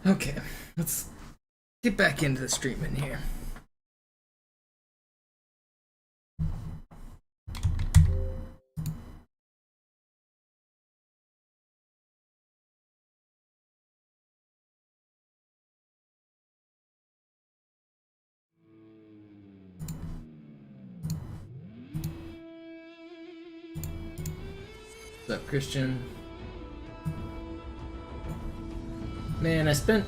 Okay, let's get back into the streaming here. What's up, Christian? Man, I spent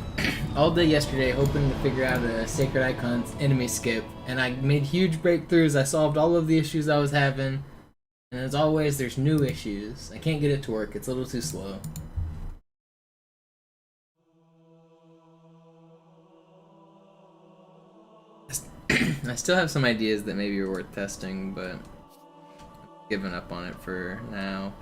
all day yesterday hoping to figure out a Sacred Icon's enemy skip, and I made huge breakthroughs. I solved all of the issues I was having, and as always, there's new issues. I can't get it to work, it's a little too slow. I still have some ideas that maybe are worth testing, but I'm giving up on it for now.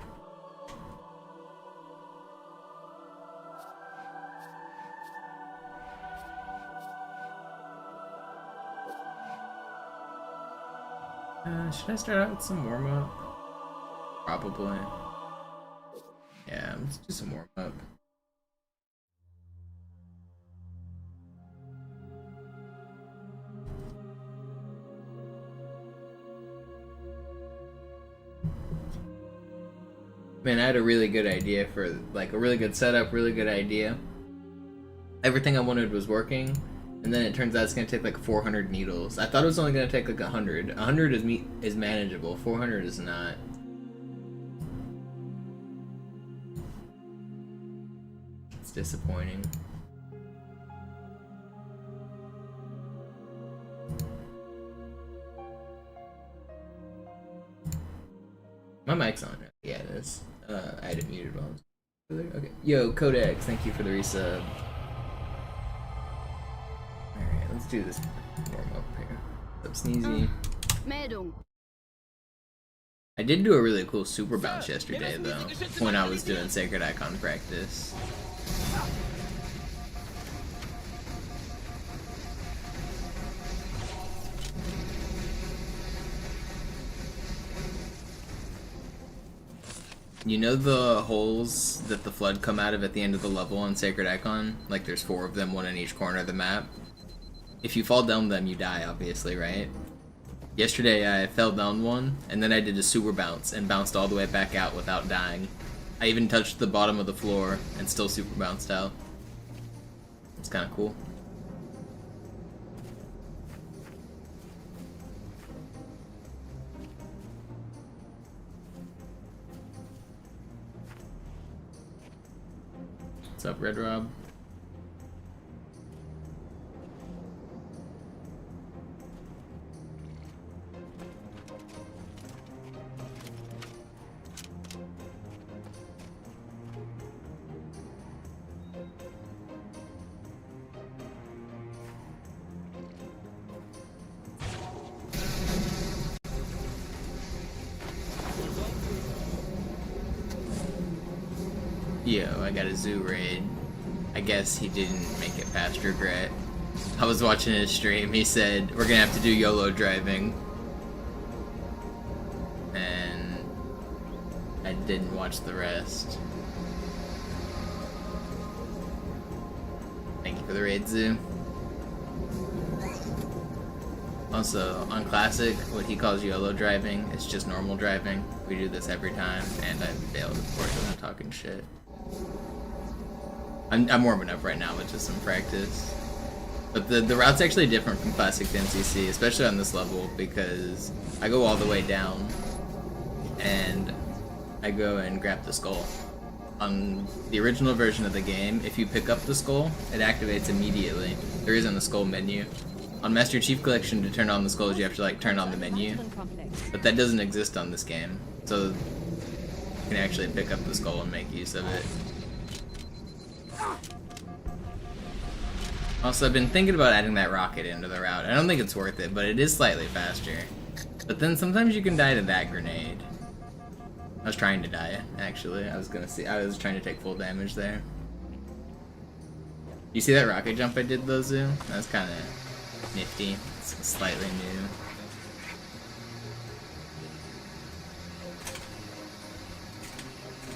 Should I start out with some warm-up? Probably. Yeah, let's do some warm-up. Man, I had a really good idea for, like, a really good setup, really good idea. Everything I wanted was working, and then it turns out it's gonna take like 400 needles. I thought it was only gonna take like 100. 100 is manageable. 400 is not. It's disappointing. My mic's on. Yeah, it is. I had it muted while I was okay. Yo, Codex, thank you for the resub. Alright, let's do this warm up here. What's up, Sneezy? I did do a really cool super bounce yesterday, though, when I was doing Sacred Icon practice. You know the holes that the flood come out of at the end of the level on Sacred Icon? Like there's 4 of them, one in each corner of the map. If you fall down them, you die, obviously, right? Yesterday I fell down one, and then I did a super bounce and bounced all the way back out without dying. I even touched the bottom of the floor and still super bounced out. It's kinda cool. What's up, Red Rob? Yo, I got a zoo raid. I guess he didn't make it past regret. I was watching his stream, he said, we're gonna have to do YOLO driving. And I didn't watch the rest. Thank you for the raid, Zoo. Also, on Classic, what he calls YOLO driving is just normal driving. We do this every time, and I failed, of course, because I'm talking shit. I'm warming up right now with just some practice. But the route's actually different from Classic to NCC, especially on this level, because I go all the way down, and I go and grab the skull. On the original version of the game, if you pick up the skull, it activates immediately. There isn't a skull menu. On Master Chief Collection, to turn on the skulls, you have to like turn on the menu. But that doesn't exist on this game, so you can actually pick up the skull and make use of it. Also, I've been thinking about adding that rocket into the route. I don't think it's worth it, but it is slightly faster. But then sometimes you can die to that grenade. I was trying to die, actually. I was trying to take full damage there. You see that rocket jump I did though, Zoo? That was kinda nifty. It's slightly new.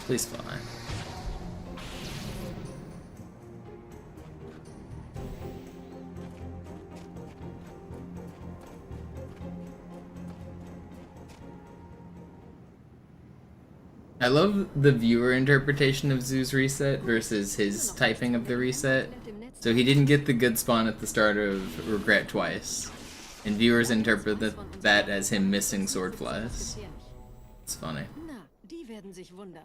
Please fly. I love the viewer interpretation of Zoo's reset versus his typing of the reset. So he didn't get the good spawn at the start of Regret twice. And viewers interpret that as him missing sword flies. It's funny. Na, die werden sich wundern.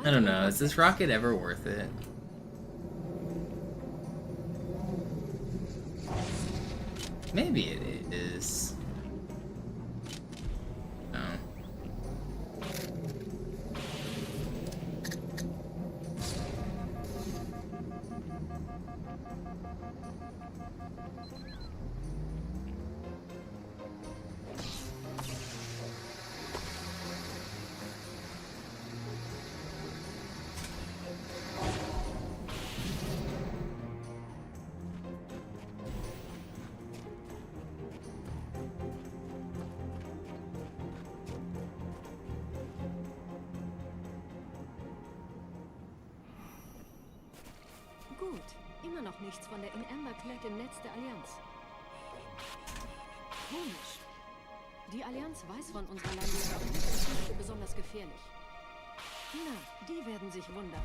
I don't know, is this rocket ever worth it? Maybe it is. No. Gut, immer noch nichts von der in Amber Clad im Netz der Allianz. Komisch. Die Allianz weiß von unserer Landung und ist nicht besonders gefährlich. Na, die werden sich wundern.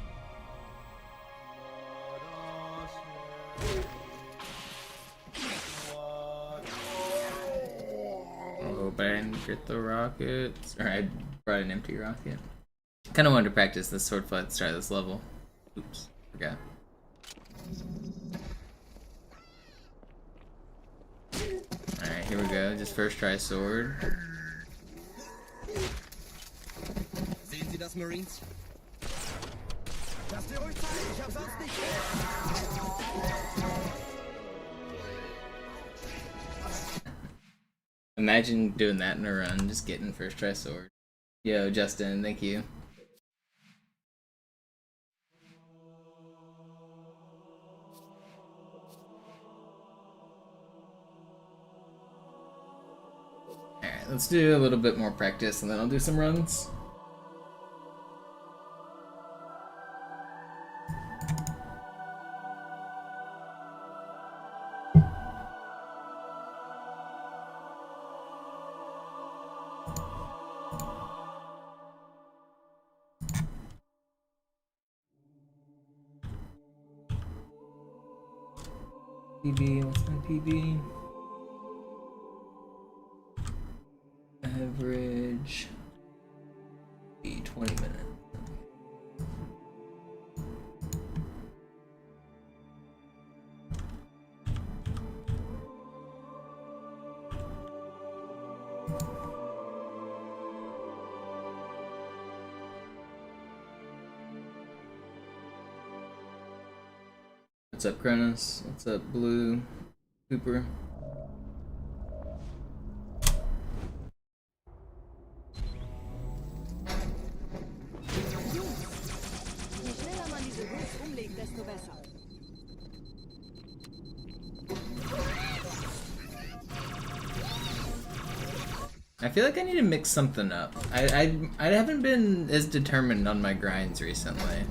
Oh, but I didn't get the rockets. Or I brought an empty rocket. Kinda wanted to practice this sword fight at the start of this level. Oops, forgot. Alright, here we go. Just first try sword. Sehen Sie das, Marines? Lass dir ruhig Zeit, ich hab sonst nicht. Imagine doing that in a run, just getting first try sword. Yo, Justin, thank you. Alright, let's do a little bit more practice and then I'll do some runs. PB, what's my PB? Average be 20 minutes. What's up, Cronus? What's up, Blue? Cooper? Je schneller man diese Routes umlegt, desto besser. I feel like I need to mix something up. I haven't been as determined on my grinds recently,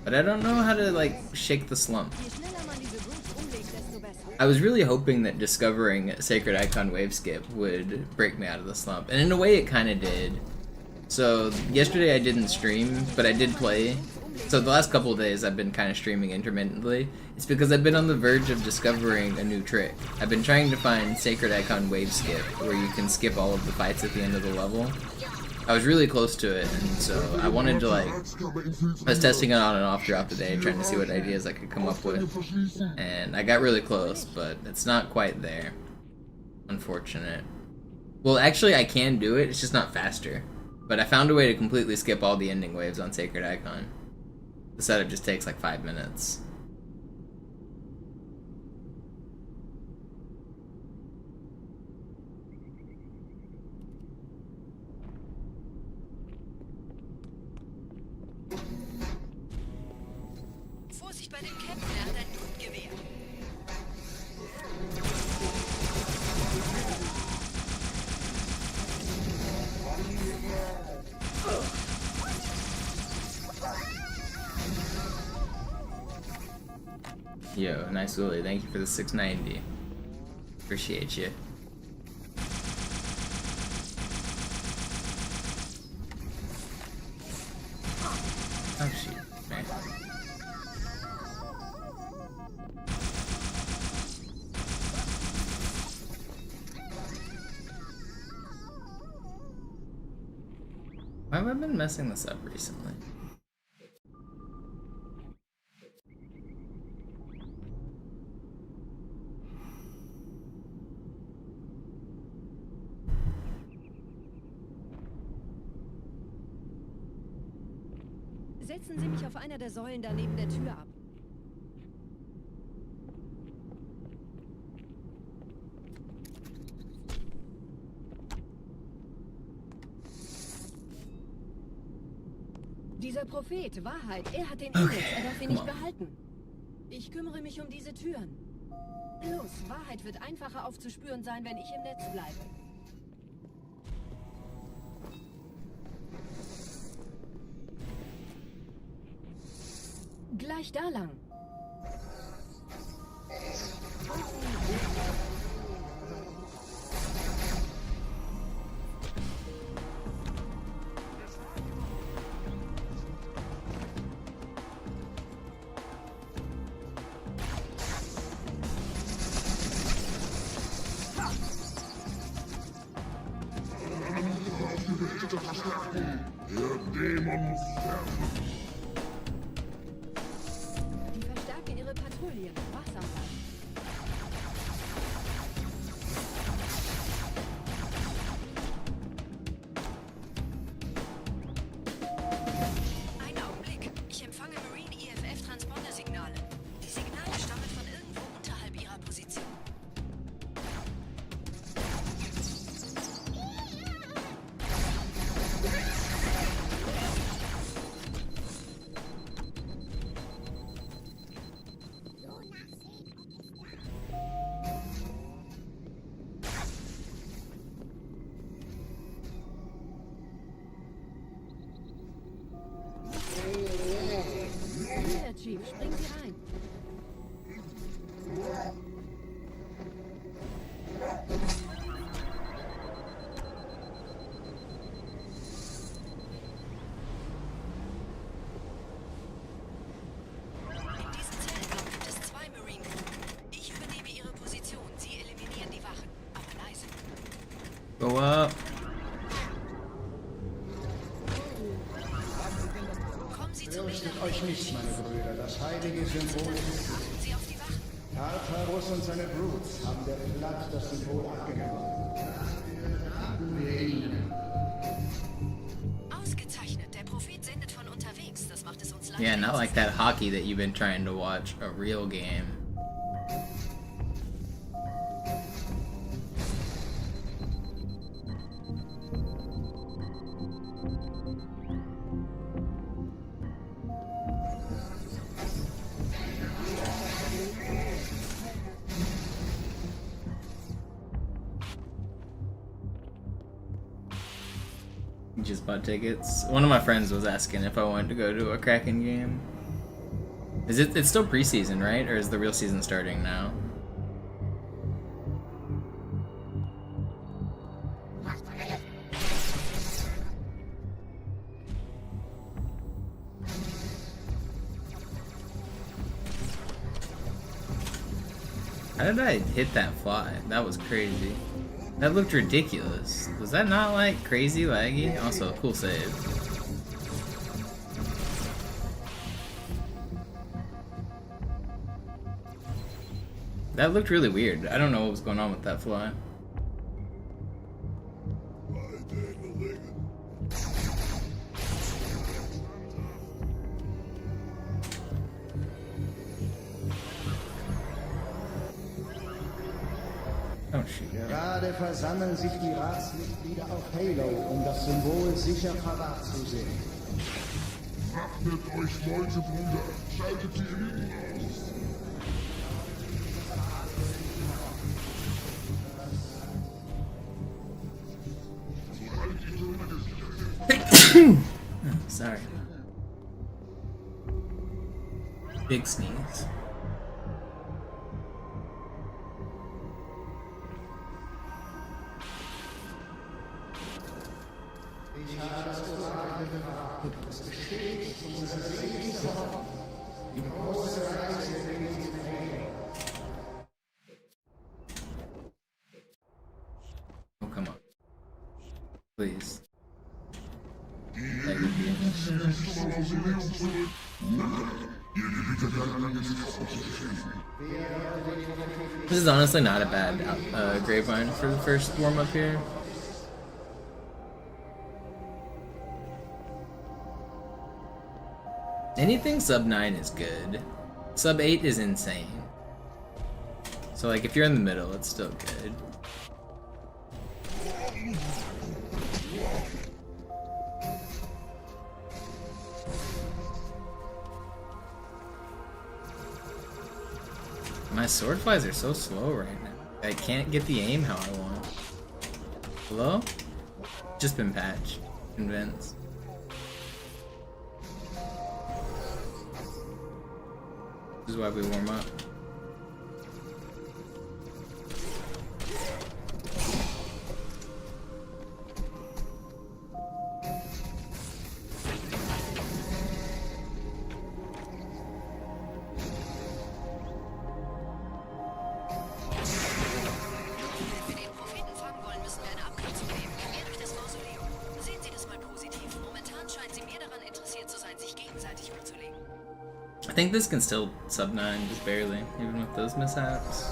but I don't know how to like shake the slump. Je schneller man diese Routes umlegt, desto besser. I was really hoping that discovering Sacred Icon Wave Skip would break me out of the slump, and in a way it kind of did. So yesterday I didn't stream, but I did play. So the last couple of days I've been kind of streaming intermittently. It's because I've been on the verge of discovering a new trick. I've been trying to find Sacred Icon Wave Skip, where you can skip all of the fights at the end of the level. I was really close to it, and so I wanted to like, I was testing it on and off throughout the day, trying to see what ideas I could come up with. And I got really close, but it's not quite there. Unfortunate. Well, actually I can do it, it's just not faster. But I found a way to completely skip all the ending waves on Sacred Icon. The setup just takes like 5 minutes. nicht bei dem Captain, er hat ein Luftgewehr. Yo, nice Willie. Thank you for the 690. Appreciate you. Oh shoot, man. Why have I been messing this up recently? Setzen Sie mich auf einer der Säulen da neben der Tür ab. Dieser Prophet, Wahrheit, er hat den Index, er darf ihn nicht behalten. Ich kümmere mich um diese Türen. Los, Wahrheit wird einfacher aufzuspüren sein, wenn ich im Netz bleibe. Gleich da lang. Die verstärken ihre Patrouillen. Wachsam bleiben. Einen Augenblick. Ich empfange Marine EFF-Transponder-Signale. Die Signale stammen von irgendwo unterhalb ihrer Position. Hier, Chief, springen Sie rein. In diesen Zellenblock gibt es 2 Marine Crew. Ich übernehme Ihre Position. Sie eliminieren die Wachen. Aber leise. Go up. Kommen Sie zu mir. Fürchtet euch nicht, meine Brüder, das heilige Symbol ist... Achten Sie auf die Wachen. Tartarus und seine Brutes haben der Platt das Symbol abgenommen. Ausgezeichnet. Der Prophet sendet von unterwegs. Das macht es uns leichter. Yeah, not like that hockey that you've been trying to watch. A real game. You just bought tickets. One of my friends was asking if I wanted to go to a Kraken game. It's still preseason, right? Or is the real season starting now? How did I hit that fly? That was crazy. That looked ridiculous. Was that not like crazy laggy? Also, cool save. That looked really weird. I don't know what was going on with that fly. Oh shit. Gerade versammeln sich die Ratsmitglieder auf Halo, um das Symbol sicher verwahrt zu sehen. Wappnet euch Leute, Bruder. Schaltet die Eliten aus. Sorry. Big sneeze. Oh, come on. Please. This is honestly not a bad grapevine for the first warm-up here. Anything sub 9 is good. Sub 8 is insane. So like if you're in the middle, it's still good. My sword flies are so slow right now. I can't get the aim how I want. Hello? Just been patched. Convinced. This is why we warm up. I think this can still sub 9 just barely, even with those mishaps.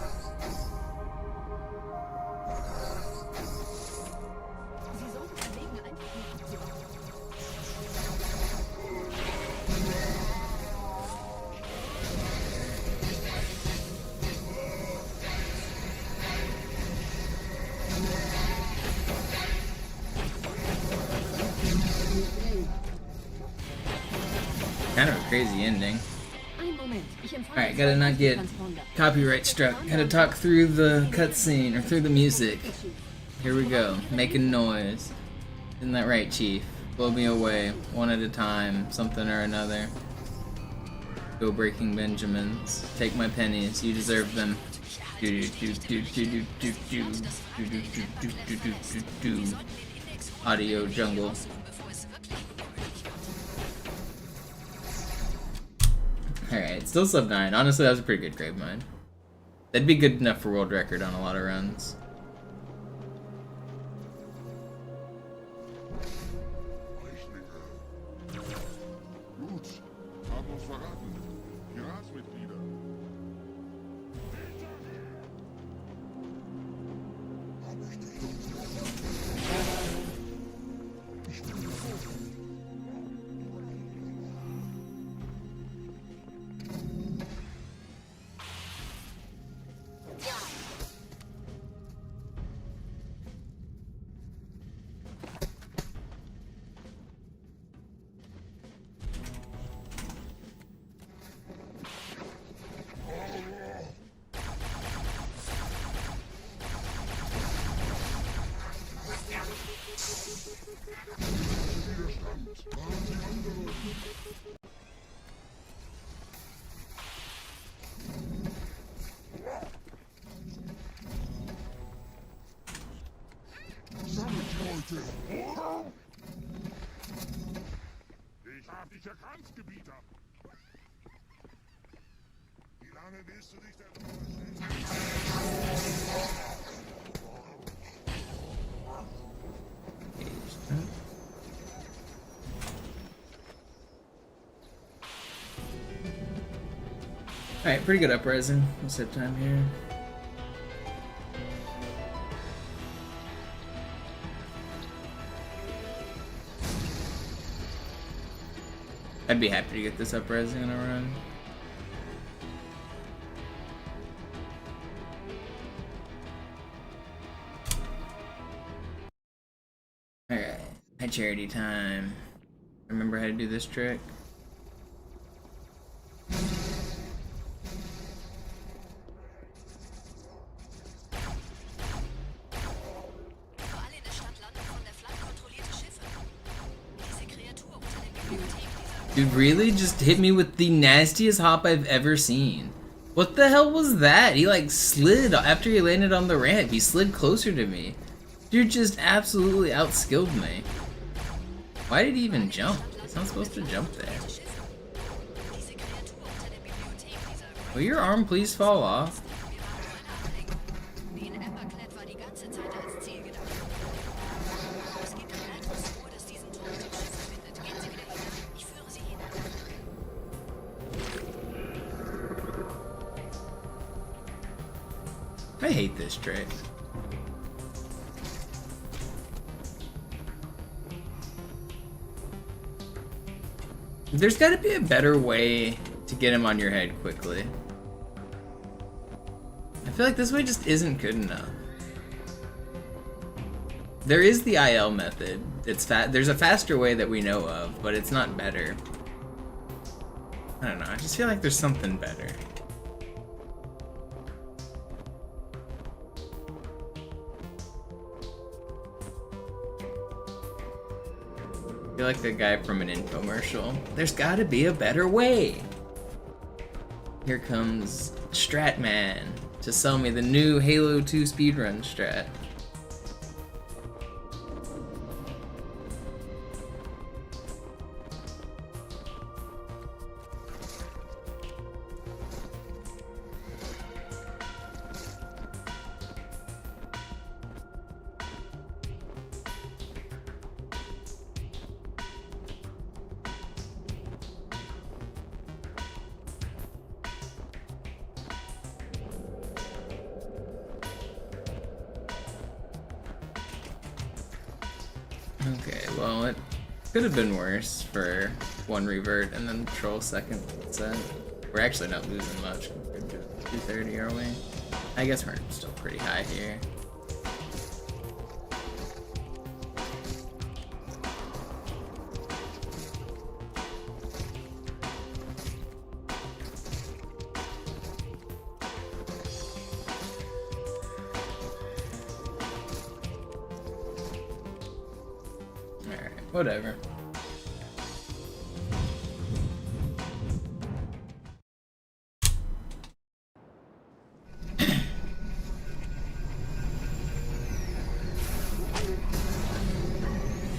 Kind of a crazy ending. Alright, gotta not get copyright struck. Gotta talk through the cutscene or through the music. Here we go, making noise. Isn't that right, Chief? Blow me away, one at a time, something or another. Go breaking Benjamins. Take my pennies, you deserve them. Audio jungle. Alright, still sub 9. Honestly, that was a pretty good grave mine. That'd be good enough for world record on a lot of runs. Ich hab dich erkannt, Gebieter. Wie lange willst du dich denn Alright, pretty good uprising. We'll save time here. I'd be happy to get this uprising on a run. Alright, high charity time. Remember how to do this trick? Dude really just hit me with the nastiest hop I've ever seen. What the hell was that? He like slid after he landed on the ramp. He slid closer to me. Dude just absolutely outskilled me. Why did he even jump? He's not supposed to jump there. Will your arm please fall off? I hate this trick. There's gotta be a better way to get him on your head quickly. I feel like this way just isn't good enough. There is the IL method. There's a faster way that we know of, but it's not better. I don't know, I just feel like there's something better. I feel like the guy from an infomercial. There's gotta be a better way. Here comes Stratman to sell me the new Halo 2 speedrun strat. Okay, well, it could have been worse for one revert and then troll second set. We're actually not losing much compared to 230, are we? I guess we're still pretty high here. Whatever.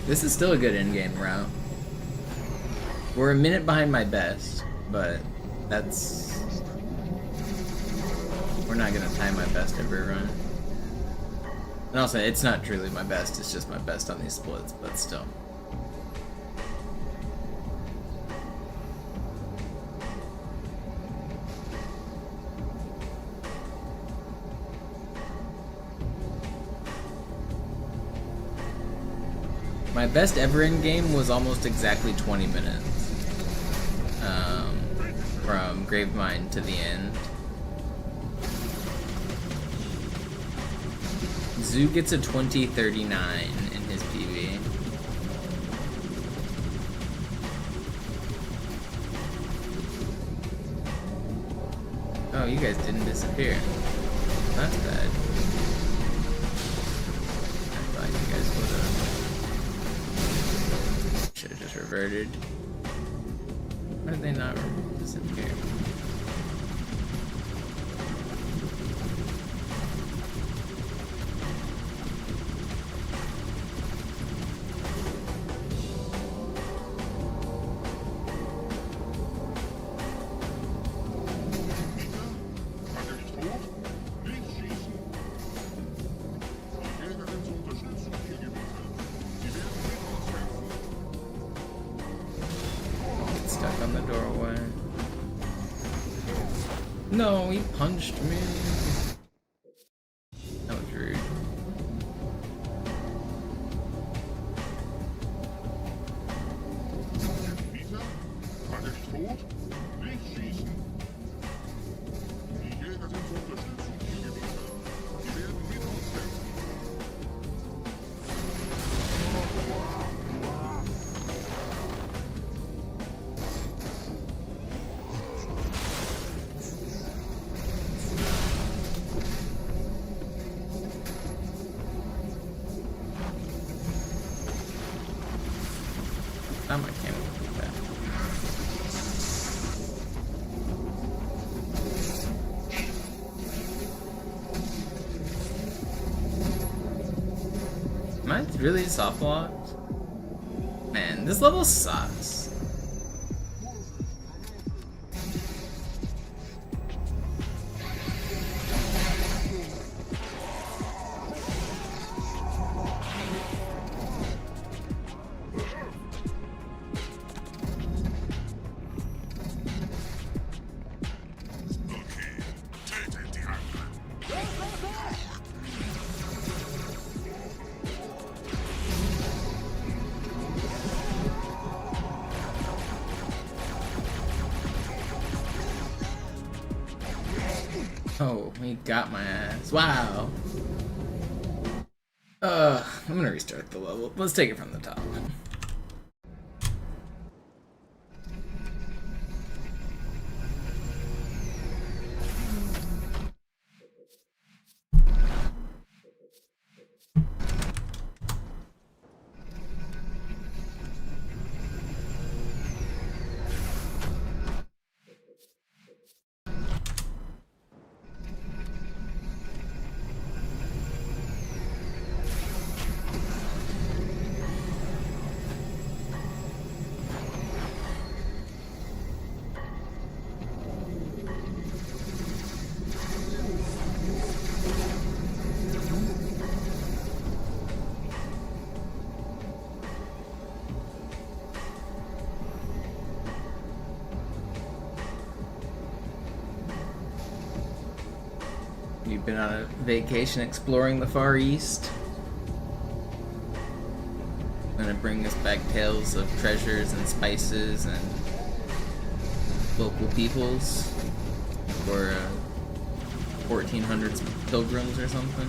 This is still a good in-game route. We're a minute behind my best, but that's... We're not gonna time my best every run. And also, it's not truly my best, it's just my best on these splits, but still. My best ever in game was almost exactly 20 minutes. From Gravemind to the end. Zoo gets a 20:39 in his PV. Oh, you guys didn't disappear. That's bad. I thought you guys would have. Should have just reverted. Why did they not disappear? Stuck on the doorway. No, he punched me. That was rude. Peter, war nicht tot? Nicht schießen. Die Jäger sind zur Unterstützung hier gewesen. Sie werden wieder uns helfen. I really soft locked? Man, this level sucks. Oh, he got my ass. Wow. I'm gonna restart the level. Let's take it from the top. You've been on a vacation exploring the Far East. Gonna bring us back tales of treasures and spices and local peoples, or 1400s pilgrims or something.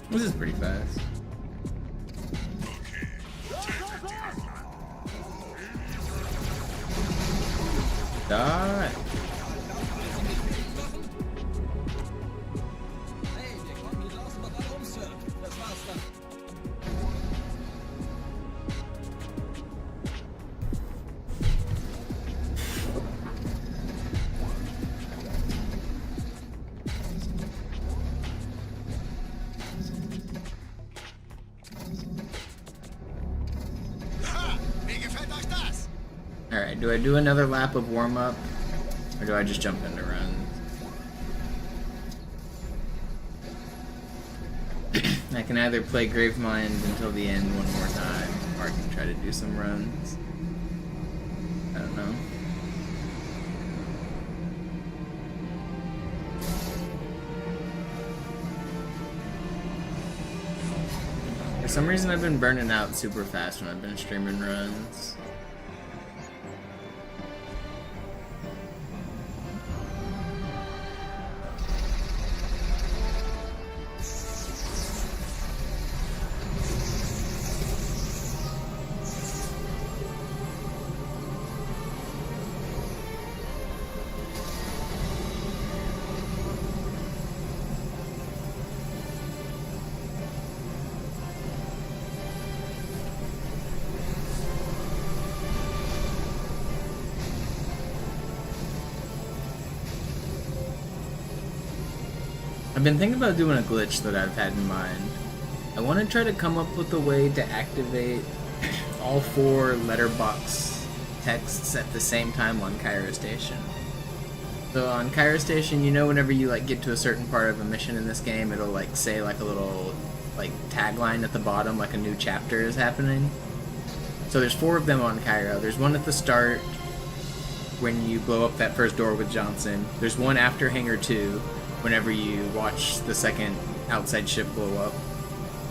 This is pretty fast. Die. Alright, do I do another lap of warm-up, or do I just jump into runs? I can either play Gravemind until the end one more time, or I can try to do some runs. I don't know. For some reason I've been burning out super fast when I've been streaming runs. I've been thinking about doing a glitch that I've had in mind. I want to try to come up with a way to activate all 4 letterbox texts at the same time on Cairo Station. So on Cairo Station, you know, whenever you like get to a certain part of a mission in this game, it'll like say like a little like tagline at the bottom, like a new chapter is happening. So there's 4 of them on Cairo. There's one at the start when you blow up that first door with Johnson. There's one after Hangar 2 whenever you watch the second outside ship blow up.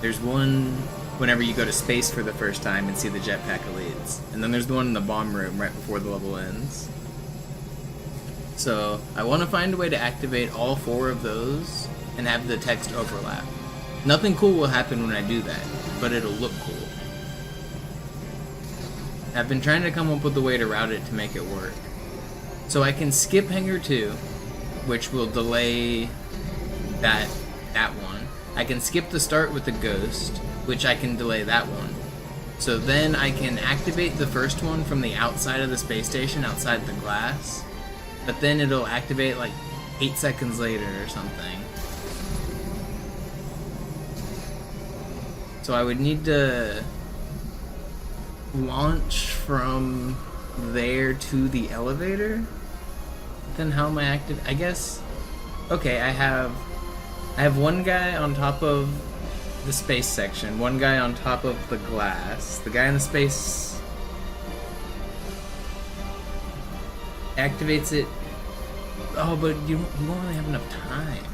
There's one whenever you go to space for the first time and see the jetpack elites. And then there's the one in the bomb room right before the level ends. So I want to find a way to activate all 4 of those and have the text overlap. Nothing cool will happen when I do that, but it'll look cool. I've been trying to come up with a way to route it to make it work. So I can skip Hangar 2, which will delay that one. I can skip the start with the ghost, which I can delay that one. So then I can activate the first one from the outside of the space station, outside the glass, but then it'll activate like 8 seconds later or something. So I would need to launch from there to the elevator. Then how am I active? I guess. Okay, I have one guy on top of the space section, one guy on top of the glass. The guy in the space activates it. Oh, but you won't really have enough time.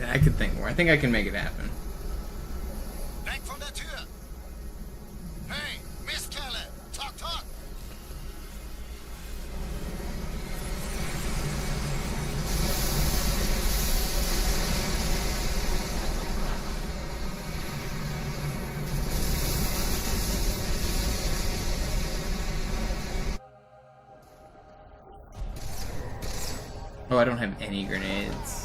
I could think more. I think I can make it happen. Weg von der Tür! Hey, Mistkerle! Talk, talk! Oh, I don't have any grenades.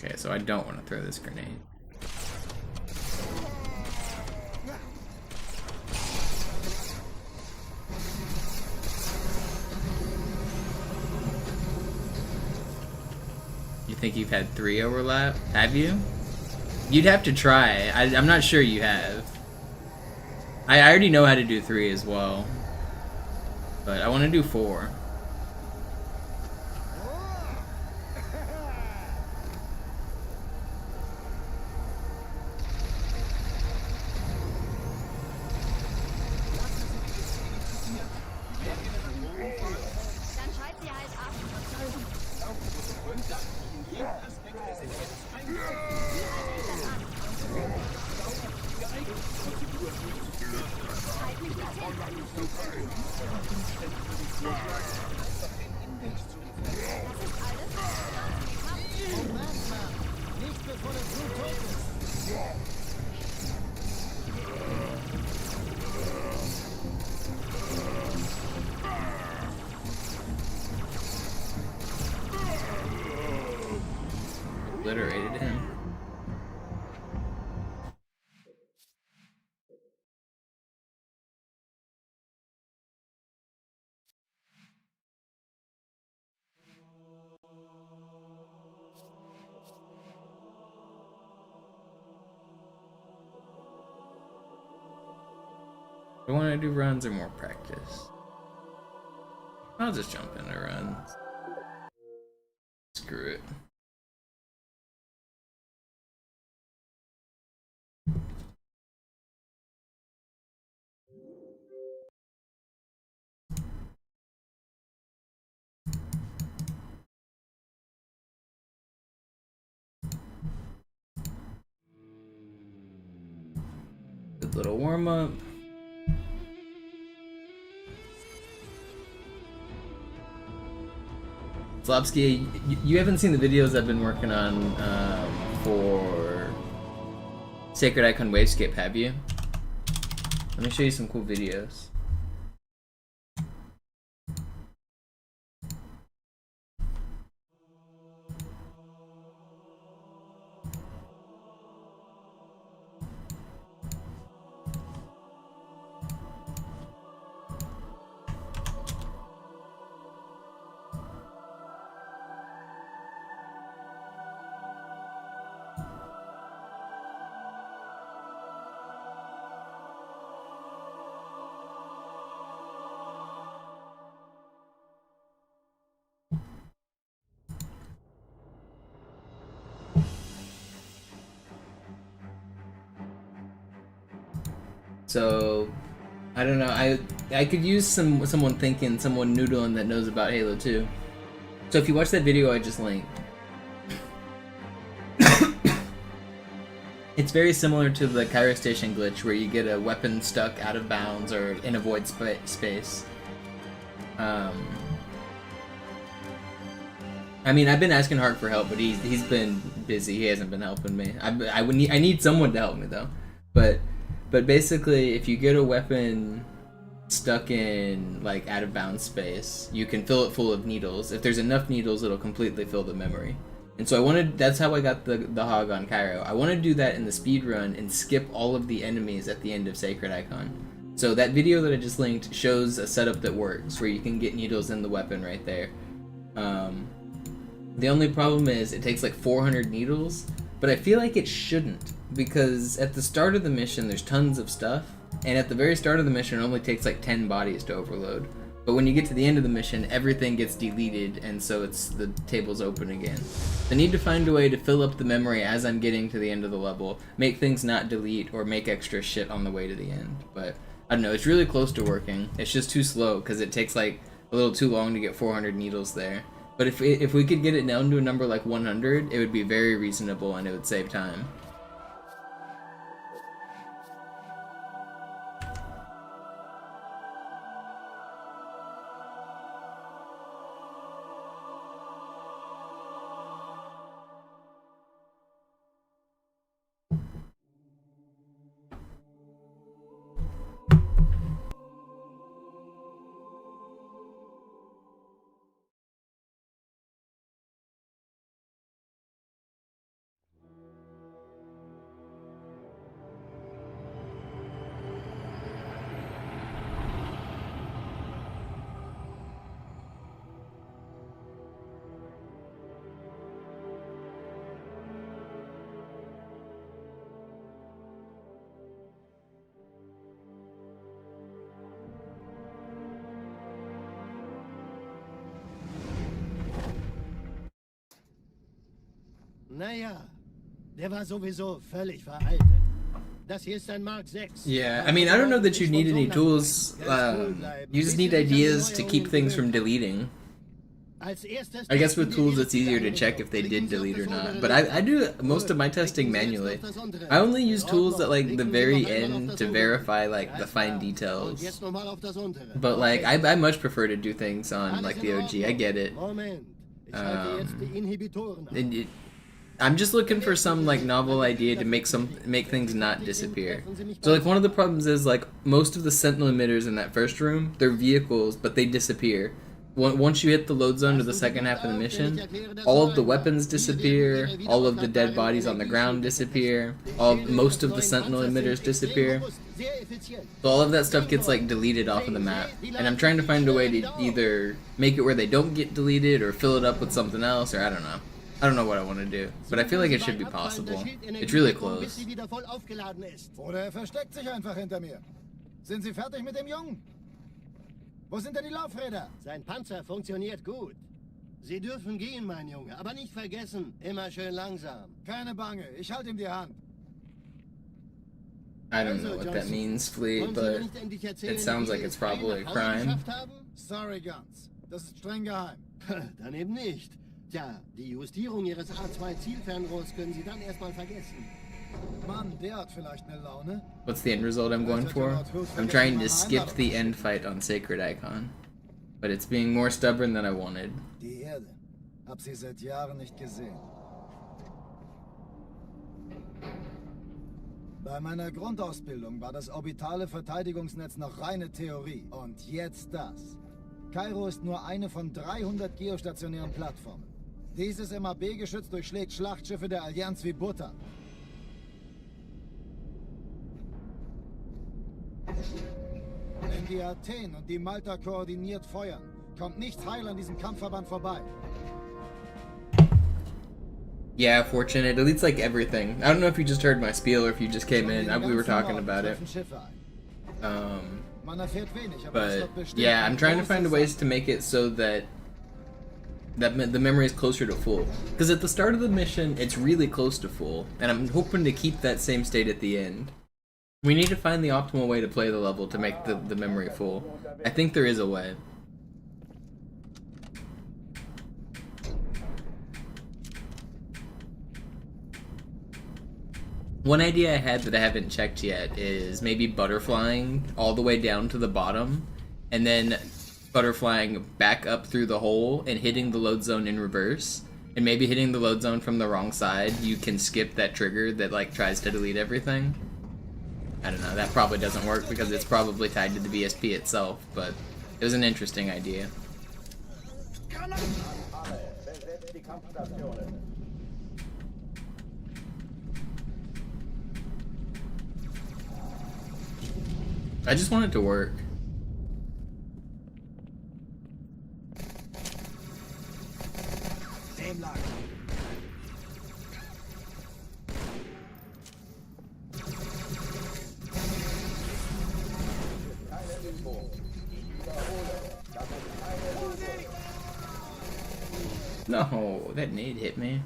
Okay, so I don't want to throw this grenade. You think you've had 3 overlap? Have you? You'd have to try. I'm not sure you have. I already know how to do 3 as well. But I want to do 4. Obliterated him. Do I want to do runs or more practice? I'll just jump into runs. Screw it. Good little warm up. Slopsky, you haven't seen the videos I've been working on for Sacred Icon Wavescape, have you? Let me show you some cool videos. So, I don't know. I could use someone noodling that knows about Halo 2. So if you watch that video I just linked, it's very similar to the Cairo Station glitch where you get a weapon stuck out of bounds or in a void space. I mean, I've been asking Hark for help, but he's been busy. He hasn't been helping me. I need someone to help me though. But basically, if you get a weapon stuck in like out of bounds space, you can fill it full of needles. If there's enough needles, it'll completely fill the memory. And so that's how I got the hog on Cairo. I want to do that in the speedrun and skip all of the enemies at the end of Sacred Icon. So that video that I just linked shows a setup that works where you can get needles in the weapon right there. The only problem is it takes like 400 needles, but I feel like it shouldn't, because at the start of the mission there's tons of stuff, and at the very start of the mission it only takes like 10 bodies to overload. But when you get to the end of the mission, everything gets deleted, and so the table's open again. I need to find a way to fill up the memory as I'm getting to the end of the level, make things not delete or make extra shit on the way to the end. But I don't know, it's really close to working. It's just too slow because it takes like a little too long to get 400 needles there. But if we could get it down to a number like 100, it would be very reasonable and it would save time. Naja, der war sowieso völlig veraltet. Das hier ist ein Mark 6. Yeah, I mean, I don't know that you need any tools. You just need ideas to keep things from deleting. I guess with tools it's easier to check if they did delete or not, but I do most of my testing manually. I only use tools at like the very end to verify like the fine details. But like I much prefer to do things on like the OG. I get it. I'm just looking for some like novel idea to make things not disappear. So like one of the problems is like most of the sentinel emitters in that first room, they're vehicles, but they disappear. Once you hit the load zone to the second half of the mission, all of the weapons disappear, all of the dead bodies on the ground disappear, most of the sentinel emitters disappear. So all of that stuff gets like deleted off of the map, and I'm trying to find a way to either make it where they don't get deleted or fill it up with something else, or I don't know. I don't know what I want to do, but I feel like it should be possible. It's really close. Oder versteckt sich einfach hinter mir. Sind Sie fertig mit dem Jungen? Wo sind denn die Laufräder? Sein Panzer funktioniert gut. Sie dürfen gehen, mein Junge, aber nicht vergessen, immer schön langsam. Keine Bange, ich halte ihm die Hand. I don't know what that means, Fleet, but it sounds like it's probably a crime. Sorry, Guns. Das ist streng geheim. Dann eben nicht. Tja, die Justierung Ihres A2-Zielfernrohrs können Sie dann erstmal vergessen. Mann, der hat vielleicht eine Laune. What's the end result I'm going for? I'm trying to skip the end fight on Sacred Icon, but it's being more stubborn than I wanted. Die Erde. Hab sie seit Jahren nicht gesehen. Bei meiner Grundausbildung war das orbitale Verteidigungsnetz noch reine Theorie. Und jetzt das. Kairo ist nur eine von 300 geostationären Plattformen. Dieses MAB-Geschütz durchschlägt Schlachtschiffe der Allianz wie Butter. Wenn die Athen und die Malta koordiniert feuern, kommt nichts heil an diesem Kampfverband vorbei. Yeah, Fortune, it deletes like everything. I don't know if you just heard my spiel or if you just came in. We were talking about it. But yeah, I'm trying to find ways to make it so that the memory is closer to full. Because at the start of the mission, it's really close to full, and I'm hoping to keep that same state at the end. We need to find the optimal way to play the level to make the memory full. I think there is a way. One idea I had that I haven't checked yet is maybe butterflying all the way down to the bottom, and then butterflying back up through the hole and hitting the load zone in reverse. And maybe hitting the load zone from the wrong side, you can skip that trigger that like tries to delete everything. I don't know, that probably doesn't work because it's probably tied to the VSP itself, but it was an interesting idea. I just want it to work. No, that nade hit me.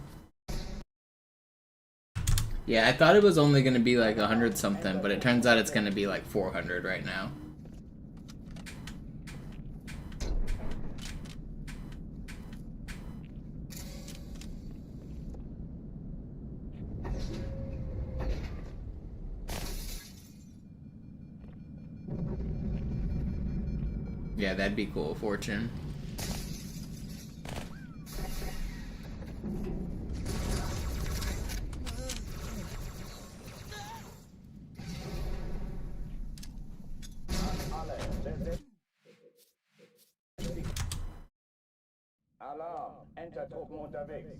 Yeah, I thought it was only gonna be like 100 something, but it turns out it's gonna be like 400 right now. Yeah, that'd be cool, Fortune. Alarm! Enter-Truppen unterwegs.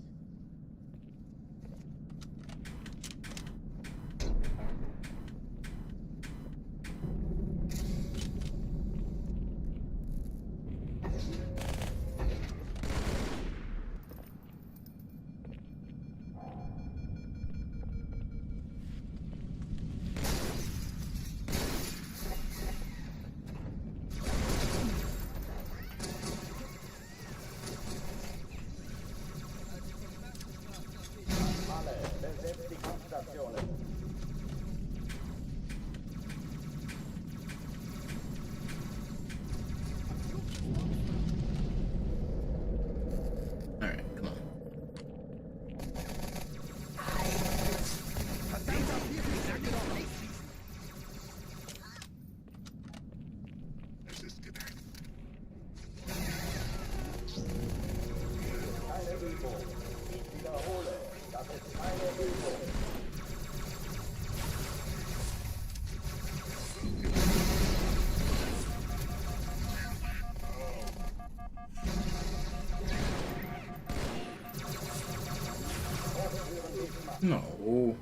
No.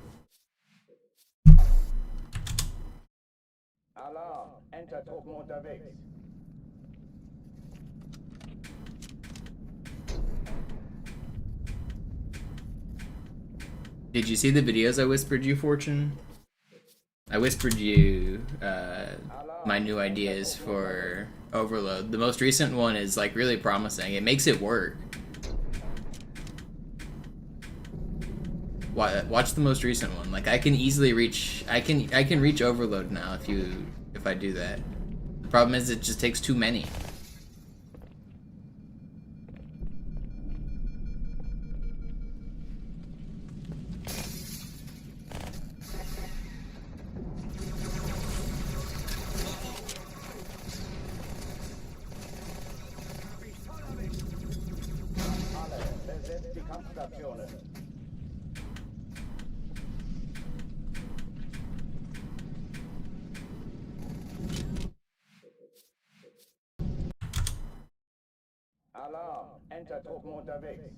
Alarm! Enter-Truppen unterwegs. Did you see the videos I whispered you, Fortune? I whispered you my new ideas for Overload. The most recent one is like really promising. It makes it work. Watch the most recent one. Like I can easily reach. I can reach Overload now if I do that. The problem is it just takes too many. Enter-Truppen unterwegs.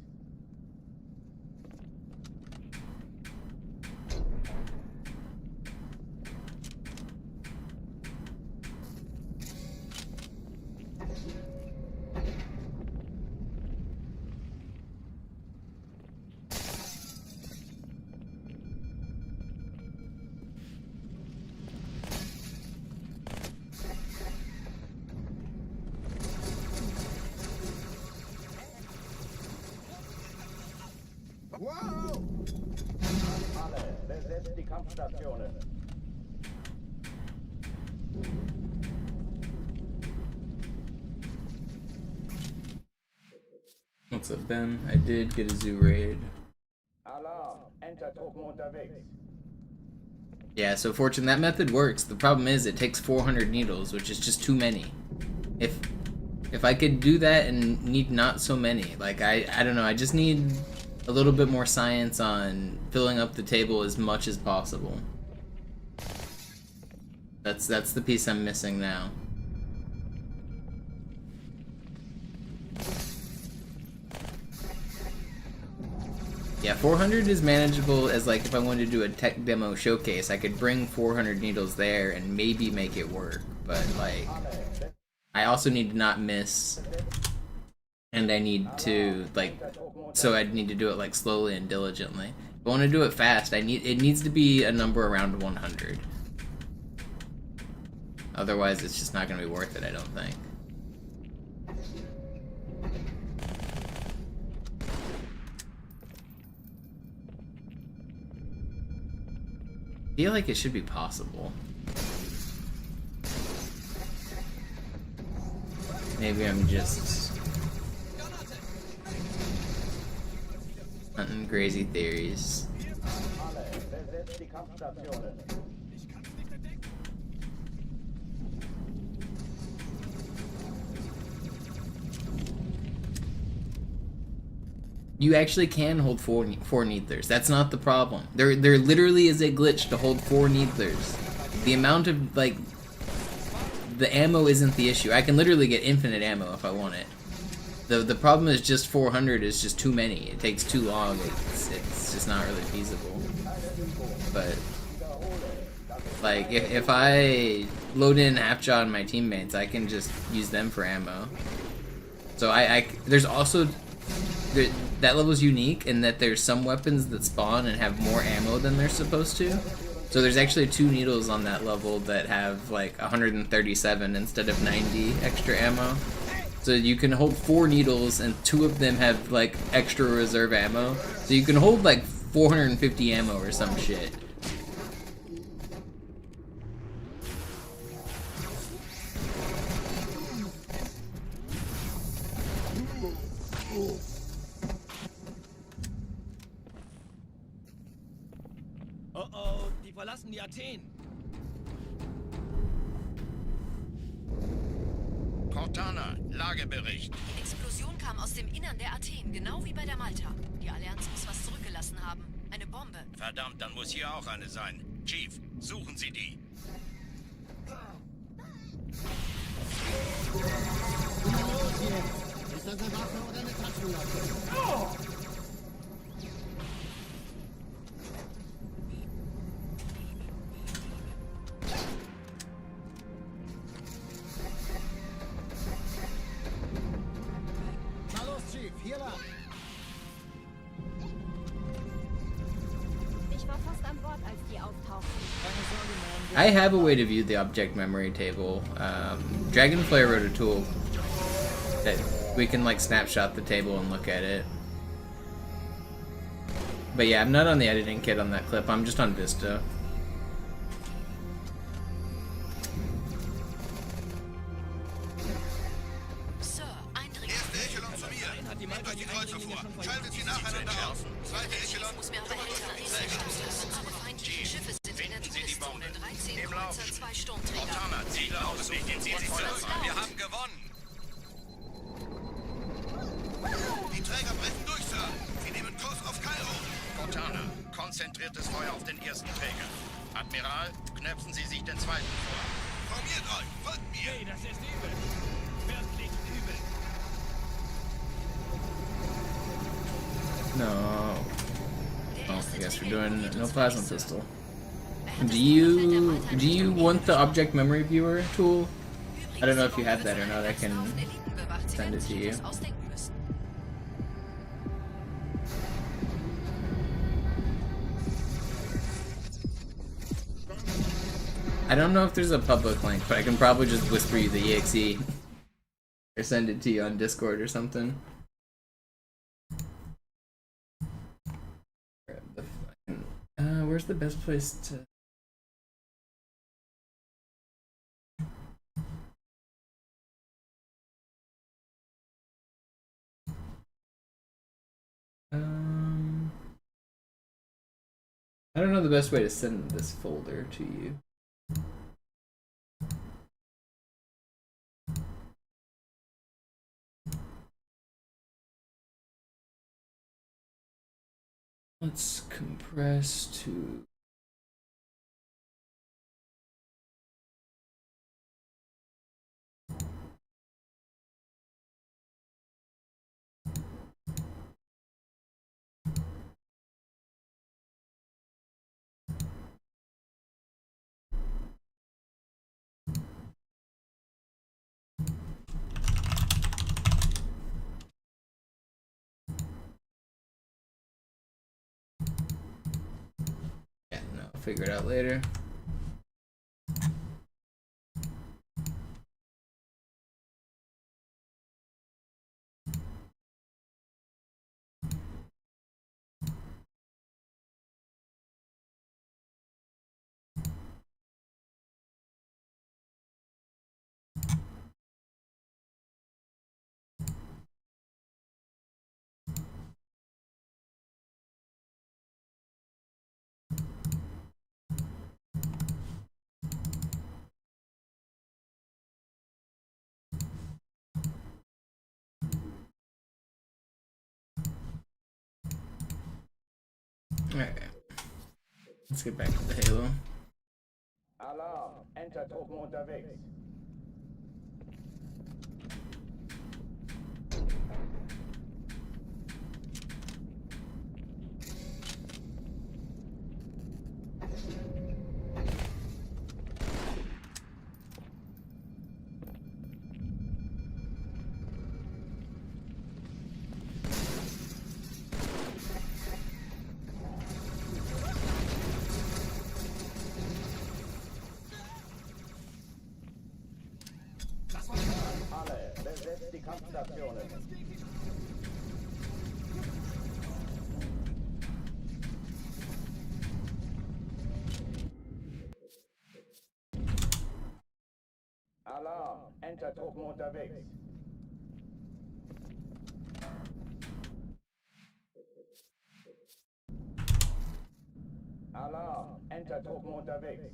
Wow! Alle, besetzt die Kampfstationen. What's up, Ben? I did get a zoo raid. Alarm, Enter-Truppen unterwegs. Yeah, so Fortune, that method works. The problem is it takes 400 needles, which is just too many. If I could do that and need not so many, like I don't know, I just need a little bit more science on filling up the table as much as possible. That's the piece I'm missing now. Yeah, 400 is manageable as like if I wanted to do a tech demo showcase, I could bring 400 needles there and maybe make it work, but like I also need to not miss, and I need to like, so I'd need to do it like slowly and diligently. If I want to do it fast, it needs to be a number around 100. Otherwise, it's just not going to be worth it, I don't think. I feel like it should be possible. Maybe I'm just hunting crazy theories. Alle, besetzt die Kampfstationen. You actually can hold four Neathers. That's not the problem. There literally is a glitch to hold 4 Neathers. The amount of, like, the ammo isn't the issue. I can literally get infinite ammo if I want it. The problem is just 400 is just too many. It takes too long. It's just not really feasible. But, like, if I load in Half-Jaw on my teammates, I can just use them for ammo. So there's also... that level's unique in that there's some weapons that spawn and have more ammo than they're supposed to. So there's actually 2 needles on that level that have like 137 instead of 90 extra ammo. So you can hold 4 needles and 2 of them have like extra reserve ammo. So you can hold like 450 ammo or some shit. Oh, die verlassen die Athen. Cortana, Lagebericht. Die Explosion kam aus dem Innern der Athen, genau wie bei der Malta. Die Allianz muss was zurückgelassen haben. Eine Bombe. Verdammt, dann muss hier auch eine sein. Chief, suchen Sie die. Ist das eine Waffe oder eine Taschenlampe? Na los, Chief, hier lang. Ich war fast an Bord, als die auftauchten. Keine Sorge, Mann. I have a way to view the object memory table. Dragonflare wrote a tool that we can like snapshot the table and look at it. But yeah, I'm not on the editing kit on that clip, I'm just on Vista. Sir, Eindringling. Erste Echelon zu mir. Nehmt euch die Kreuzer vor. Schaltet sie nacheinander auf. Zweite Echelon. Muss mir aber helfen. Alle feindlichen Schiffe sind in der Touristzone. 13 Kreuzer, 2 Sturmträger. Cortana, Ziele aus. Richten Sie sich zu. Wir haben gewonnen. Die Träger brechen durch, Sir. Sie nehmen Kurs auf Kairo. Cortana, konzentriertes Feuer auf den ersten Träger. Admiral, knöpfen Sie sich den zweiten vor. Formiert euch, folgt mir. Hey, das ist übel. Wirklich übel. No. Oh, I guess we're doing no plasma pistol. Do you want the object memory viewer tool? I don't know if you have that or not. I can send it to you. I don't know if there's a public link, but I can probably just whisper you the EXE or send it to you on Discord or something. Where's the best place to... I don't know the best way to send this folder to you. Let's compress to... Yeah, no, I'll figure it out later. Alright. Let's get back to the Halo. Alarm, Enter-Truppen unterwegs. Alle, besetzt die Kampfstationen. Alarm, Enter-Truppen unterwegs. Alarm, Enter-Truppen unterwegs.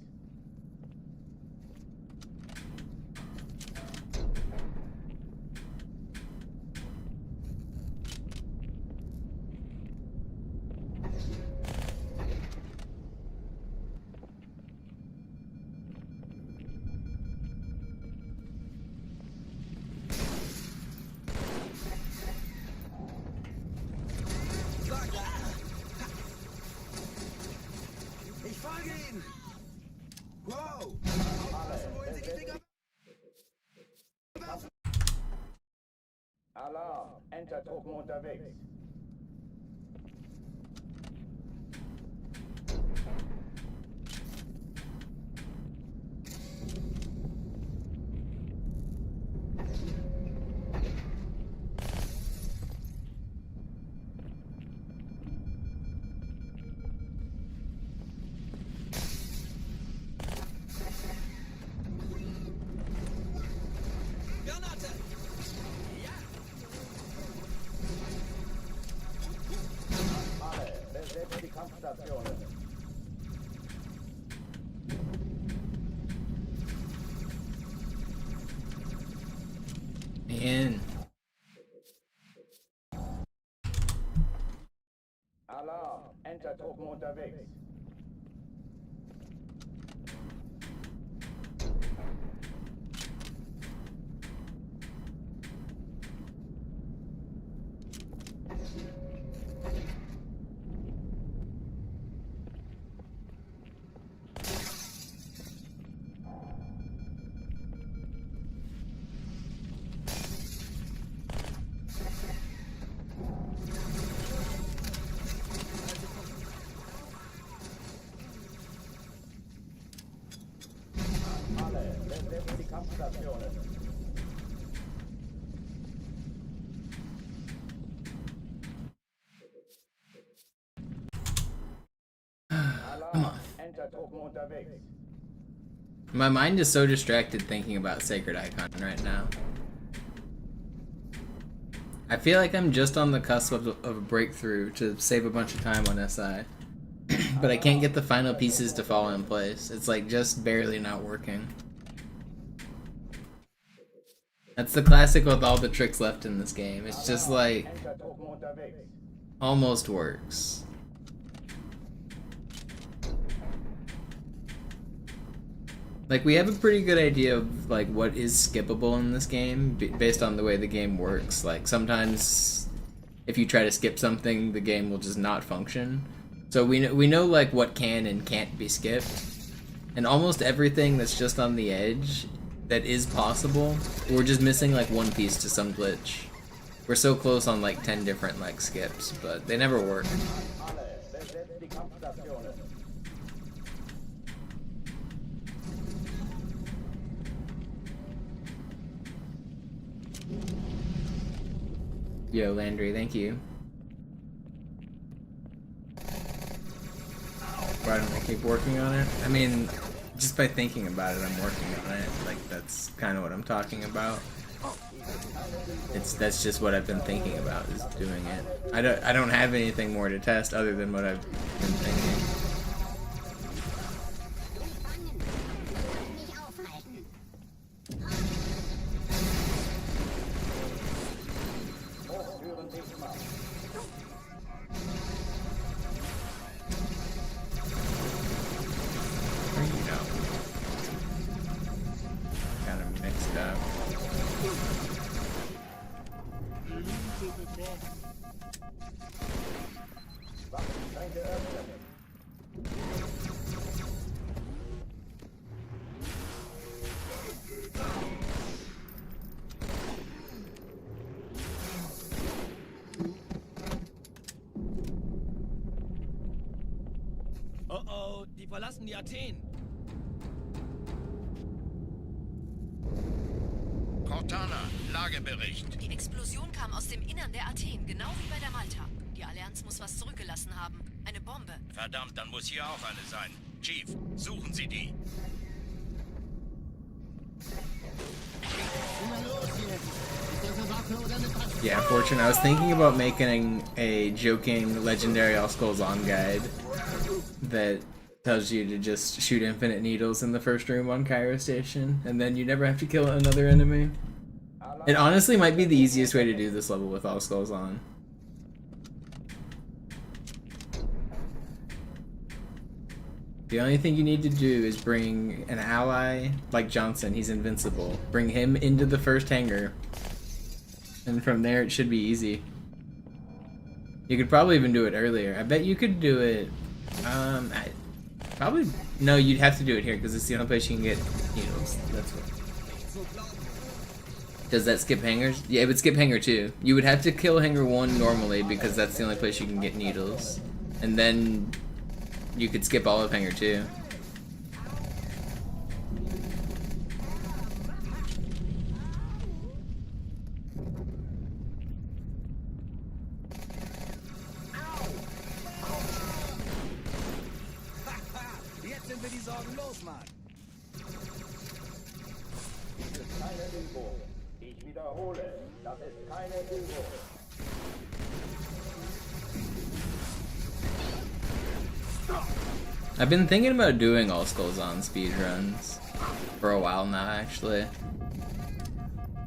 Ich folge Ihnen! Wow! Alarm, Enter-Truppen unterwegs. Granate! Alle, besetzt die Kampfstationen. Man. Alarm, Enter-Truppen unterwegs. Come on. Entertruppen unterwegs. My mind is so distracted thinking about Sacred Icon right now. I feel like I'm just on the cusp of a breakthrough to save a bunch of time on SI. But I can't get the final pieces to fall in place. It's like just barely not working. That's the classic with all the tricks left in this game. It's just like Entertruppen unterwegs. almost works. Like, we have a pretty good idea of like what is skippable in this game based on the way the game works. Like, sometimes if you try to skip something, the game will just not function. So we know like what can and can't be skipped. And almost everything that's just on the edge that is possible, we're just missing like one piece to some glitch. We're so close on like 10 different like skips, but they never work. Alle, besetzt die Kampfstationen. Yo, Landry, thank you. Why don't I keep working on it? I mean, just by thinking about it, I'm working on it. Like, that's kind of what I'm talking about. That's just what I've been thinking about, is doing it. I don't have anything more to test other than what I've been thinking. Hochführen diesmal. You know, kind of mixed up. Waffenschein geöffnet. Oh oh, die verlassen die Athen. Cortana, Lagebericht. Die Explosion kam aus dem Innern der Athen, genau wie bei der Malta. Die Allianz muss was zurückgelassen haben. Eine Bombe. Verdammt, dann muss hier auch eine sein. Chief, suchen Sie die. Yeah, Fortune, I was thinking about making a joking Legendary All Skulls On guide that tells you to just shoot infinite needles in the first room on Cairo Station, and then you never have to kill another enemy. It honestly might be the easiest way to do this level with All Skulls On. The only thing you need to do is bring an ally like Johnson, he's invincible. Bring him into the first hangar, and from there it should be easy. You could probably even do it earlier. I bet you could do it, probably, no, you'd have to do it here because it's the only place you can get needles. That's what. Does that skip hangars? Yeah, it would skip hangar 2. You would have to kill hangar 1 normally because that's the only place you can get needles. And then you could skip all of hangar 2. Jetzt sind wir die Sorgen los, Mann. Das ist keine Übung. Ich wiederhole, das ist keine Übung. I've been thinking about doing All Skulls On speedruns for a while now, actually.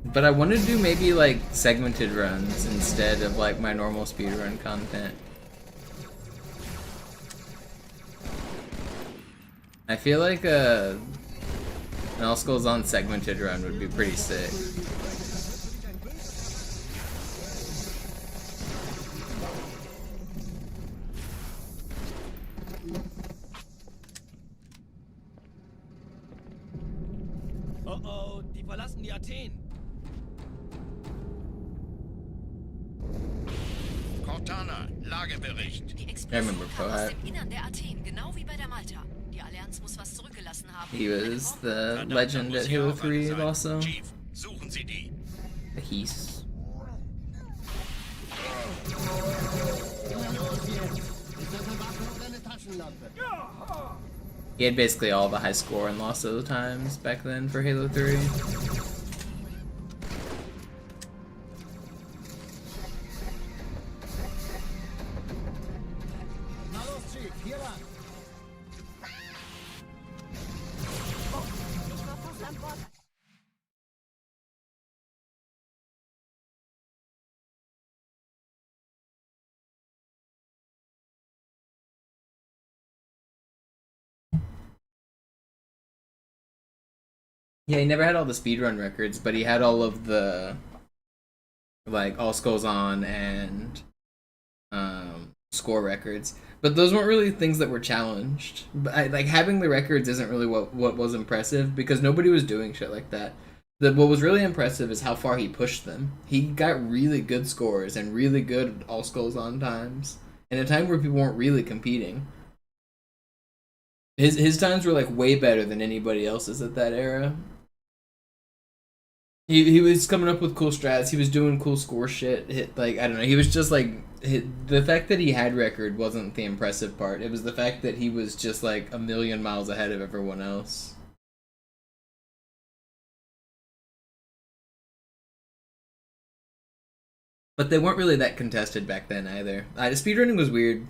But I want to do maybe like segmented runs instead of like my normal speedrun content. I feel like an All Skulls On segmented run would be pretty sick. Oh oh, die verlassen die Athen. Cortana, Lagebericht. Die I Explosion remember kam aus Pohat. dem Innern der Athen, genau wie bei der Malta. Die Allianz muss was zurückgelassen haben. He was the Verdammt, dann legend muss at hier Halo auch eine 3 sein. also. Chief, suchen Sie die. He's. Landwirt. He had basically all the high score and lost those times back then for Halo 3. Na los, Chief, hier lang. Ich war fast an Bord. Yeah, he never had all the speedrun records, but he had all of the, like, all skulls on and score records. But those weren't really things that were challenged. But like having the records isn't really what was impressive, because nobody was doing shit like that. What was really impressive is how far he pushed them. He got really good scores and really good all skulls on times, in a time where people weren't really competing. His times were like way better than anybody else's at that era. He was coming up with cool strats. He was doing cool score shit. Like, I don't know. He was just like, the fact that he had record wasn't the impressive part. It was the fact that he was just like a million miles ahead of everyone else. But they weren't really that contested back then either. Speedrunning was weird.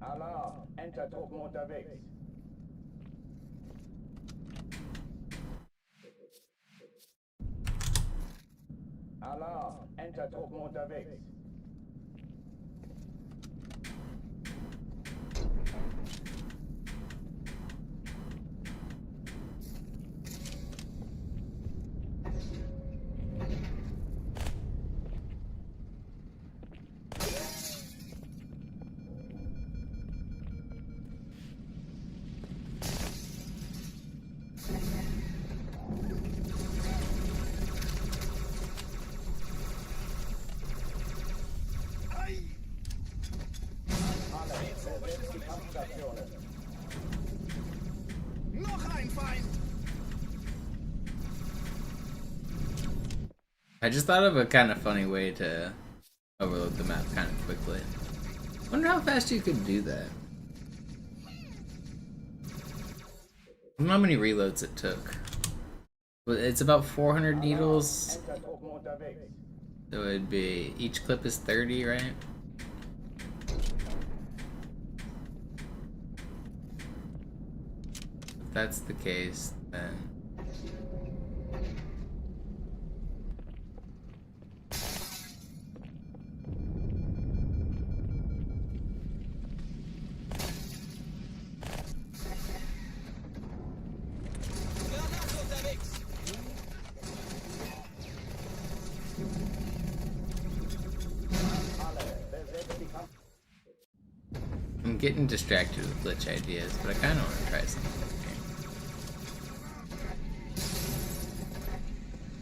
Alarm, Enter-Truppen unterwegs. Alarm, Enter-Truppen unterwegs. Noch ein Feind! I just thought of a kind of funny way to overload the map kind of quickly. Wonder how fast you could do that. I don't know how many reloads it took. But it's about 400 needles. Enter-Truppen unterwegs. So it'd be, each clip is 30, right? If that's the case, then... I'm getting distracted with glitch ideas, but I kind of want to try something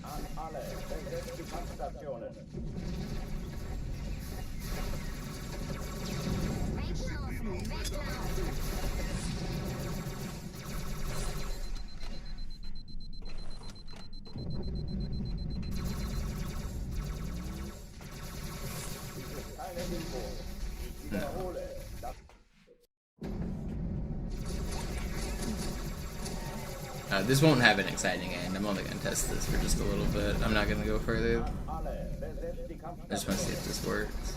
An alle, besetzt die Kampfstationen. Keine Info. Ich wiederhole. This won't have an exciting end. I'm only going to test this for just a little bit. I'm not going to go further. Alle, besetzt die I just want to see if this works.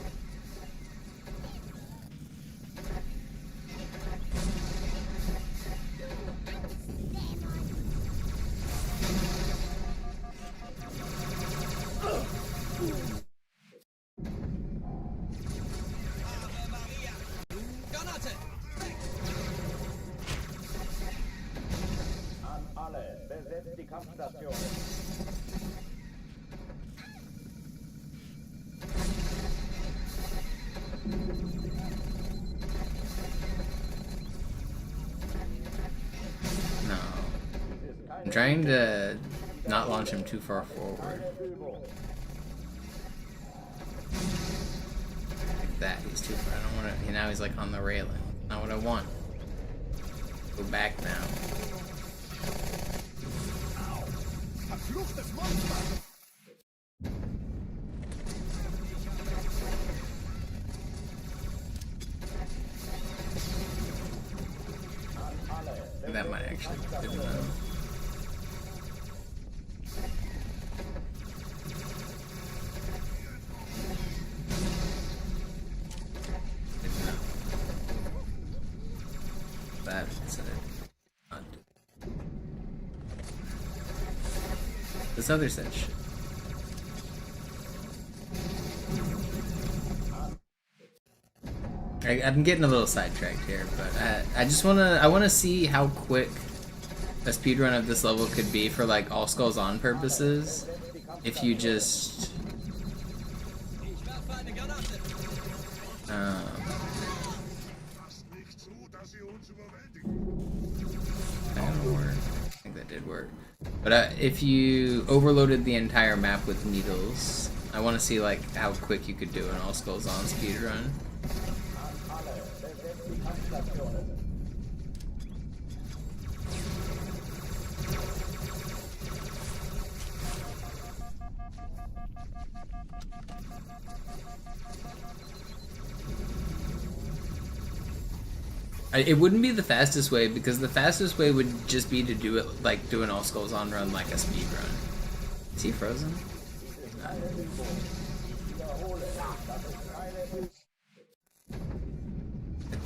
An alle, besetzt die Kampfstationen. No. I'm trying to not launch him too far forward. Like that, he's too far. I don't want to. Now he's like on the railing. Not what I want. Go back now. That might actually be good enough. That is it. This other cinch. I'm getting a little sidetracked here, but I just I wanna see how quick a speedrun of this level could be for like all skulls on purposes. If you just that'll work. I think that did work. But if you overloaded the entire map with needles, I want to see like how quick you could do an all skulls on speedrun. It wouldn't be the fastest way, because the fastest way would just be to do it like do an all skulls on run like a speed run. Is he frozen?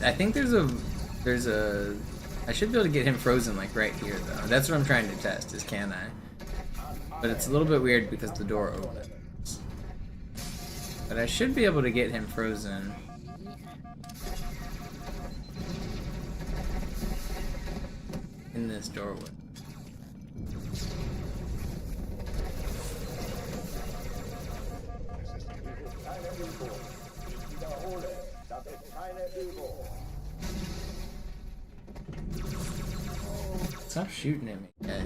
I think there's a I should be able to get him frozen like right here though. That's what I'm trying to test, is can I? But it's a little bit weird because the door opens. But I should be able to get him frozen. In this doorway. Stop shooting at me, guys.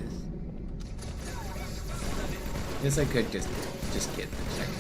Guess I could just get the checkpoint.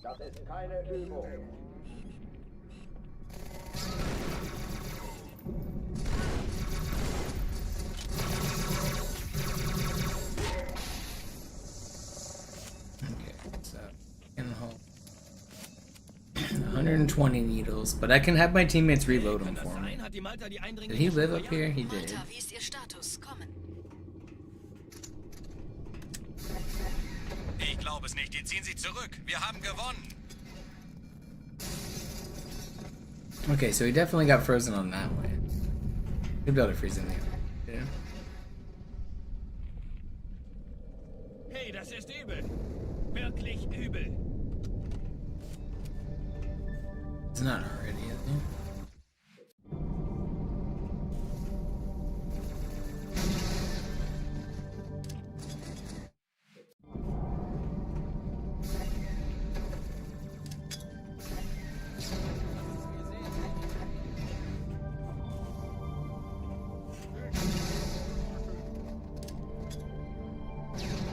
Das ist keine Übung. Okay, so in the hole. 120 needles, but I can have my teammates reload them for me. Did he live up here? He did. Malta, wie ist Ihr Status? Kommen. Ich glaube es nicht. Die ziehen sich zurück. Wir haben gewonnen. Okay, so he definitely got frozen on that way. He'll be able to freeze in the other. Yeah. Hey, das ist übel. Wirklich übel. It's not already, is it?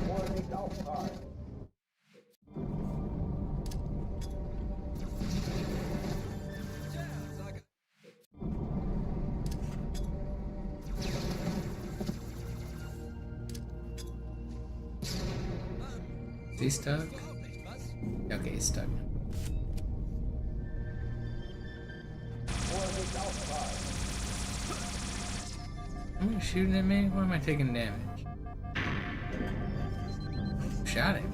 Vorsicht auftragen. Is he stuck? Okay, he's stuck. Vorsicht auftragen. Are you shooting at me? Why am I taking damage? Shot at me.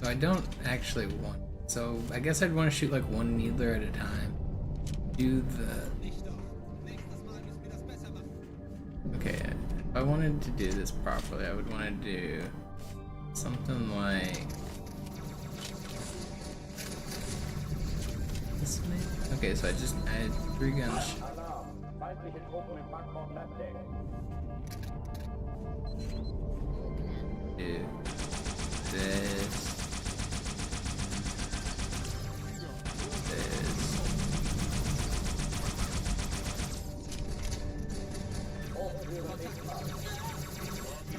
So I don't actually want So I guess I'd want to shoot like one needler at a time. Do the... Okay, if I wanted to do this properly, I would want to do something like this maybe? Okay, so I just add 3 guns. Alarm. Feindliche Truppen im Backbord Landdeck. Do this.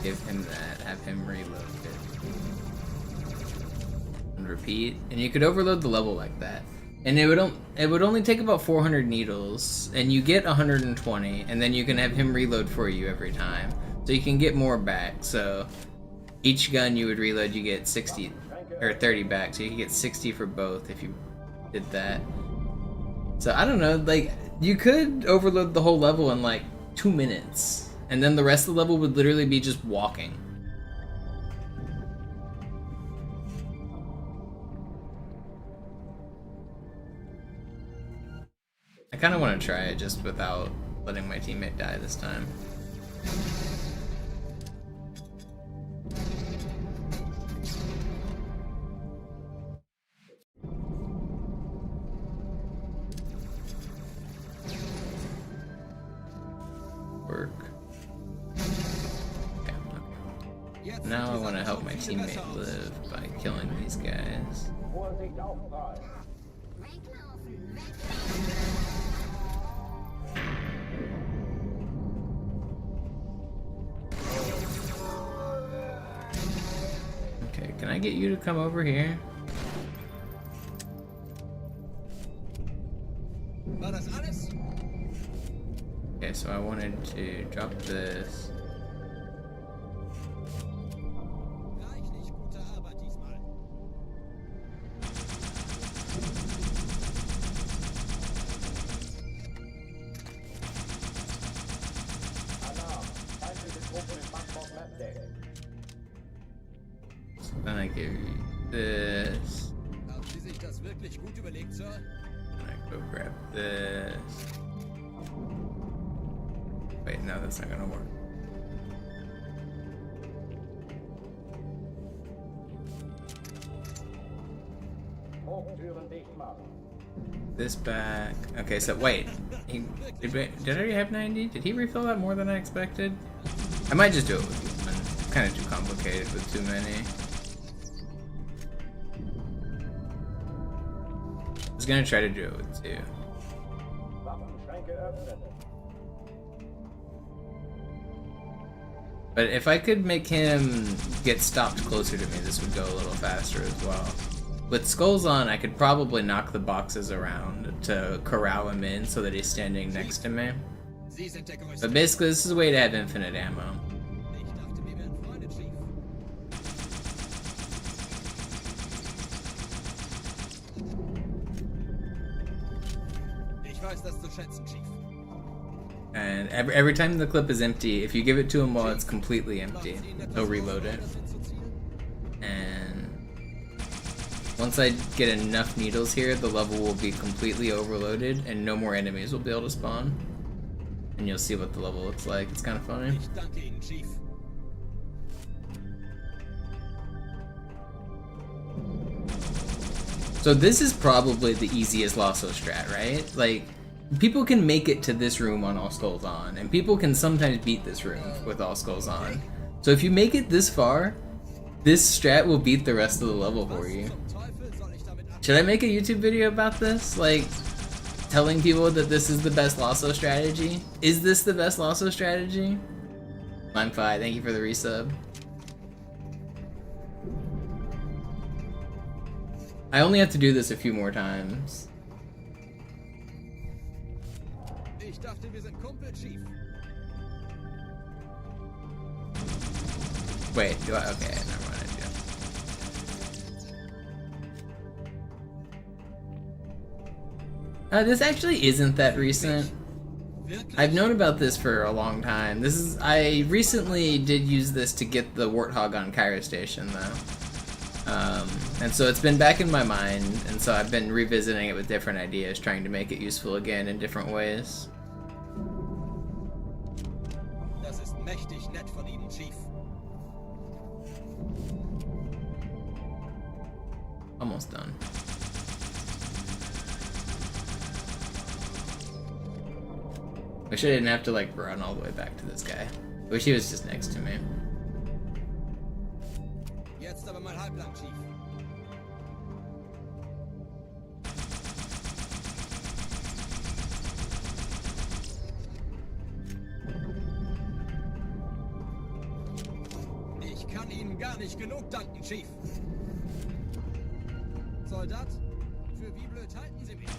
Give him that, have him reload it. And repeat. And you could overload the level like that. And it would only take about 400 needles, and you get 120, and then you can have him reload for you every time. So you can get more back. So each gun you would reload, you get 60 or 30 back. So you can get 60 for both if you did that. So I don't know, like you could overload the whole level in like 2 minutes. And then the rest of the level would literally be just walking. I kind of want to try it just without letting my teammate die this time. Work. Now I want to help my teammate live by killing these guys. Vorsicht, Aufprall. Okay, can I get you to come over here? War das alles? Okay, so I wanted to drop this. Reichlich gute Arbeit diesmal. Alarm. Feindliche Truppen im Backbord Landdeck. Then I give you this. Haben Sie sich das wirklich gut überlegt, Sir? And I go grab this. Wait, no, that's not gonna work. Hochtüren dicht machen. This back. Okay, so wait. Did I already have 90? Did he refill that more than I expected? I might just do it with one. Kind of too complicated with too many. I was gonna try to do it with 2. Waffenschränke öffnen. But if I could make him get stopped closer to me, this would go a little faster as well. With skulls on, I could probably knock the boxes around to corral him in so that he's standing next to me. Sie sind der Größte. But basically, this is a way to have infinite ammo. Ich dachte, wir wären Freunde, Chief. Ich weiß das zu schätzen, Chief. And every time the clip is empty, if you give it to him while it's completely empty, he'll reload it. And once I get enough needles here, the level will be completely overloaded and no more enemies will be able to spawn. And you'll see what the level looks like. It's kind of funny. Ich danke Ihnen, Chief. So this is probably the easiest Lasso strat, right? Like, people can make it to this room on All Skulls On, and people can sometimes beat this room with All Skulls On. So if you make it this far, this strat will beat the rest of the level for you. Should I make a YouTube video about this? Like, telling people that this is the best Lasso strategy? Is this the best Lasso strategy? I'm fine, thank you for the resub. I only have to do this a few more times. Ich dachte, wir sind Kumpel, Chief. Wait, do I? Okay, never mind. This actually isn't that recent. I've known about this for a long time. I recently did use this to get the Warthog on Cairo Station, though. And so it's been back in my mind, and so I've been revisiting it with different ideas, trying to make it useful again in different ways. Das ist mächtig nett von Ihnen, Chief. Almost done. Wish I didn't have to like run all the way back to this guy. Wish he was just next to me. Jetzt aber mal halblang, Chief. Ich kann Ihnen gar nicht genug danken, Chief. Soldat, für wie blöd halten Sie mich?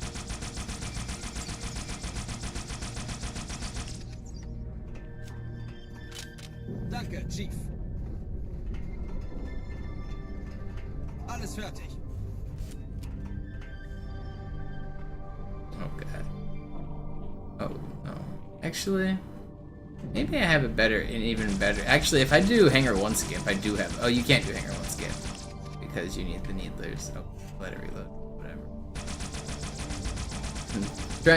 Danke, Chief. Alles fertig. Okay. Oh, no. Actually, maybe I have a better, an even better. Actually, if I do Hangar 1 skip, I do have. Oh, you can't do Hangar 1 skip because you need the needlers. Oh, let it reload. Whatever.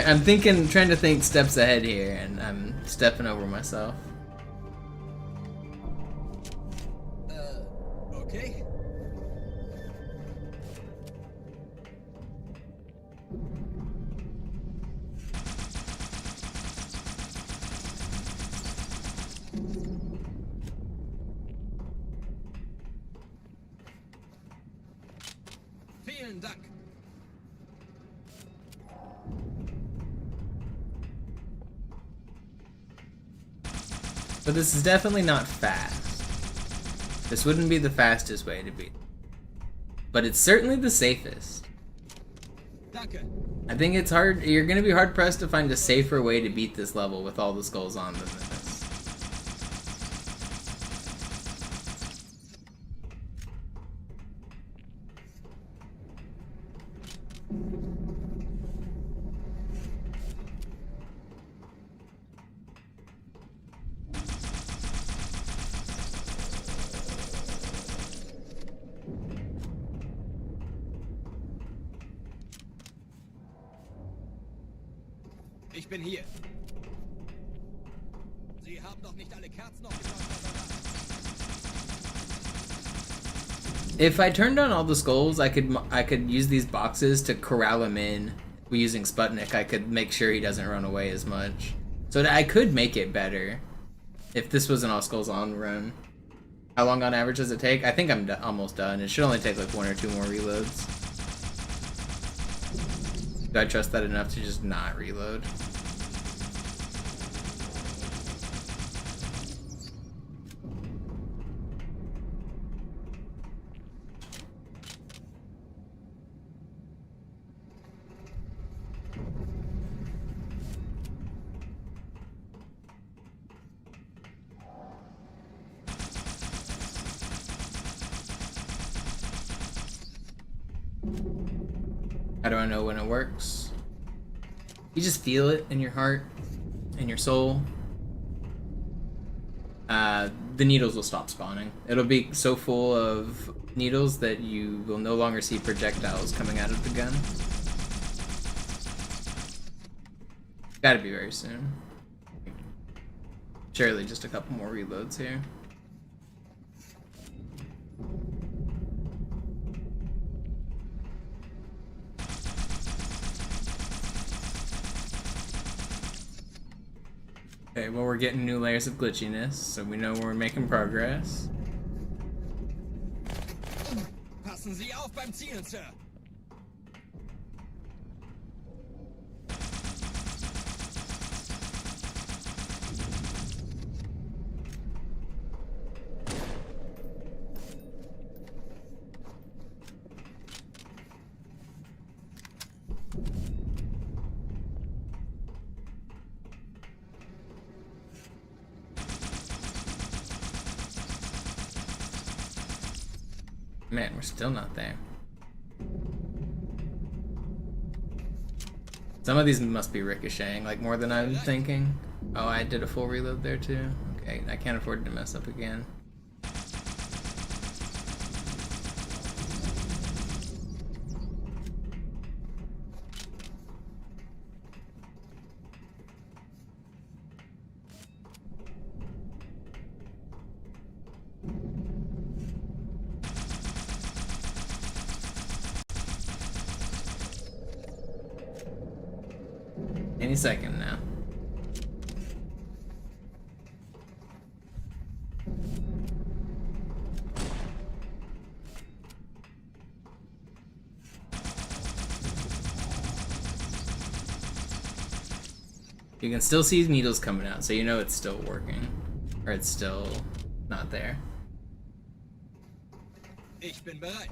I'm trying to think steps ahead here, and I'm stepping over myself. Okay. Vielen Dank. But this is definitely not fast. This wouldn't be the fastest way to beat. But it's certainly the safest. Danke. I think it's hard, you're gonna be hard pressed to find a safer way to beat this level with all the skulls on than this. Ich bin hier. Sie haben doch nicht alle Kerzen aufgebaut. If I turned on all the skulls, I could use these boxes to corral him in. Using Sputnik, I could make sure he doesn't run away as much. So I could make it better if this was an all skulls on run. How long on average does it take? I think I'm almost done. It should only take like 1 or 2 more reloads. Do I trust that enough to just not reload? How do I know when it works? You just feel it in your heart, in your soul. The needles will stop spawning. It'll be so full of needles that you will no longer see projectiles coming out of the gun. Gotta be very soon. Surely just a couple more reloads here. Okay, well, we're getting new layers of glitchiness, so we know we're making progress. Passen Sie auf beim Zielen, Sir. Man, we're still not there. Some of these must be ricocheting, like more than I'm thinking. Oh, I did a full reload there too. Okay, I can't afford to mess up again. Any second now. You can still see needles coming out, so you know it's still working. Or it's still not there. Ich bin bereit.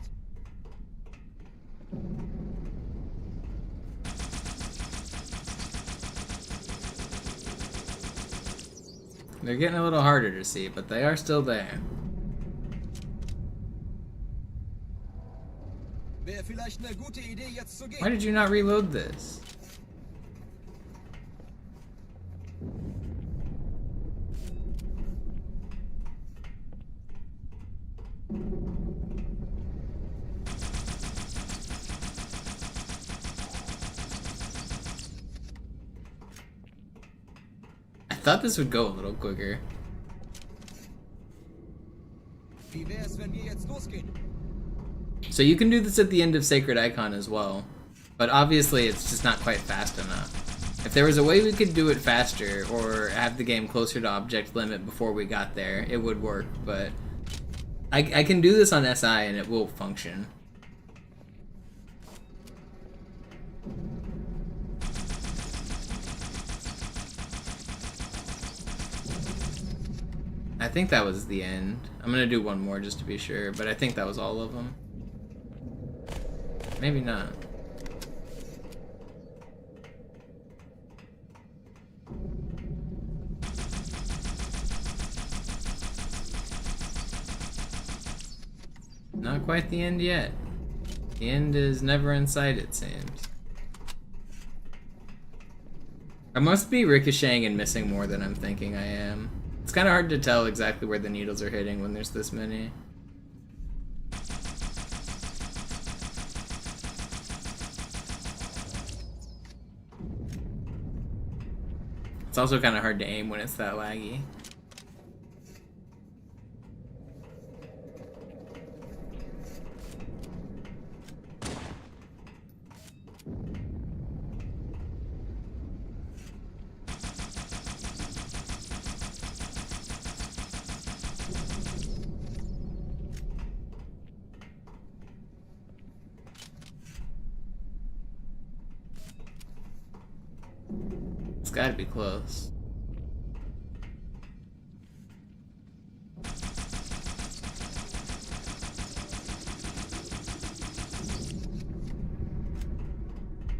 They're getting a little harder to see, but they are still there. Wäre vielleicht eine gute Idee, jetzt zu gehen. Why did you not reload this? I thought this would go a little quicker. Wie wäre es, wenn wir jetzt losgehen? So you can do this at the end of Sacred Icon as well, but obviously it's just not quite fast enough. If there was a way we could do it faster or have the game closer to object limit before we got there, it would work, but I can do this on SI and it will function. I think that was the end. I'm gonna do one more just to be sure, but I think that was all of them. Maybe not. Not quite the end yet. The end is never in sight, it seems. I must be ricocheting and missing more than I'm thinking I am. It's kind of hard to tell exactly where the needles are hitting when there's this many. It's also kind of hard to aim when it's that laggy. It's gotta be close.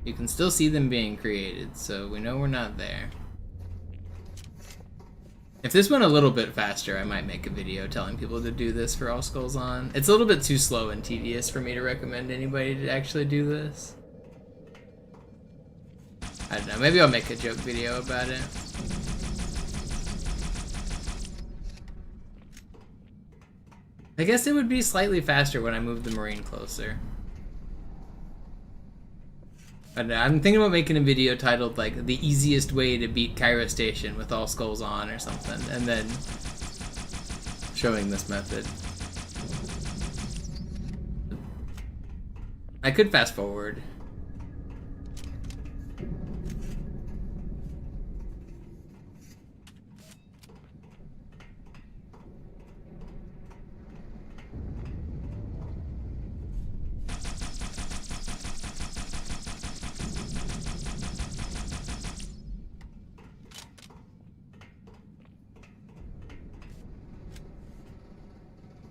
You can still see them being created, so we know we're not there. If this went a little bit faster, I might make a video telling people to do this for All Skulls On. It's a little bit too slow and tedious for me to recommend anybody to actually do this. I don't know, maybe I'll make a joke video about it. I guess it would be slightly faster when I move the Marine closer. But I'm thinking about making a video titled like the easiest way to beat Cairo Station with All Skulls On or something, and then showing this method. I could fast forward.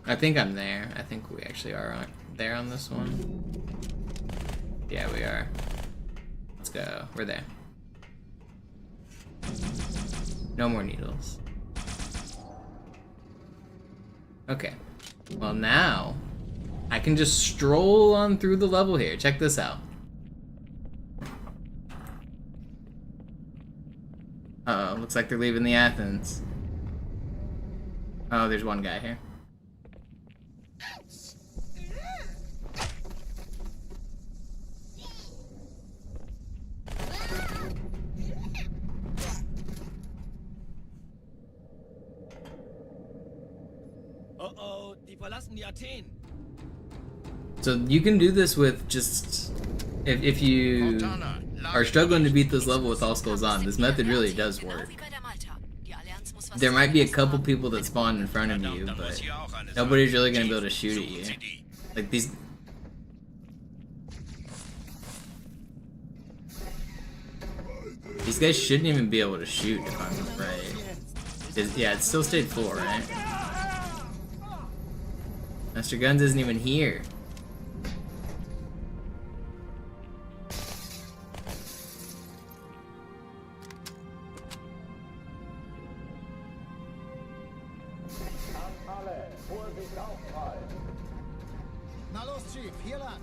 I think I'm there. I think we actually are there on this one. Yeah, we are. Let's go. We're there. No more needles. Okay. Well, now I can just stroll on through the level here. Check this out. Uh-oh, looks like they're leaving the Athens. Oh, there's one guy here. Oh, die verlassen die Athen. So you can do this with just if you Montana, are struggling to beat this level with all skulls on, this method really does work. There might be a couple people that spawn in front of you, but nobody's really gonna be able to shoot at you. Like these guys shouldn't even be able to shoot if I'm right. Yeah, it's still stage 4, right? Master Guns isn't even here. Na los, Chief, hier lang.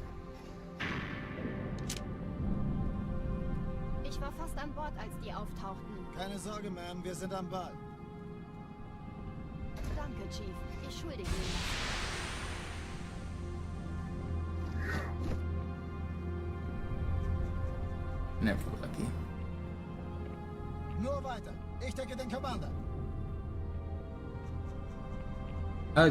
Ich war fast an Bord, als die auftauchten. Keine Sorge, Ma'am, wir sind am Ball. Danke, Chief. Ich schulde Ihnen. Never lucky. Nur weiter. Ich decke den Commander. Oh,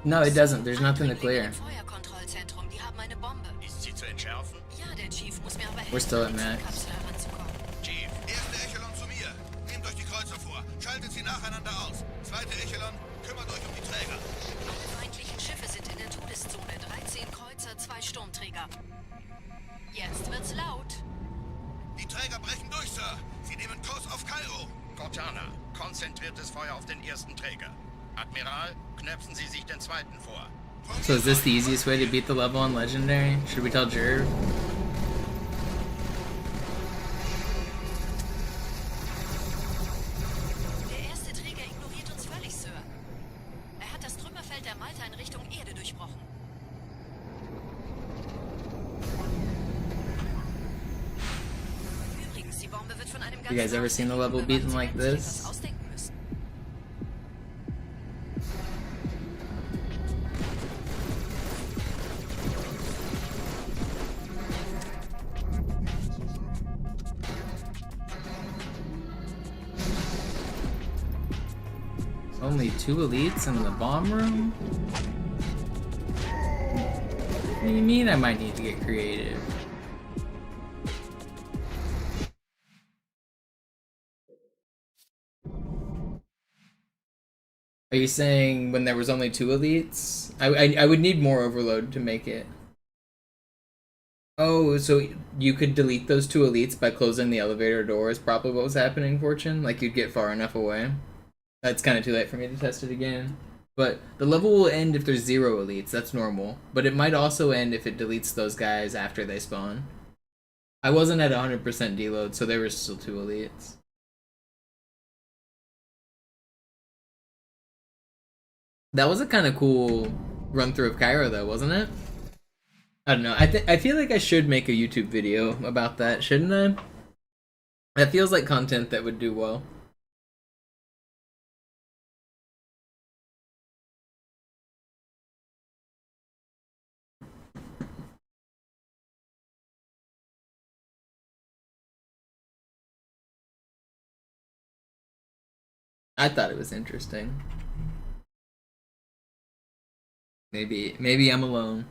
no, it doesn't. There's nothing to clear. Feuerkontrollzentrum, die haben eine Bombe. Ist sie zu entschärfen? Ja, der Chief muss mir aber helfen, We're still at an die max. Kapsel heranzukommen. Chief, erste Echelon zu mir. Nehmt euch die Kreuzer vor. Schaltet sie nacheinander aus. Zweite Echelon, kümmert euch um die Träger. Alle feindlichen Schiffe sind in der Todeszone. 13 Kreuzer, 2 Sturmträger. Jetzt wird's laut. Die Träger brechen durch, Sir. Sie nehmen Kurs auf Kairo. Cortana, konzentriertes Feuer auf den ersten Träger. Admiral, knöpfen Sie sich den zweiten vor. So is this the easiest way to beat the level on Legendary? Should we tell Jerv? Der erste Träger ignoriert uns völlig, Sir. Er hat das Trümmerfeld der Malta in Richtung Erde durchbrochen. Übrigens, die Bombe wird von einem You guys ever seen the level beaten like this? ausdenken müssen. Only 2 elites in the bomb room? What do you mean I might need to get creative? Are you saying when there was only 2 elites? I would need more overload to make it. Oh, so you could delete those 2 elites by closing the elevator door is probably what was happening, Fortune? Like you'd get far enough away? That's kind of too late for me to test it again. But the level will end if there's 0 elites, that's normal. But it might also end if it deletes those guys after they spawn. I wasn't at 100% deload, so there were still 2 elites. That was a kind of cool run through of Cairo though, wasn't it? I don't know, I feel like I should make a YouTube video about that, shouldn't I? That feels like content that would do well. I thought it was interesting. Maybe I'm alone.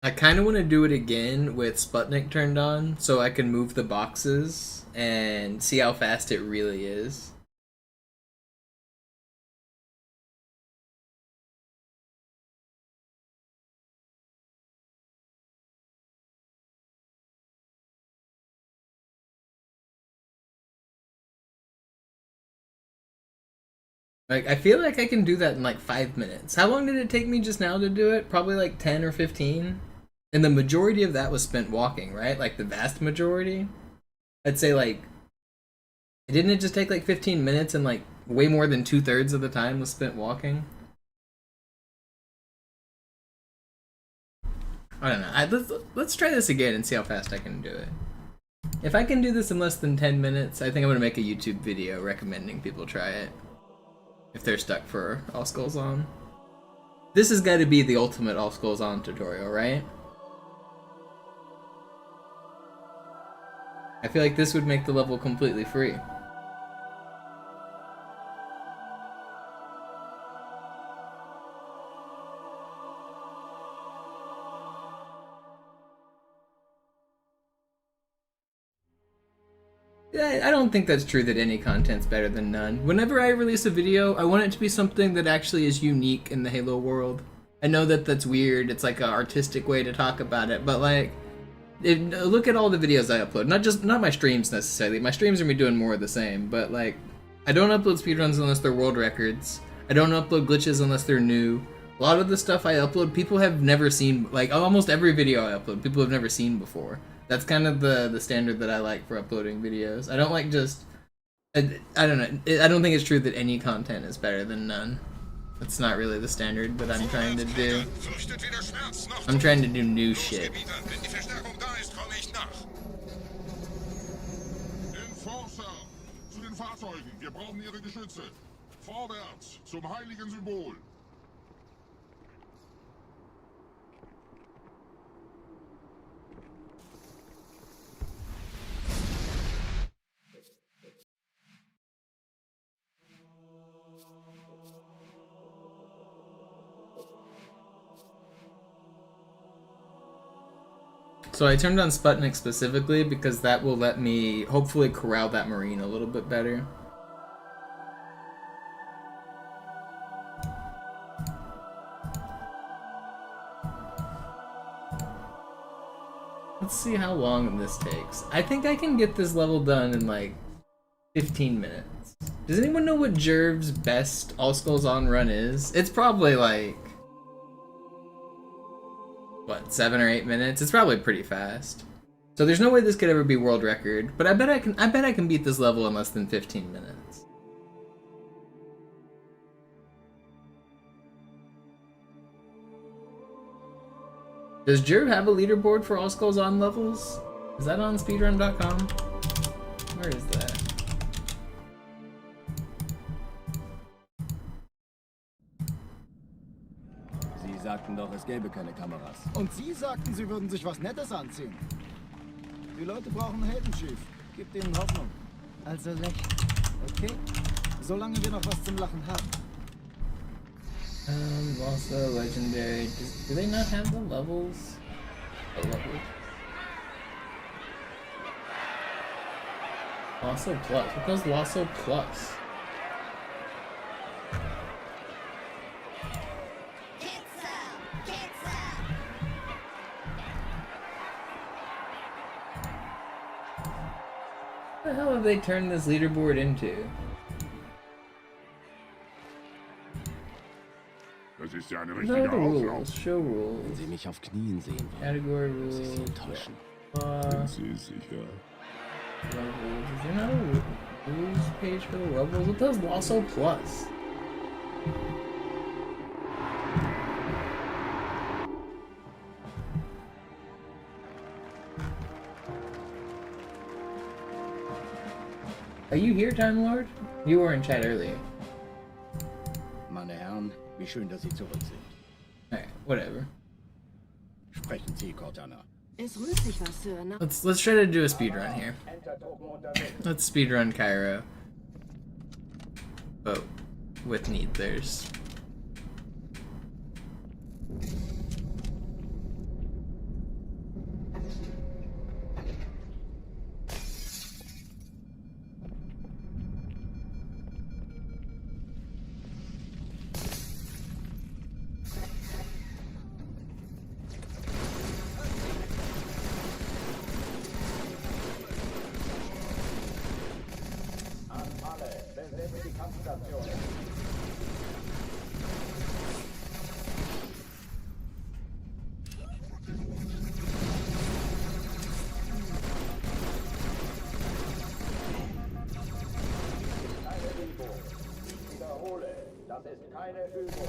I kind of want to do it again with Sputnik turned on so I can move the boxes and see how fast it really is. Like, I feel like I can do that in like 5 minutes. How long did it take me just now to do it? Probably like 10 or 15. And the majority of that was spent walking, right? Like the vast majority. I'd say like, didn't it just take like 15 minutes and like way more than 2/3 of the time was spent walking? I don't know. Let's try this again and see how fast I can do it. If I can do this in less than 10 minutes, I think I'm going to make a YouTube video recommending people try it. If they're stuck for All Skulls On. This has got to be the ultimate All Skulls On tutorial, right? I feel like this would make the level completely free. I don't think that's true that any content's better than none. Whenever I release a video, I want it to be something that actually is unique in the Halo world. I know that that's weird, it's like an artistic way to talk about it, but like, look at all the videos I upload. Not my streams necessarily. My streams are me doing more of the same, but like, I don't upload speedruns unless they're world records. I don't upload glitches unless they're new. A lot of the stuff I upload, people have never seen. Like, almost every video I upload, people have never seen before. That's kind of the standard that I like for uploading videos. I don't like just... I don't know. I don't think it's true that any content is better than none. That's not really the standard that I'm trying to do. I'm trying to do new shit. Enforcer, zu den Fahrzeugen. Wir brauchen ihre Geschütze. Vorwärts, zum heiligen Symbol. So I turned on Sputnik specifically because that will let me hopefully corral that Marine a little bit better. Let's see how long this takes. I think I can get this level done in like 15 minutes. Does anyone know what Jerv's best All Skulls On run is? It's probably like... what, 7 or 8 minutes? It's probably pretty fast. So there's no way this could ever be world record, but I bet I can beat this level in less than 15 minutes. Does Jerv have a leaderboard for All Skulls On levels? Is that on speedrun.com? Where is that? Sie sagten doch, es gäbe keine Kameras. Und Sie sagten, Sie würden sich was Nettes anziehen. Die Leute brauchen Heldenschief. Gibt ihnen Hoffnung. Also lächeln. Okay? Solange wir noch was zum Lachen haben. Also legendary. Do they not have the levels? The levels. Lasso Plus. What does Lasso Plus? What the hell have they turned this leaderboard into? Das ist ja eine No, richtige the rules. Auflauf. Show rules. Wenn Sie mich auf Knien sehen wollen, Category muss ich rules. Sie enttäuschen. Sie sicher. Levels. Is there not a rules page for the levels? What does Lasso Plus? Are you here, Time Lord? You were in chat earlier. Meine Herren, wie schön, dass Sie zurück sind. Alright, whatever. Sprechen Sie, Cortana. Es rührt sich was, Sir. Let's try to do a speedrun here. Entertruppen unterwegs. Let's speedrun Cairo. But with Needlers. An alle, besetzt die Kampfstation. wiederhole, das ist keine Übung.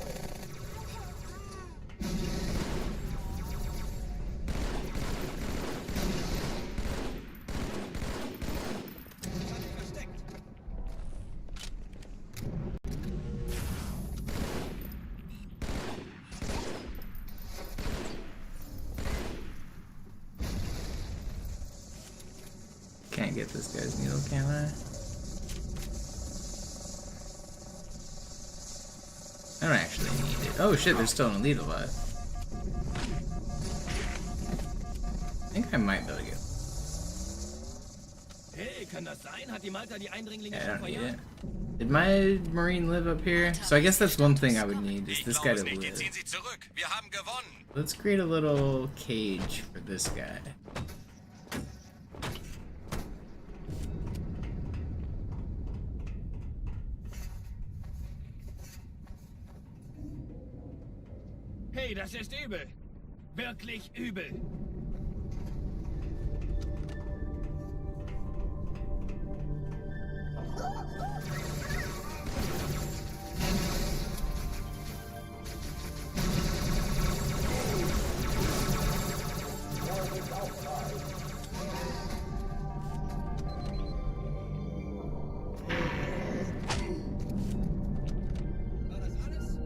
Can't get this guy's needle, can I? I don't actually need it. Oh shit, there's still an elite alive. I think I might be able to get. Hey, kann das sein? Hat die Malta die Eindringlinge Yeah, I schon don't need verjagt? it. Did my marine live up here? So I guess that's one thing I would need, is this guy to live. Ziehen Sie zurück. Wir haben gewonnen. Let's create a little cage for this guy. Hey, das ist übel. Wirklich übel. War das alles?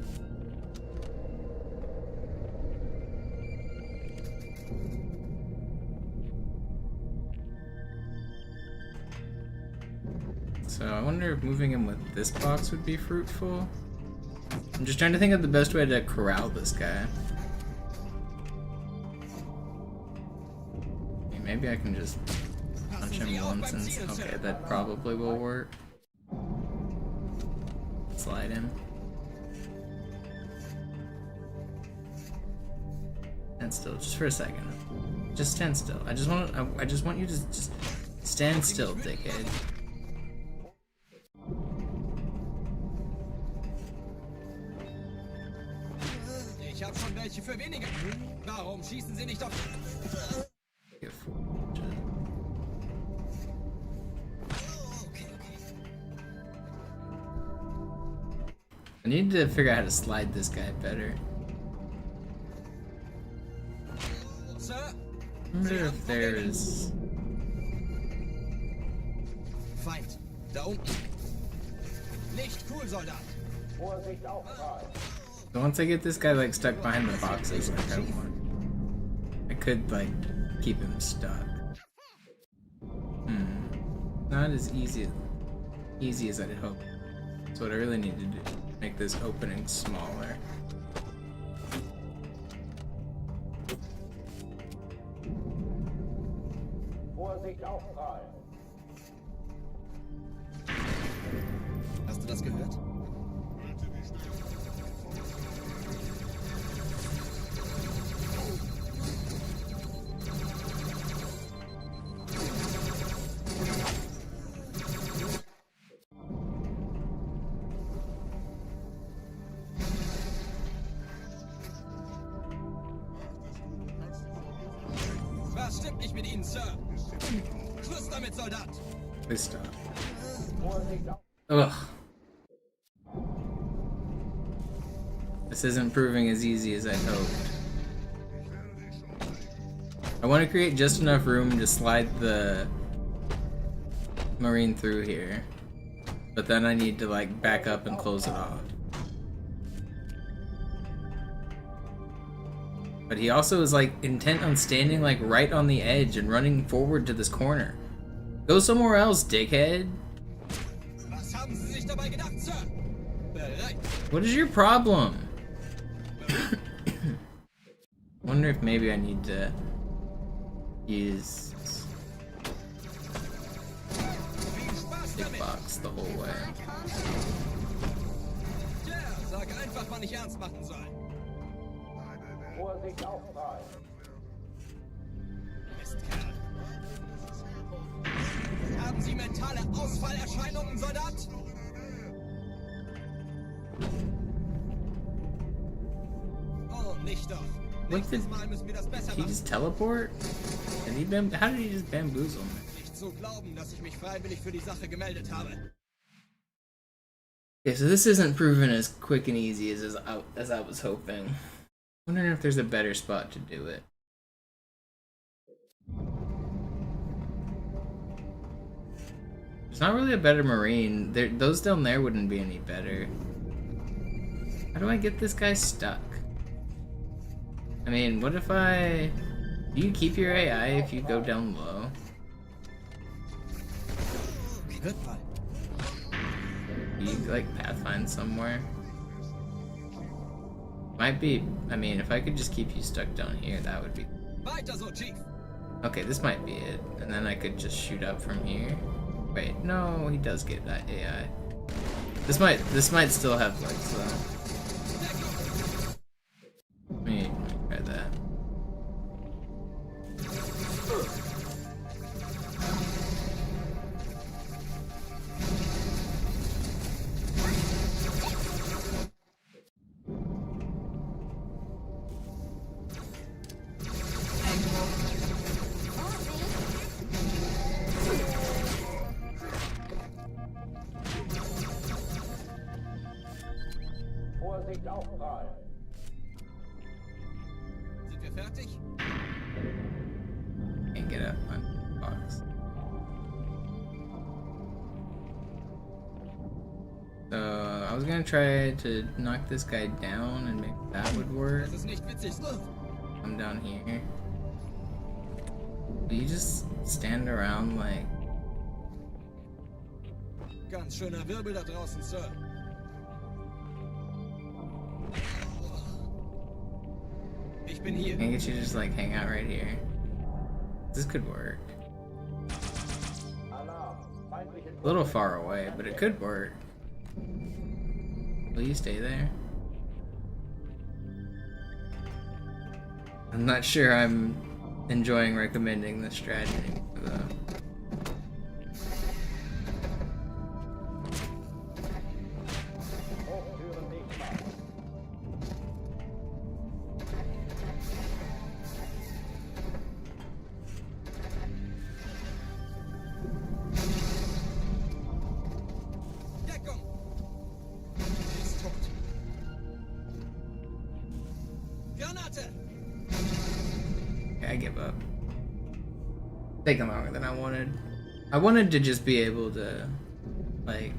So I wonder if moving him with this box would be fruitful. I'm just trying to think of the best way to corral this guy. Okay, maybe I can just punch him once and okay, that probably will work. Slide him. Stand still, just for a second. Just stand still. I just want you to just stand still, dickhead. Ich hab schon welche für weniger. Warum schießen Sie nicht auf... I need to figure out how to slide this guy better. Sir? I wonder if there's... Feind. Da unten. Nicht cool, Soldat. Vorsicht aufprall. So once I get this guy like stuck behind the boxes like I want, I could like keep him stuck. Not as easy as I'd hope. That's what I really need to do. Make this opening smaller. Vorsicht aufprall. Hast du das gehört? Was stimmt nicht mit Ihnen, Sir? Schluss damit, Soldat! Please stop. Vorsicht auf. Ugh. This isn't proving as easy as I'd hoped. I want to create just enough room to slide the marine through here, but then I need to like back up and close it off. But he also is like intent on standing like right on the edge and running forward to this corner. Go somewhere else, dickhead. Was haben Sie sich dabei gedacht, Sir? Bereit! What is your problem? Wonder if maybe I need to use Viel Spaß big damit! box the whole way. Tja, sag einfach, wann ich ernst machen soll. Vorsicht aufprall. Mistkerl. Haben Sie mentale Ausfallerscheinungen, Soldat? Oh, nicht doch. What Nächstes did Mal müssen wir das besser he machen. just teleport? How did he just bamboozle me? Nicht so glauben, dass ich mich freiwillig für die Sache gemeldet habe. Okay, so this isn't proven as quick and easy as I was hoping. Wondering if there's a better spot to do it. There's not really a better marine. Those down there wouldn't be any better. How do I get this guy stuck? I mean, what if I... Do you keep your AI if you go down low? Do you, like, pathfind somewhere? Might be... I mean, if I could just keep you stuck down here, that would be... Okay, this might be it. And then I could just shoot up from here. Wait, no, he does get that AI. This might still have legs, though. Let me try that. Vorsicht Aufprall. Sind wir fertig? Can't get up my box. So I was gonna try to knock this guy down and maybe that would work. Das ist nicht witzig. Come down here. Do you just stand around like... Ganz schöner Wirbel da draußen, Sir. Ich bin hier. Can't get you to just like hang out right here? This could work. Alarm. Feindliche A little far away, but it could work. Will you stay there? I'm not sure I'm enjoying recommending this strategy, though. Hochtüren dicht. Deckung! Er ist tot. Granate! Okay, I give up. Taking longer than I wanted. I wanted to just be able to, like,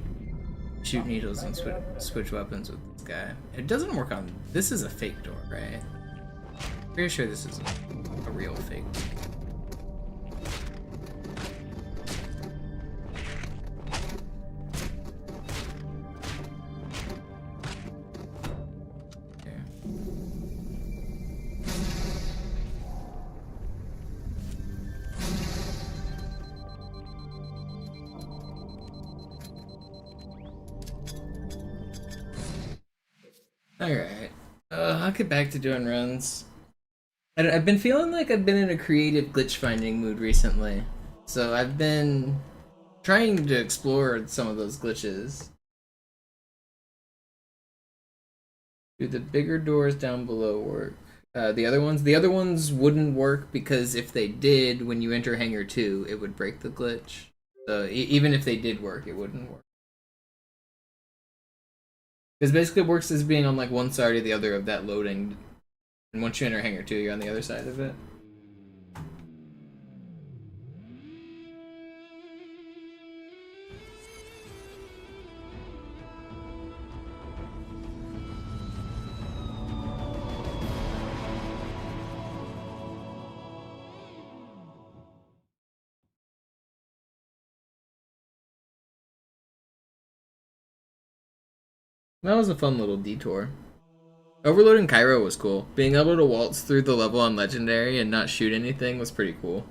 shoot needles and switch weapons with this guy. It doesn't work on... This is a fake door, right? Pretty sure this is a real fake door. Alright. I'll get back to doing runs. I've been feeling like I've been in a creative glitch finding mood recently. So I've been trying to explore some of those glitches. Do the bigger doors down below work? The other ones wouldn't work because if they did, when you enter Hangar 2, it would break the glitch. So even if they did work, it wouldn't work. Because basically it works as being on like one side or the other of that loading. And once you enter Hangar 2, you're on the other side of it. That was a fun little detour. Overloading Cairo was cool. Being able to waltz through the level on Legendary and not shoot anything was pretty cool.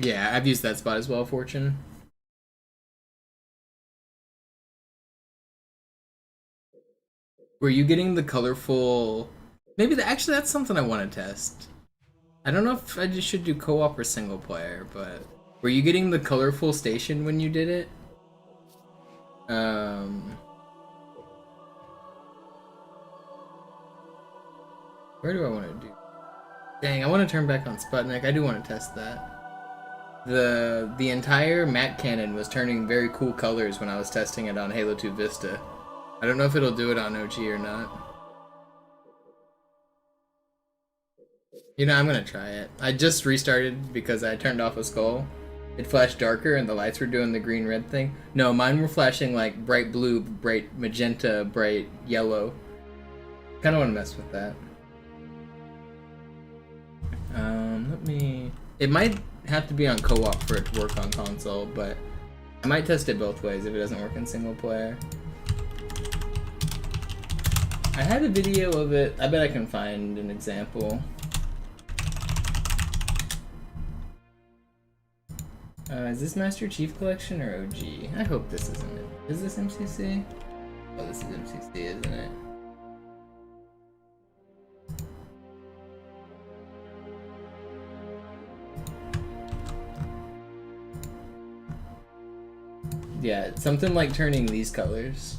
Yeah, I've used that spot as well, Fortune. Were you getting the colorful... Maybe actually that's something I want to test. I don't know if I just should do co-op or single player, but... Were you getting the colorful station when you did it? Where do I want to do? Dang, I want to turn back on Sputnik. I do want to test that. The entire matte cannon was turning very cool colors when I was testing it on Halo 2 Vista. I don't know if it'll do it on OG or not. You know, I'm gonna try it. I just restarted because I turned off a skull. It flashed darker and the lights were doing the green-red thing. No, mine were flashing like bright blue, bright magenta, bright yellow. Kinda wanna mess with that. Let me... It might have to be on co-op for it to work on console, but I might test it both ways if it doesn't work in single player. I had a video of it. I bet I can find an example. Is this Master Chief Collection or OG? I hope this isn't it. Is this MCC? Oh, this is MCC, isn't it? Yeah, it's something like turning these colors.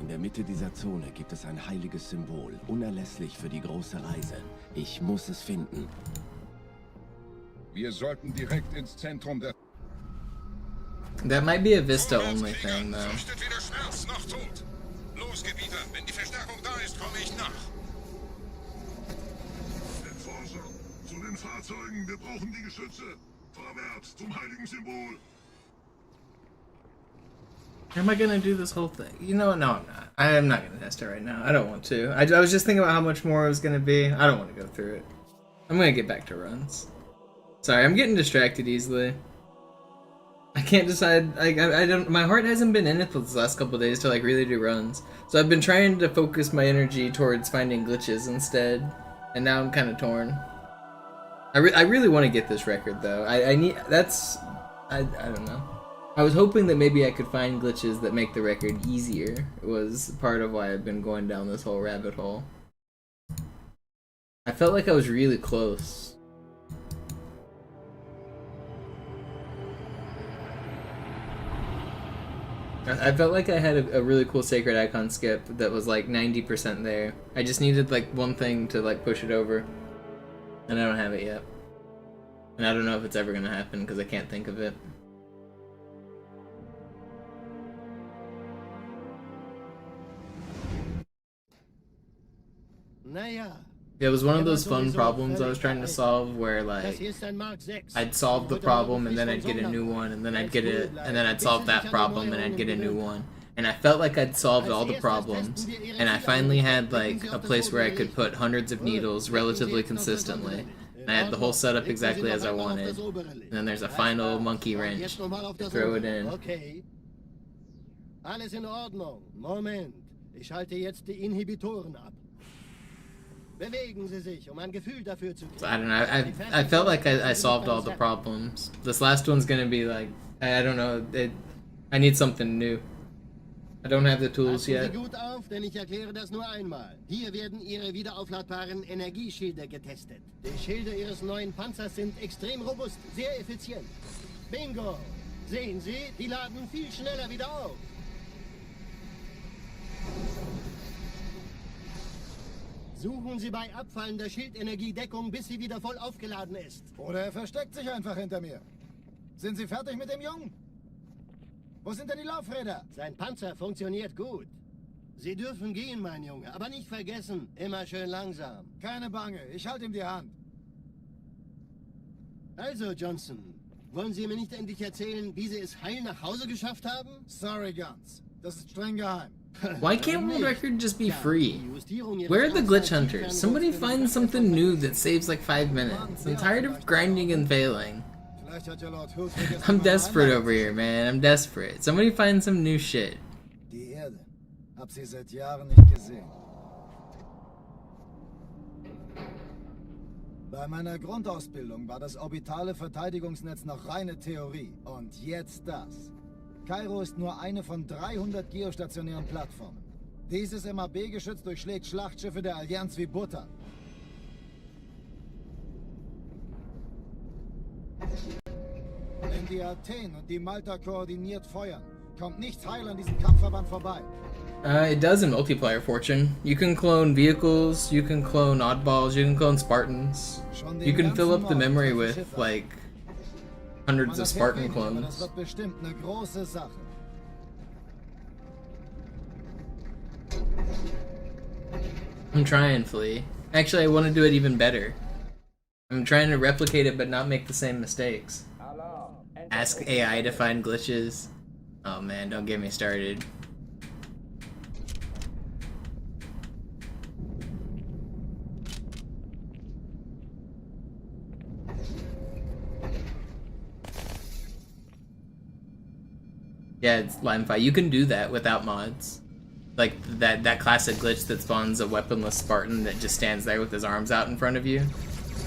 In der Mitte dieser Zone gibt es ein heiliges Symbol, unerlässlich für die große Reise. Ich muss es finden. Wir sollten direkt ins Zentrum der... That might be a Vista only thing though. Fürchtet weder Schmerz noch Tod. Los, Gebieter, wenn die Verstärkung da ist, komme ich nach. Forscher, zu den Fahrzeugen, wir brauchen die Geschütze. Vorwärts zum heiligen Symbol. Am I gonna do this whole thing? You know what? No, I'm not. I am not gonna test it right now. I don't want to. I was just thinking about how much more it was gonna be. I don't want to go through it. I'm gonna get back to runs. Sorry, I'm getting distracted easily. I can't decide. I don't. My heart hasn't been in it these last couple of days to like really do runs. So I've been trying to focus my energy towards finding glitches instead, and now I'm kind of torn. I really want to get this record though. I need. That's. I don't know. I was hoping that maybe I could find glitches that make the record easier. It was part of why I've been going down this whole rabbit hole. I felt like I was really close. I felt like I had a really cool sacred icon skip that was like 90% there. I just needed like one thing to like push it over. And I don't have it yet. And I don't know if it's ever gonna happen because I can't think of it. It was one of those fun problems I was trying to solve where like I'd solve the problem and then I'd get a new one and then I'd get it and then I'd solve that problem and I'd get a new one. And I felt like I'd solved all the problems and I finally had like a place where I could put hundreds of needles relatively consistently. And I had the whole setup exactly as I wanted. And then there's a final monkey wrench to throw it in. Okay. Alles in Ordnung. Moment. Ich schalte jetzt die Inhibitoren ab. Bewegen Sie sich, ein Gefühl dafür zu kriegen. So I don't know. I felt like I solved all the problems. This last one's gonna be like I don't know. I need something new. I don't have the tools yet. Passen Sie gut auf, denn ich erkläre das nur einmal. Hier werden Ihre wiederaufladbaren Energieschilde getestet. Die Schilde Ihres neuen Panzers sind extrem robust, sehr effizient. Bingo! Sehen Sie, die laden viel schneller wieder auf. Suchen Sie bei abfallender Schildenergiedeckung, bis sie wieder voll aufgeladen ist. Oder er versteckt sich einfach hinter mir. Sind Sie fertig mit dem Jungen? Wo sind denn die Laufräder? Sein Panzer funktioniert gut. Sie dürfen gehen, mein Junge, aber nicht vergessen, immer schön langsam. Keine Bange, ich halte ihm die Hand. Also, Johnson, wollen Sie mir nicht endlich erzählen, wie Sie es heil nach Hause geschafft haben? Sorry, Guns. Das ist streng geheim. Why can't World Record just be free? Where are the glitch hunters? Somebody find something new that saves like 5 minutes. I'm tired of grinding and failing. I'm desperate over here, man. I'm desperate. Somebody find some new shit. Die Erde. Hab sie seit Jahren nicht gesehen. Bei meiner Grundausbildung war das orbitale Verteidigungsnetz noch reine Theorie. Und jetzt das. Kairo ist nur eine von 300 geostationären Plattformen. Dieses MAB-Geschütz durchschlägt Schlachtschiffe der Allianz wie Butter. Wenn die Athen und die Malta koordiniert feuern, kommt nichts heil an diesem Kampfverband vorbei. It does in multiplayer, Fortune. You can clone vehicles, you can clone oddballs, you can clone Spartans. You can fill up the memory with, like, hundreds of Spartan clones. Das wird bestimmt eine große Sache. I'm trying, Flea. Actually, I want to do it even better. I'm trying to replicate it but not make the same mistakes. Ask AI to find glitches. Oh man, don't get me started. Yeah, it's Limefy. You can do that without mods. Like that classic glitch that spawns a weaponless Spartan that just stands there with his arms out in front of you.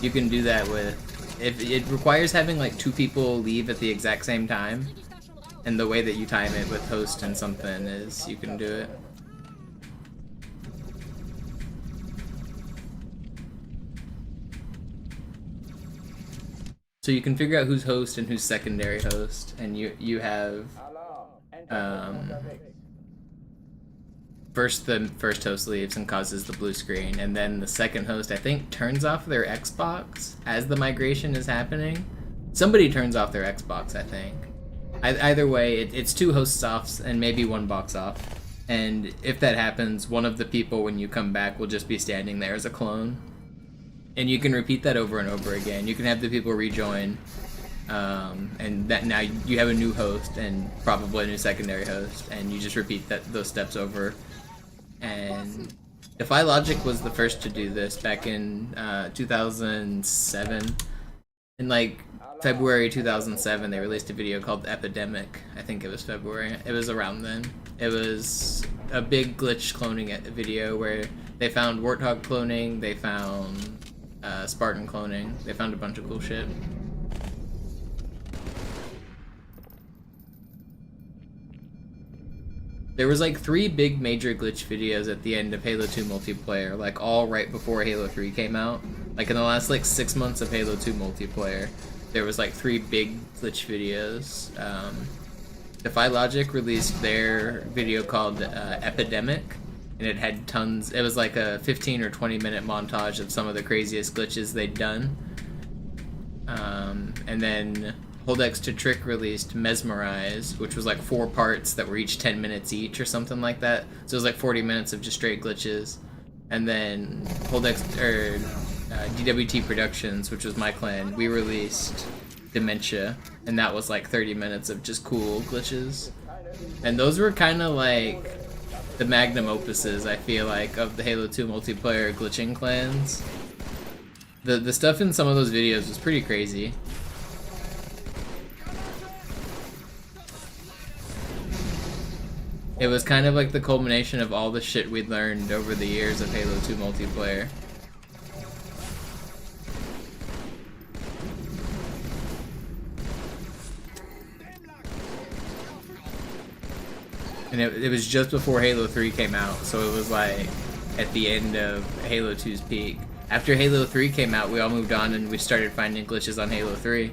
You can do that with... If it requires having like 2 people leave at the exact same time, and the way that you time it with host and something is you can do it. So you can figure out who's host and who's secondary host, and you have first the first host leaves and causes the blue screen, and then the second host, I think, turns off their Xbox as the migration is happening. Somebody turns off their Xbox, I think. Either way, it's 2 hosts offs and maybe 1 box off. And if that happens, one of the people when you come back will just be standing there as a clone. And you can repeat that over and over again. You can have the people rejoin, and that now you have a new host and probably a new secondary host, and you just repeat those steps over. And Defy Logic was the first to do this back in 2007. In like February 2007, they released a video called Epidemic. I think it was February. It was around then. It was a big glitch cloning video where they found Warthog cloning, they found Spartan cloning, they found a bunch of cool shit. There was like 3 big major glitch videos at the end of Halo 2 multiplayer, like all right before Halo 3 came out. Like in the last like 6 months of Halo 2 multiplayer, there was like 3 big glitch videos. Defy Logic released their video called Epidemic, and it had tons. It was like a 15 or 20 minute montage of some of the craziest glitches they'd done. And then Holdex to Trick released Mesmerize, which was like 4 parts that were each 10 minutes each or something like that. So it was like 40 minutes of just straight glitches. And then DWT Productions, which was my clan, we released Dementia, and that was like 30 minutes of just cool glitches. And those were kind of like the magnum opuses, I feel like, of the Halo 2 multiplayer glitching clans. The stuff in some of those videos was pretty crazy. It was kind of like the culmination of all the shit we'd learned over the years of Halo 2 multiplayer. And it was just before Halo 3 came out, so it was like at the end of Halo 2's peak. After Halo 3 came out, we all moved on and we started finding glitches on Halo 3.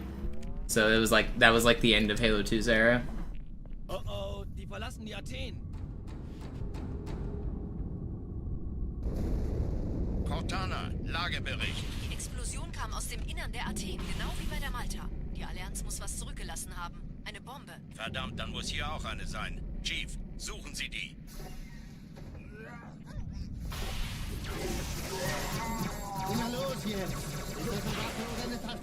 So it was like, that was like the end of Halo 2's era. Oh, die verlassen die Athen. Cortana, Lagebericht. Die Explosion kam aus dem Innern der Athen, genau wie bei der Malta. Die Allianz muss was zurückgelassen haben. Eine Bombe. Verdammt, dann muss hier auch eine sein. Chief, suchen Sie die. Na los jetzt! Ist das eine Waffe oder eine Taste?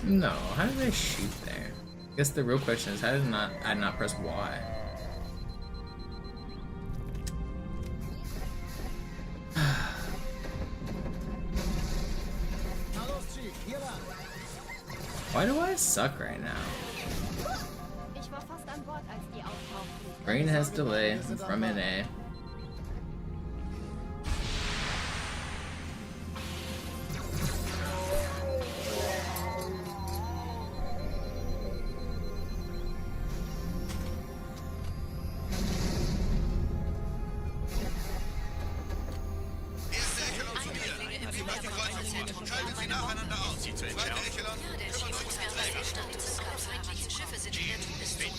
No, how did I shoot there? I guess the real question is, how did I not press Y? Why do I suck right now? Ich war fast an Bord, als die auftauchten. Brain has delay from NA.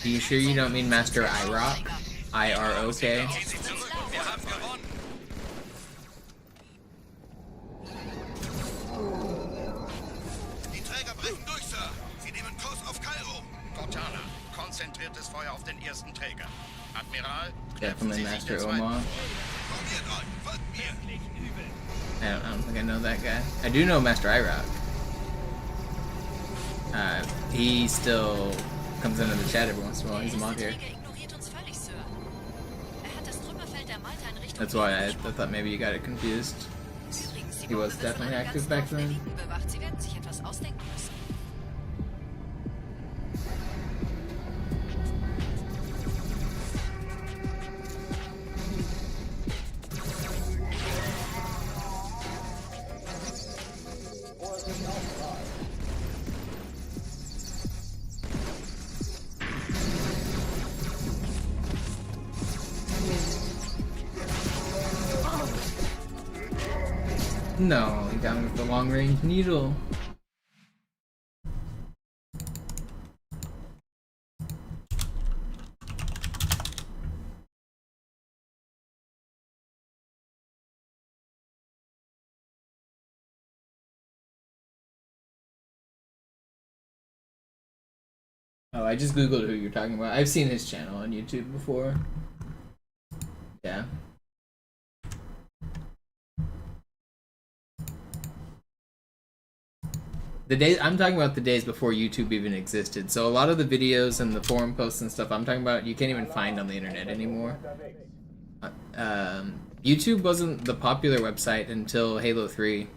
Are you sure you don't mean Master IROK? IROK? Die Träger brechen durch, Sir. Sie nehmen Kurs auf Kairo. Cortana, konzentriertes Feuer auf den ersten Träger. Admiral, knöpfen Definitely Sie sich Master den zweiten. Omar. Formiert euch, folgt mir. Wirklich übel. I don't think I know that guy. I do know Master IROK. He still comes into the chat every once in a while. He's a mod here. That's why I thought maybe you got it confused. He was definitely active back then. No, he got me with the long range needle. Oh, I just googled who you're talking about. I've seen his channel on YouTube before. Yeah. The days I'm talking about the days before YouTube even existed. So a lot of the videos and the forum posts and stuff I'm talking about, you can't even find on the internet anymore. YouTube wasn't the popular website until Halo 3.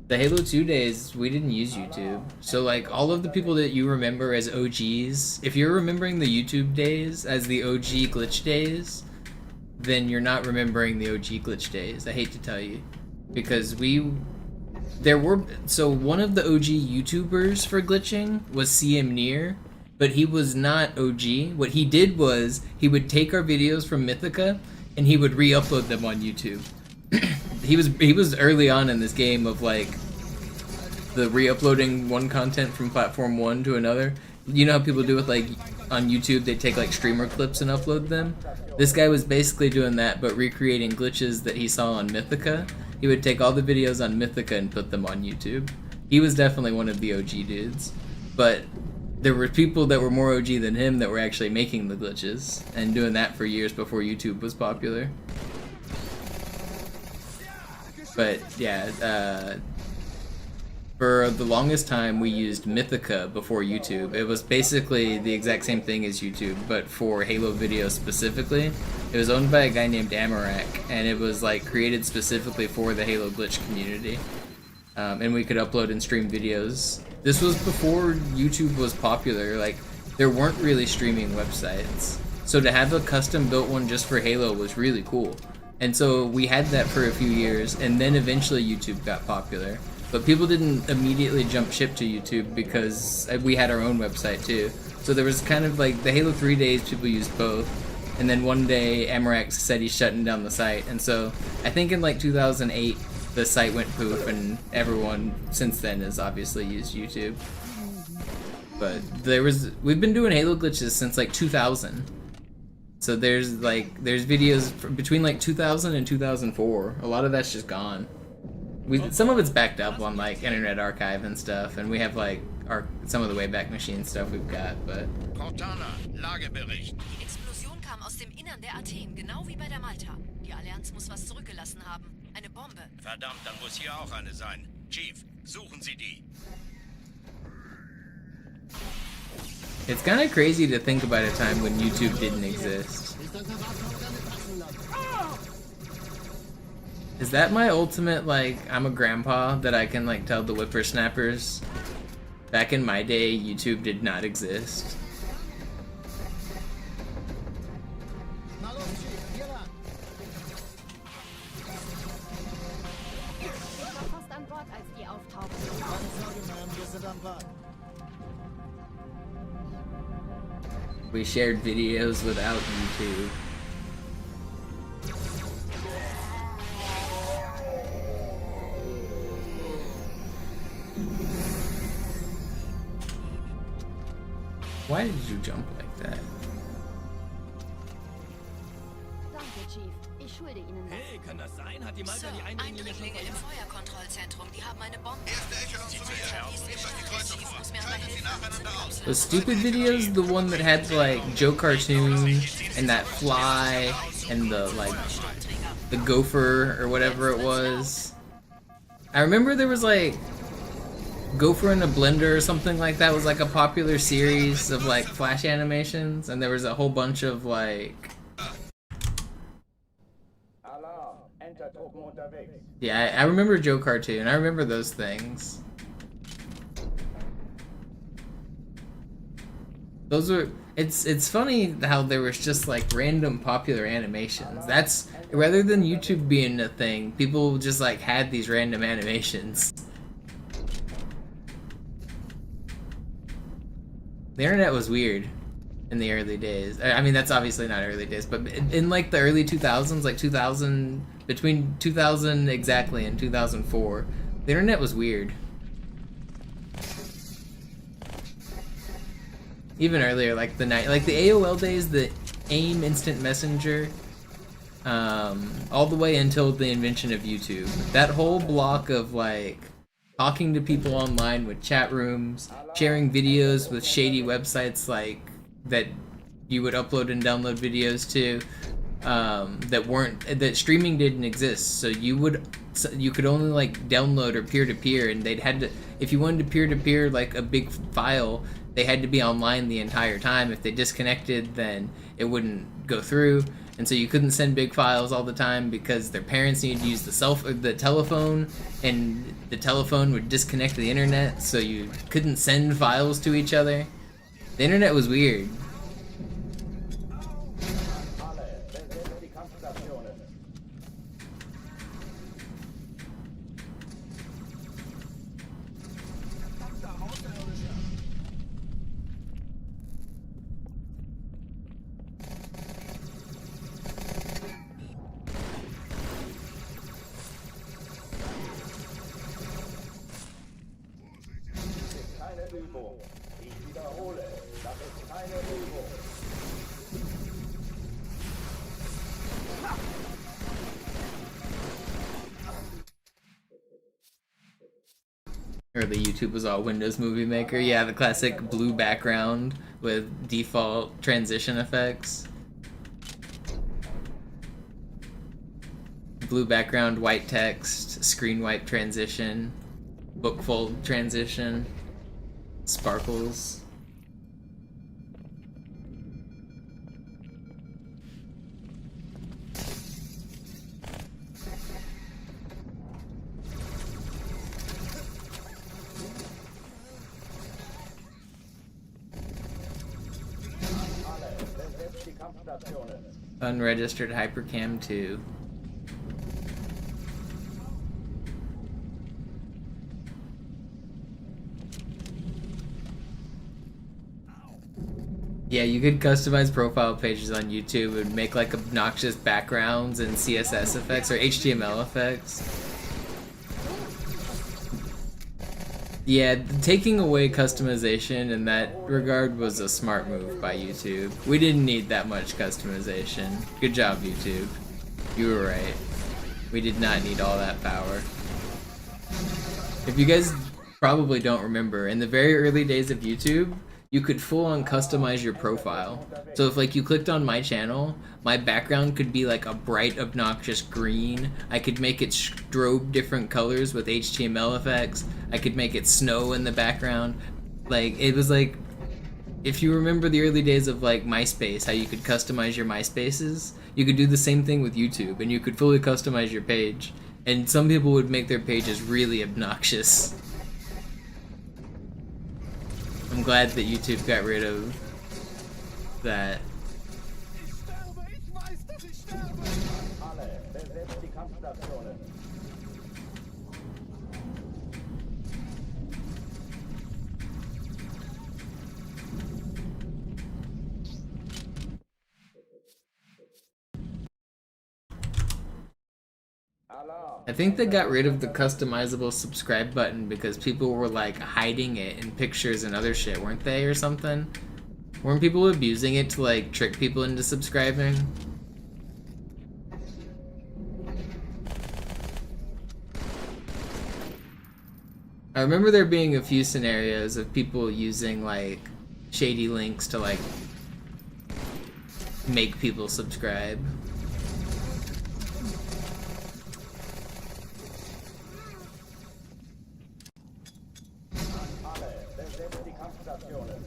The Halo 2 days, we didn't use YouTube. So like all of the people that you remember as OGs, if you're remembering the YouTube days as the OG glitch days, then you're not remembering the OG glitch days. I hate to tell you. Because so one of the OG YouTubers for glitching was CM Near, but he was not OG. What he did was he would take our videos from Mythica and he would re-upload them on YouTube. he was early on in this game of like the re-uploading one content from platform one to another. You know how people do it like on YouTube, they take like streamer clips and upload them? This guy was basically doing that, but recreating glitches that he saw on Mythica. He would take all the videos on Mythica and put them on YouTube. He was definitely one of the OG dudes. But there were people that were more OG than him that were actually making the glitches and doing that for years before YouTube was popular. But yeah, for the longest time we used Mythica before YouTube. It was basically the exact same thing as YouTube, but for Halo videos specifically. It was owned by a guy named Amarak, and it was like created specifically for the Halo glitch community. And we could upload and stream videos. This was before YouTube was popular. Like, there weren't really streaming websites. So to have a custom built one just for Halo was really cool. And so we had that for a few years, and then eventually YouTube got popular. But people didn't immediately jump ship to YouTube because we had our own website too. So there was kind of like the Halo 3 days, people used both. And then one day Amarak said he's shutting down the site. And so I think in like 2008, the site went poof, and everyone since then has obviously used YouTube. But we've been doing Halo glitches since like 2000. So there's videos between like 2000 and 2004. A lot of that's just gone. Some of it's backed up on like Internet Archive and stuff, and we have like some of the Wayback Machine stuff we've got, but... Cortana, Lagebericht. Die Explosion kam aus dem Innern der Athen, genau wie bei der Malta. Die Allianz muss was zurückgelassen haben. Eine Bombe. Verdammt, dann muss hier auch eine sein. Chief, suchen Sie die. It's kind of crazy to think about a time when YouTube didn't exist. Is that my ultimate, like, I'm a grandpa that I can, like, tell the whippersnappers Back in my day, YouTube did not exist. Na los, Chief, hier lang. Ich war fast an Bord, als die auftauchten. Keine Sorge, Ma'am, wir sind am Bord. We shared videos without YouTube. Why did you jump like that? Danke, Chief. Ich schulde Ihnen das. Hey, kann das sein? Hat die So, Malta die Eindringlinge schon Eindringlinge im Feuerkontrollzentrum. Die haben eine Bombe. Erste Echelon zu mir. Nehmt euch die Kreuzung vor. Schaltet sie nacheinander aus. The stupid videos, the one that had like Joe Cartoon and that fly and the like the gopher or whatever it was. I remember there was like Gopher in a Blender or something like that was like a popular series of like flash animations, and there was a whole bunch of like Alarm. Entertruppen unterwegs. yeah, I remember Joe Cartoon. I remember those things. Those were it's funny how there was just like random popular animations. That's rather than YouTube being a thing, people just like had these random animations. The internet was weird in the early days. I mean, that's obviously not early days, but in like the early 2000s, like 2000, between 2000 exactly and 2004, the internet was weird. Even earlier, like the AOL days, the AIM Instant Messenger, all the way until the invention of YouTube. That whole block of like talking to people online with chat rooms, sharing videos with shady websites like that you would upload and download videos to, that streaming didn't exist. So you could only like download or peer-to-peer, and they'd had to, if you wanted to peer-to-peer like a big file, they had to be online the entire time. If they disconnected, then it wouldn't go through. And so you couldn't send big files all the time because their parents needed to use the telephone, and the telephone would disconnect the internet, so you couldn't send files to each other. The internet was weird. Alle, besetzt die Kampfstationen. Keine Übung. Ich wiederhole, das ist keine Übung. Early YouTube was all Windows Movie Maker. Yeah, the classic blue background with default transition effects. Blue background, white text, screen wipe transition, book fold transition, sparkles. Alle, besetzt die Kampfstationen. Unregistered Hypercam 2. Yeah, you could customize profile pages on YouTube and make like obnoxious backgrounds and CSS effects or HTML effects. Yeah, taking away customization in that regard was a smart move by YouTube. We didn't need that much customization. Good job, YouTube. You were right. We did not need all that power. If you guys probably don't remember, in the very early days of YouTube, you could full-on customize your profile. So if like you clicked on my channel, my background could be like a bright, obnoxious green. I could make it strobe different colors with HTML effects. I could make it snow in the background. Like, it was like, if you remember the early days of like MySpace, how you could customize your MySpaces, you could do the same thing with YouTube, and you could fully customize your page. And some people would make their pages really obnoxious. I'm glad that YouTube got rid of that. Alle, besetzt die Kampfstationen. I think they got rid of the customizable subscribe button because people were like hiding it in pictures and other shit, weren't they, or something? Weren't people abusing it to like trick people into subscribing? I remember there being a few scenarios of people using like shady links to like make people subscribe. Alle, besetzt die Kampfstationen.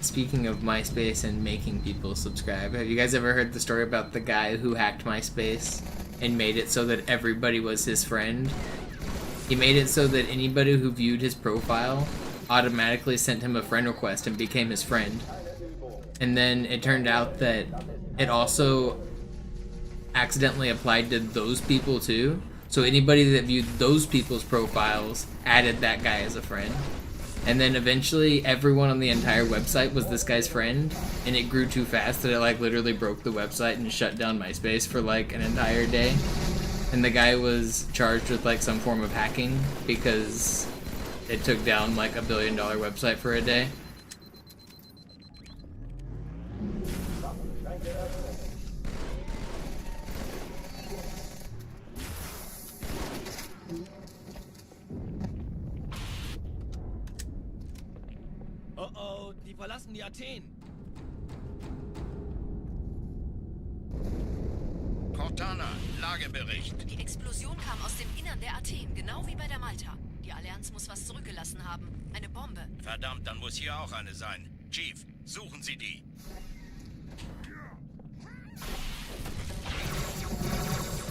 Speaking of MySpace and making people subscribe, have you guys ever heard the story about the guy who hacked MySpace and made it so that everybody was his friend? He made it so that anybody who viewed his profile automatically sent him a friend request and became his friend. And then it turned out that it also accidentally applied to those people too. So anybody that viewed those people's profiles added that guy as a friend. And then eventually everyone on the entire website was this guy's friend, and it grew too fast that it like literally broke the website and shut down MySpace for like an entire day. And the guy was charged with like some form of hacking because it took down like $1 billion website for a day. Oh oh, die verlassen die Athen. Cortana, Lagebericht. Die Explosion kam aus dem Innern der Athen, genau wie bei der Malta. Die Allianz muss was zurückgelassen haben. Eine Bombe. Verdammt, dann muss hier auch eine sein. Chief, suchen Sie die.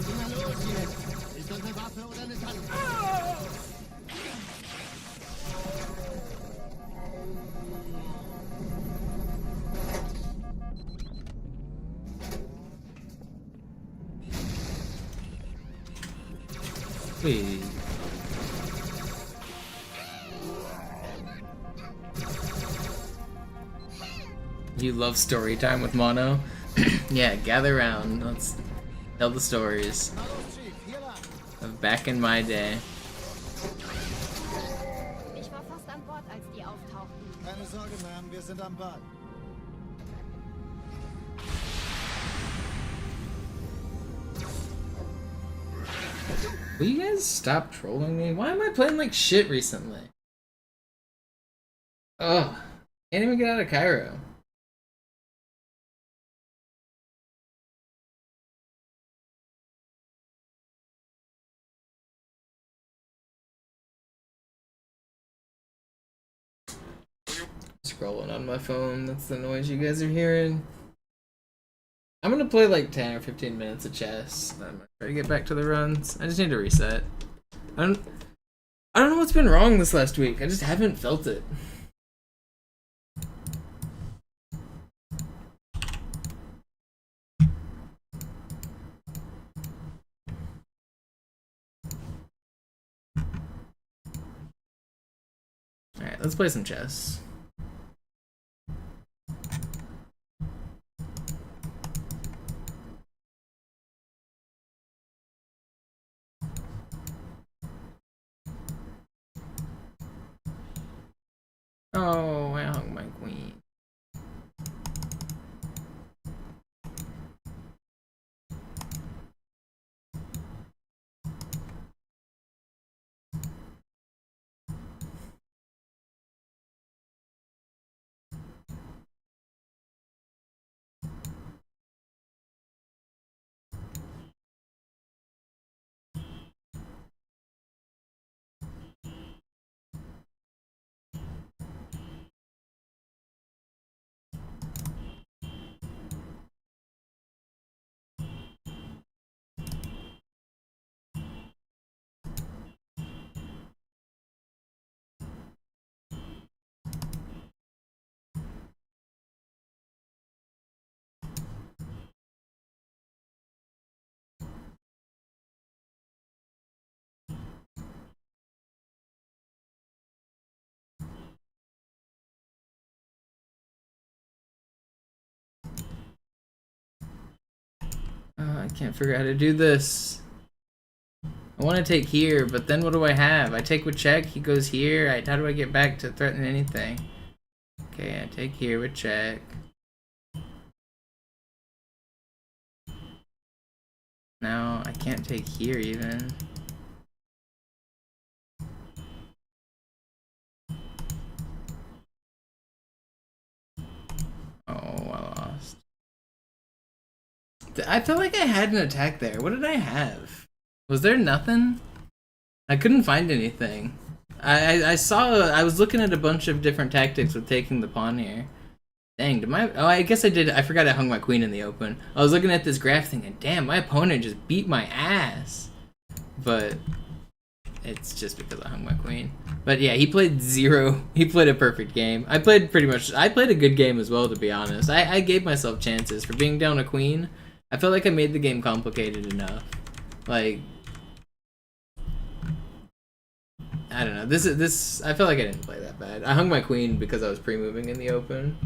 Na los jetzt! Ist das eine Waffe oder eine Tank? Wait. You love story time with Mono? Yeah, gather around. Let's tell the stories of back in my day. Ich war fast an Bord, als die auftauchten. Keine Sorge, Ma'am, wir sind am Ball. Will you guys stop trolling me? Why am I playing like shit recently? Ugh. Can't even get out of Cairo. Scrolling on my phone, that's the noise you guys are hearing. I'm gonna play like 10 or 15 minutes of chess. I'm gonna try to get back to the runs. I just need to reset. I don't know what's been wrong this last week. I just haven't felt it. Alright, let's play some chess. Oh, I hung my queen. I can't figure out how to do this. I want to take here, but then what do I have? I take with check, he goes here. How do I get back to threaten anything? Okay, I take here with check. Now I can't take here even. Oh, I lost. I felt like I had an attack there. What did I have? Was there nothing? I couldn't find anything. I was looking at a bunch of different tactics with taking the pawn here. Dang, oh, I guess I did. I forgot I hung my queen in the open. I was looking at this graph thing and damn, my opponent just beat my ass. But it's just because I hung my queen. But yeah, he played he played a perfect game. I played a good game as well, to be honest. I gave myself chances for being down a queen. I felt like I made the game complicated enough. Like, I don't know. I felt like I didn't play that bad. I hung my queen because I was pre-moving in the open.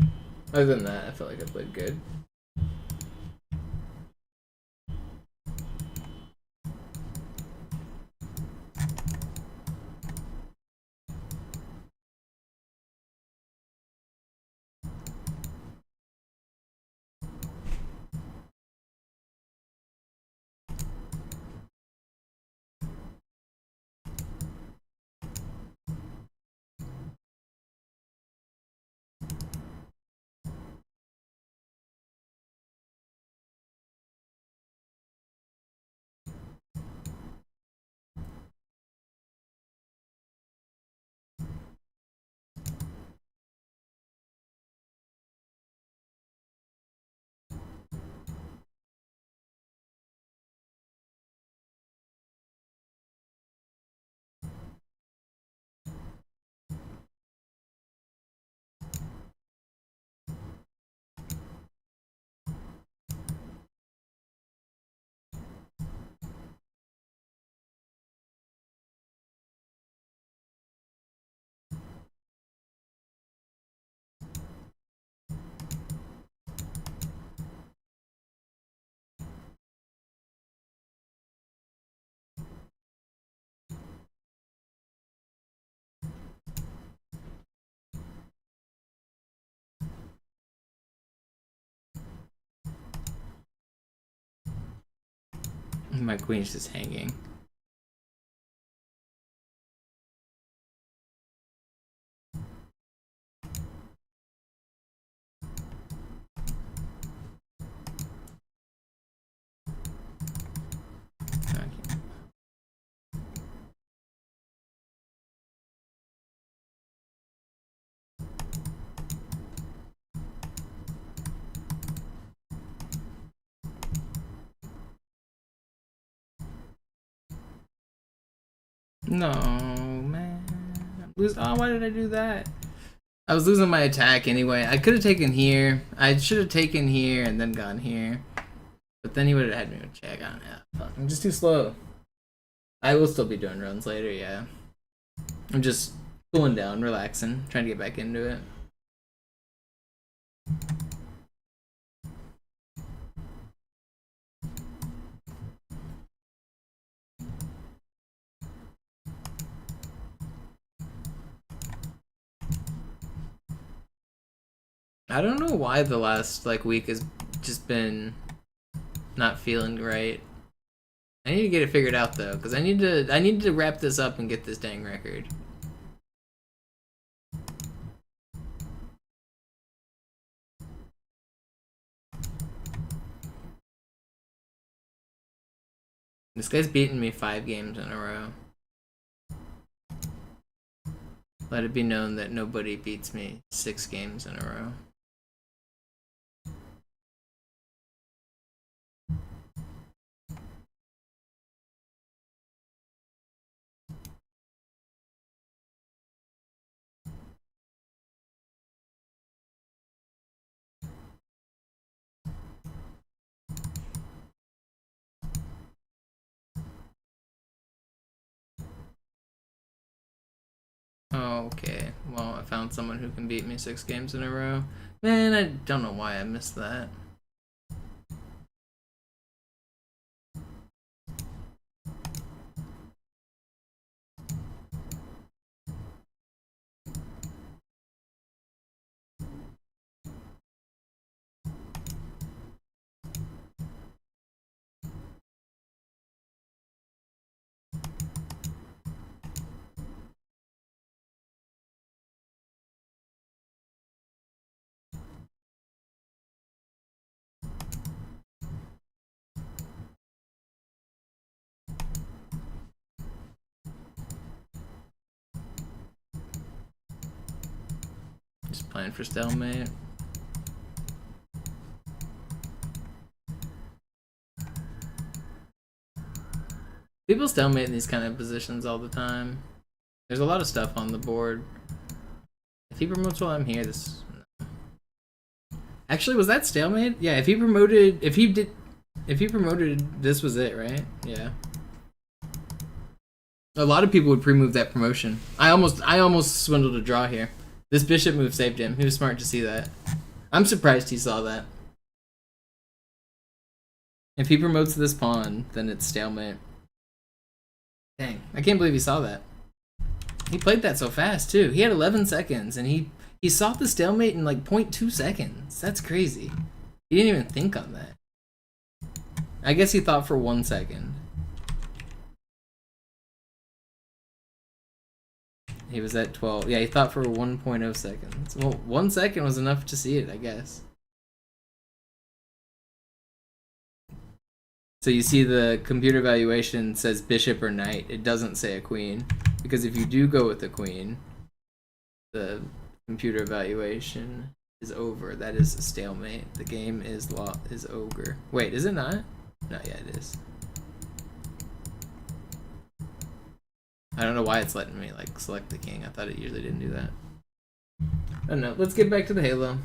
Other than that, I felt like I played good. My queen's just hanging. No, man. Oh, why did I do that? I was losing my attack anyway. I could have taken here. I should have taken here and then gone here. But then he would have had me with check. I don't know. Fuck, I'm just too slow. I will still be doing runs later, yeah. I'm just cooling down, relaxing, trying to get back into it. I don't know why the last week has just been not feeling right. I need to get it figured out though, because I need to wrap this up and get this dang record. This guy's beaten me 5 games in a row. Let it be known that nobody beats me 6 games in a row. Oh, okay. Well, I found someone who can beat me 6 games in a row. Man, I don't know why I missed that. Just playing for stalemate. People stalemate in these kind of positions all the time. There's a lot of stuff on the board. If he promotes while I'm here, this... Actually, was that stalemate? Yeah, if he promoted... If he promoted, this was it, right? Yeah. A lot of people would pre-move that promotion. I almost swindled a draw here. This bishop move saved him. He was smart to see that. I'm surprised he saw that. If he promotes this pawn, then it's stalemate. Dang, I can't believe he saw that. He played that so fast too. He had 11 seconds and he saw the stalemate in like 0.2 seconds. That's crazy. He didn't even think on that. I guess he thought for 1 second. He was at 12. Yeah, he thought for 1.0 seconds. Well, 1 second was enough to see it, I guess. So you see the computer evaluation says bishop or knight. It doesn't say a queen. Because if you do go with the queen, the computer evaluation is over. That is a stalemate. The game is over. Wait, is it not? No, yeah, it is. I don't know why it's letting me like select the king. I thought it usually didn't do that. I don't know. Let's get back to the Halo.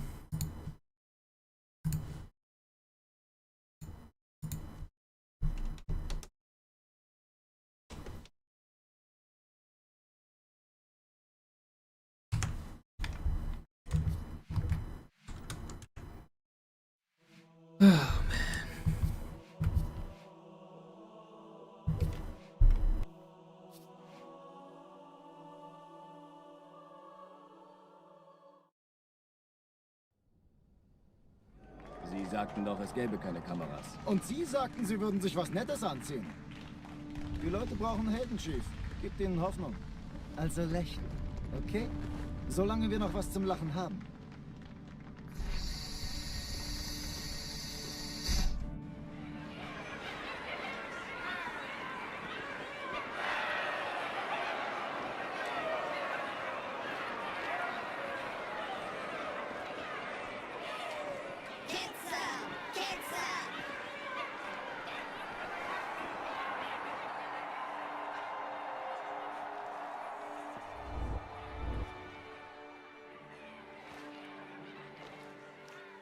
Oh man. Sie sagten doch, es gäbe keine Kameras. Und Sie sagten, Sie würden sich was Nettes anziehen. Die Leute brauchen Helden, Chief. Gebt ihnen Hoffnung. Also lächeln, okay? Solange wir noch was zum Lachen haben.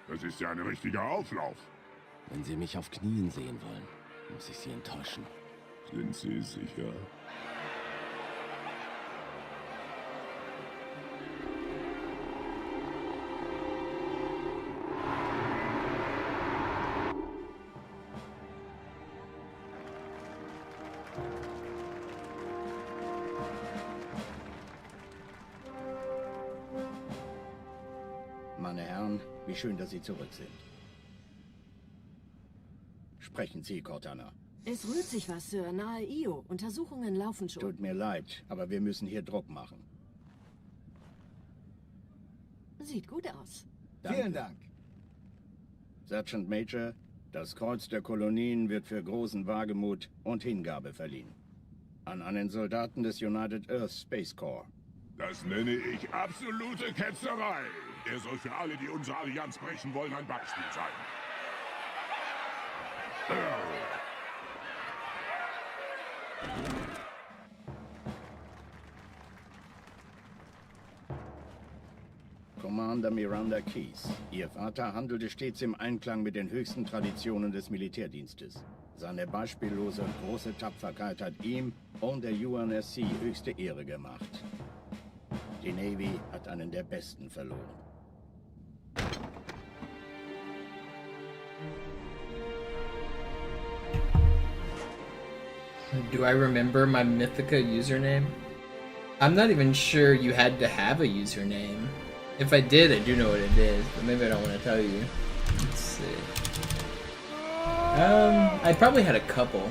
Das ist ja ein richtiger Auflauf. Wenn Sie mich auf Knien sehen wollen, muss ich Sie enttäuschen. Sind Sie sicher? Meine Herren, wie schön, dass Sie zurück sind. Sprechen Sie, Cortana. Es rührt sich was, Sir. Nahe Io. Untersuchungen laufen schon. Tut mir leid, aber wir müssen hier Druck machen. Sieht gut aus. Danke. Vielen Dank. Sergeant Major, das Kreuz der Kolonien wird für großen Wagemut und Hingabe verliehen. An einen Soldaten des United Earth Space Corps. Das nenne ich absolute Ketzerei. Er soll für alle, die unsere Allianz brechen wollen, ein Beispiel sein. Commander Miranda Keys. Ihr Vater handelte stets im Einklang mit den höchsten Traditionen des Militärdienstes. Seine beispiellose und große Tapferkeit hat ihm und der UNSC höchste Ehre gemacht. Die Navy hat einen der Besten verloren. Do I remember my Mythica username? I'm not even sure you had to have a username. If I did, I do know what it is, but maybe I don't want to tell you. Let's see. I probably had a couple.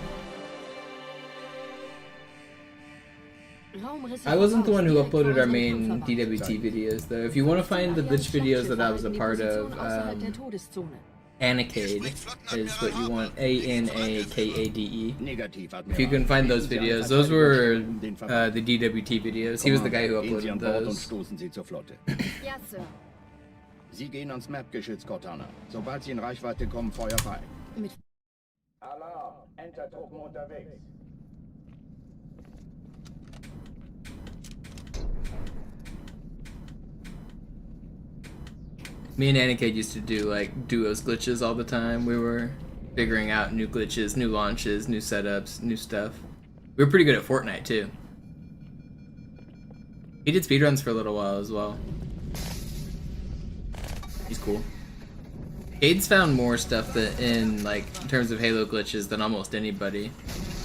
I wasn't the one who uploaded our main DWT videos, though. If you want to find the glitch videos that I was a part of, Anakade is what you want. Anakade. If you can find those videos, those were the DWT videos. He was the guy who uploaded those. Yes, sir. Sie gehen ans Map-Geschütz, Cortana. Sobald Sie in Reichweite kommen, Feuer frei. Alarm! Enter-Truppen unterwegs. Me and Anakin used to do like duos glitches all the time. We were figuring out new glitches, new launches, new setups, new stuff. We were pretty good at Fortnite too. He did speedruns for a little while as well. He's cool. Cade's found more stuff that in terms of Halo glitches than almost anybody.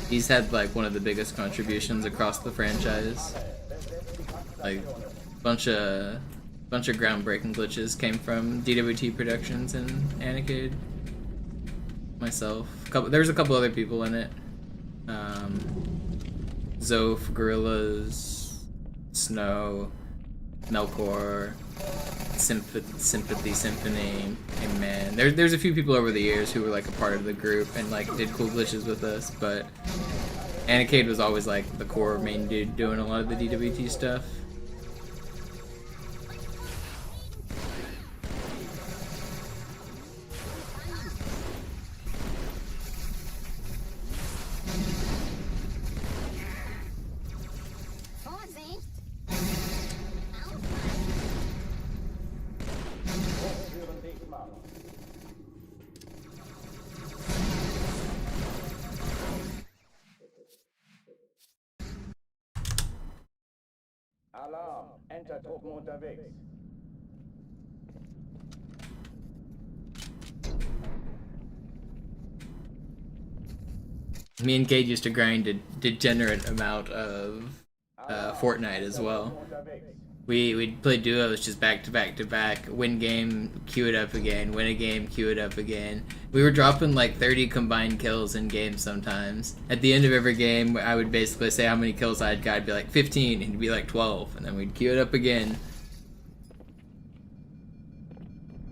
He's had like one of the biggest contributions across the franchise. Like bunch of groundbreaking glitches came from DWT Productions and Anakin. Myself. There's a couple other people in it. Zoph, Gorillas, Snow, Melkor, Sympathy Symphony, and man, there's a few people over the years who were like a part of the group and like did cool glitches with us, but Anakin was always like the core main dude doing a lot of the DWT stuff. Alarm! Enter-Truppen unterwegs. Me and Cade used to grind a degenerate amount of Fortnite as well. We'd play duos just back to back to back, win game, queue it up again, win a game, queue it up again. We were dropping like 30 combined kills in games sometimes. At the end of every game, I would basically say how many kills I'd got. I'd be like 15, and it'd be like 12, and then we'd queue it up again.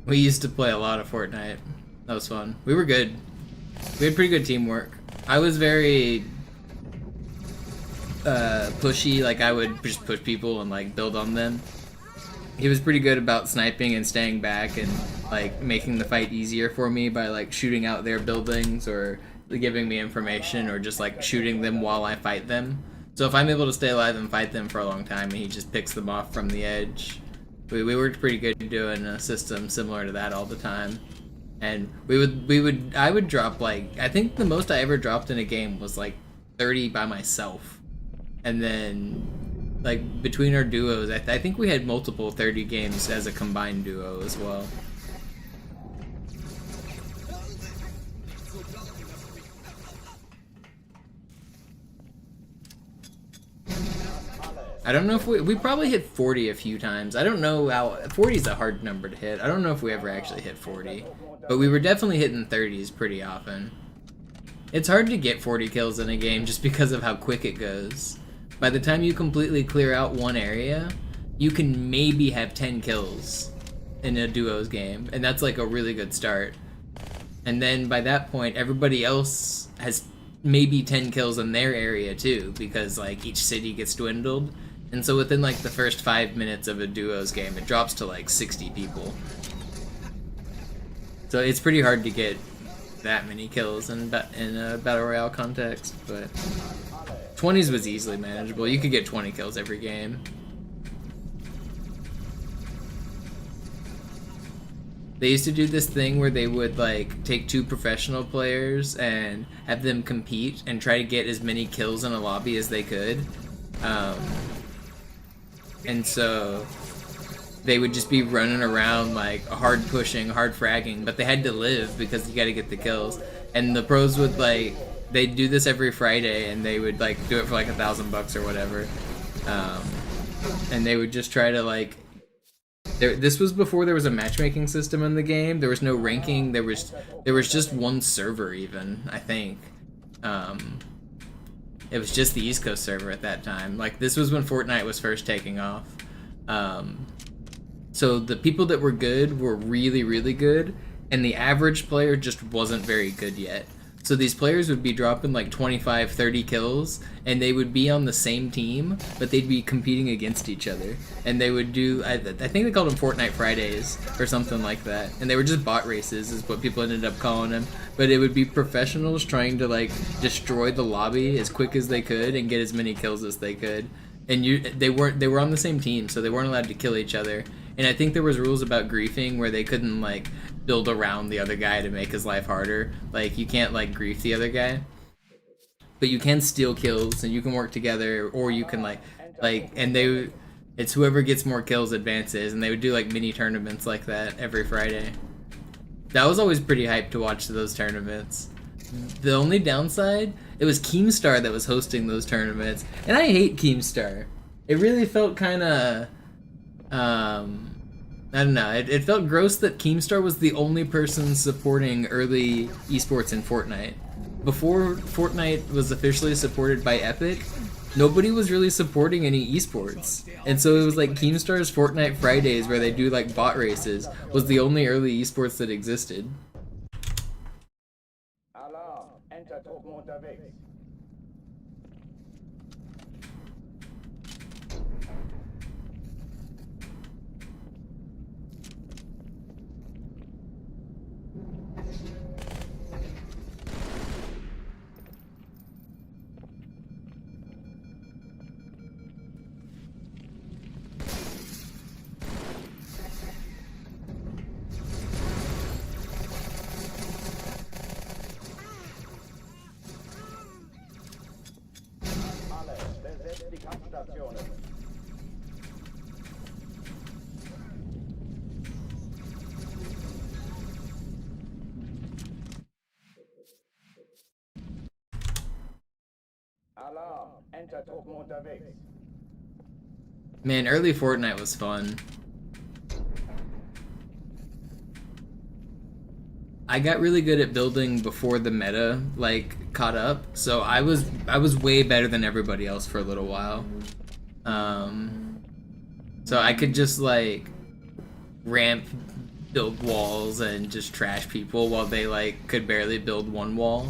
We used to play a lot of Fortnite. That was fun. We were good. We had pretty good teamwork. I was very pushy, like I would just push people and like build on them. He was pretty good about sniping and staying back and like making the fight easier for me by like shooting out their buildings or giving me information or just like shooting them while I fight them. So if I'm able to stay alive and fight them for a long time and he just picks them off from the edge, we worked pretty good doing a system similar to that all the time. And I would drop like, I think the most I ever dropped in a game was like 30 by myself. And then, like, between our duos, I think we had multiple 30 games as a combined duo as well. I don't know if we probably hit 40 a few times. I don't know how, 40 is a hard number to hit. I don't know if we ever actually hit 40. But we were definitely hitting 30s pretty often. It's hard to get 40 kills in a game just because of how quick it goes. By the time you completely clear out one area, you can maybe have 10 kills in a duos game, and that's like a really good start. And then by that point, everybody else has maybe 10 kills in their area too, because like each city gets dwindled. And so within like the first 5 minutes of a duos game, it drops to like 60 people. So it's pretty hard to get that many kills in a Battle Royale context, but 20s was easily manageable. You could get 20 kills every game. They used to do this thing where they would like take 2 professional players and have them compete and try to get as many kills in a lobby as they could. And so they would just be running around like hard pushing, hard fragging, but they had to live because you gotta get the kills. And the pros would like, they'd do this every Friday and they would like do it for like $1,000 or whatever. And they would just try to like, this was before there was a matchmaking system in the game. There was no ranking. There was just one server even, I think. It was just the East Coast server at that time. Like this was when Fortnite was first taking off. So the people that were good were really, really good, and the average player just wasn't very good yet. So these players would be dropping like 25, 30 kills, and they would be on the same team, but they'd be competing against each other. And they would do, I think they called them Fortnite Fridays or something like that. And they were just bot races is what people ended up calling them. But it would be professionals trying to like destroy the lobby as quick as they could and get as many kills as they could. And they were on the same team, so they weren't allowed to kill each other. And I think there was rules about griefing where they couldn't like build around the other guy to make his life harder. Like you can't like grief the other guy, but you can steal kills and you can work together, or you can it's whoever gets more kills advances, and they would do like mini tournaments like that every Friday. That was always pretty hyped to watch those tournaments. The only downside, it was Keemstar that was hosting those tournaments, and I hate Keemstar. It really felt kind of I don't know, it felt gross that Keemstar was the only person supporting early esports in Fortnite. Before Fortnite was officially supported by Epic, nobody was really supporting any esports. And so it was like Keemstar's Fortnite Fridays, where they do like bot races, was the only early esports that existed. Alarm, Entertruppen unterwegs. Die Kampfstationen. Alarm, Entertruppen unterwegs. Man, early Fortnite was fun. I got really good at building before the meta like caught up, so I was way better than everybody else for a little while. So I could just like ramp build walls and just trash people while they like could barely build one wall.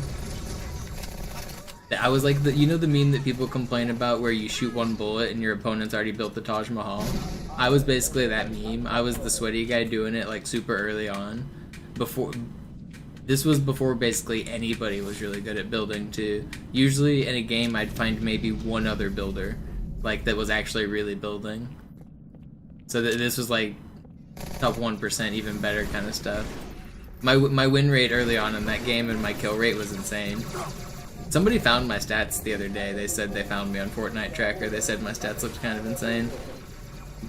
I was like the meme that people complain about where you shoot one bullet and your opponent's already built the Taj Mahal. I was basically that meme. I was the sweaty guy doing it like super early on. This was before basically anybody was really good at building too. Usually in a game I'd find maybe one other builder like that was actually really building. So this was like top 1%, even better kind of stuff. My win rate early on in that game and my kill rate was insane. Somebody found my stats the other day. They said they found me on Fortnite Tracker. They said my stats looked kind of insane.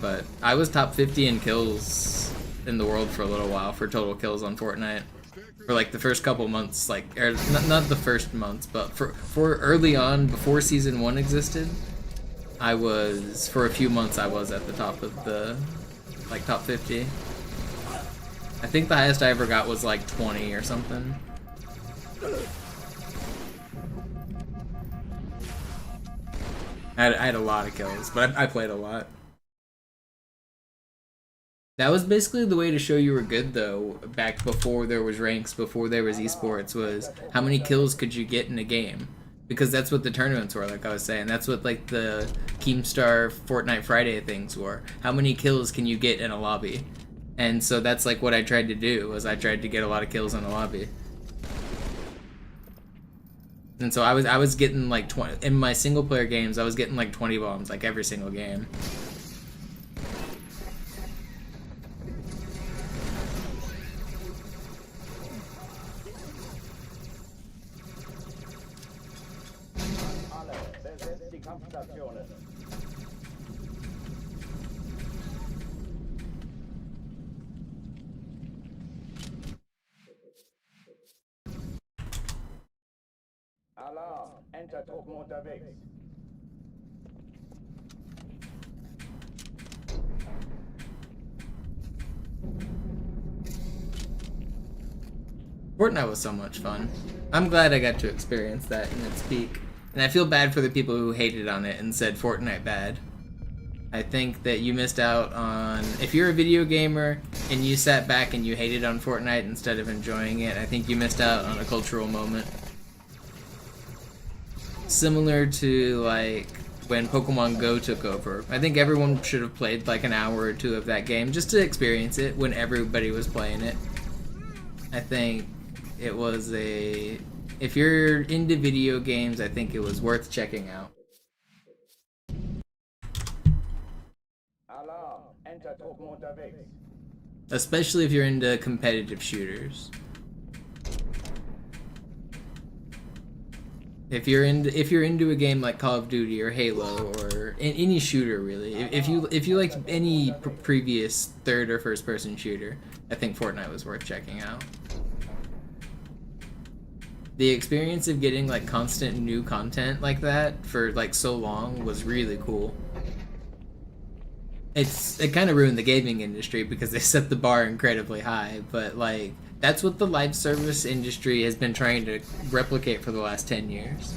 But I was top 50 in kills in the world for a little while for total kills on Fortnite. For like the first couple months, like, or not the first months, but for early on, before Season 1 existed, I was, for a few months I was at the top of the, like, top 50. I think the highest I ever got was like 20 or something. I had a lot of kills, but I played a lot. That was basically the way to show you were good, though, back before there was ranks, before there was esports, was how many kills could you get in a game? Because that's what the tournaments were, like I was saying. That's what, like, the Keemstar Fortnite Friday things were. How many kills can you get in a lobby? And so that's, like, what I tried to do, was I tried to get a lot of kills in a lobby. And so I was getting, like, 20... In my single-player games, I was getting, like, 20 bombs, like, every single game. Alarm, Entertruppen unterwegs. Fortnite was so much fun. I'm glad I got to experience that in its peak. And I feel bad for the people who hated on it and said Fortnite bad. I think that you missed out on... If you're a video gamer and you sat back and you hated on Fortnite instead of enjoying it, I think you missed out on a cultural moment. similar to like when Pokemon Go took over. I think everyone should have played like an hour or two of that game just to experience it when everybody was playing it. I think it was if you're into video games, I think it was worth checking out. Alarm, Entertruppen unterwegs. Especially if you're into competitive shooters. If you're into a game like Call of Duty or Halo or any shooter really, if you like any previous third or first person shooter, I think Fortnite was worth checking out. The experience of getting like constant new content like that for like so long was really cool. It kind of ruined the gaming industry because they set the bar incredibly high, but like that's what the live service industry has been trying to replicate for the last 10 years.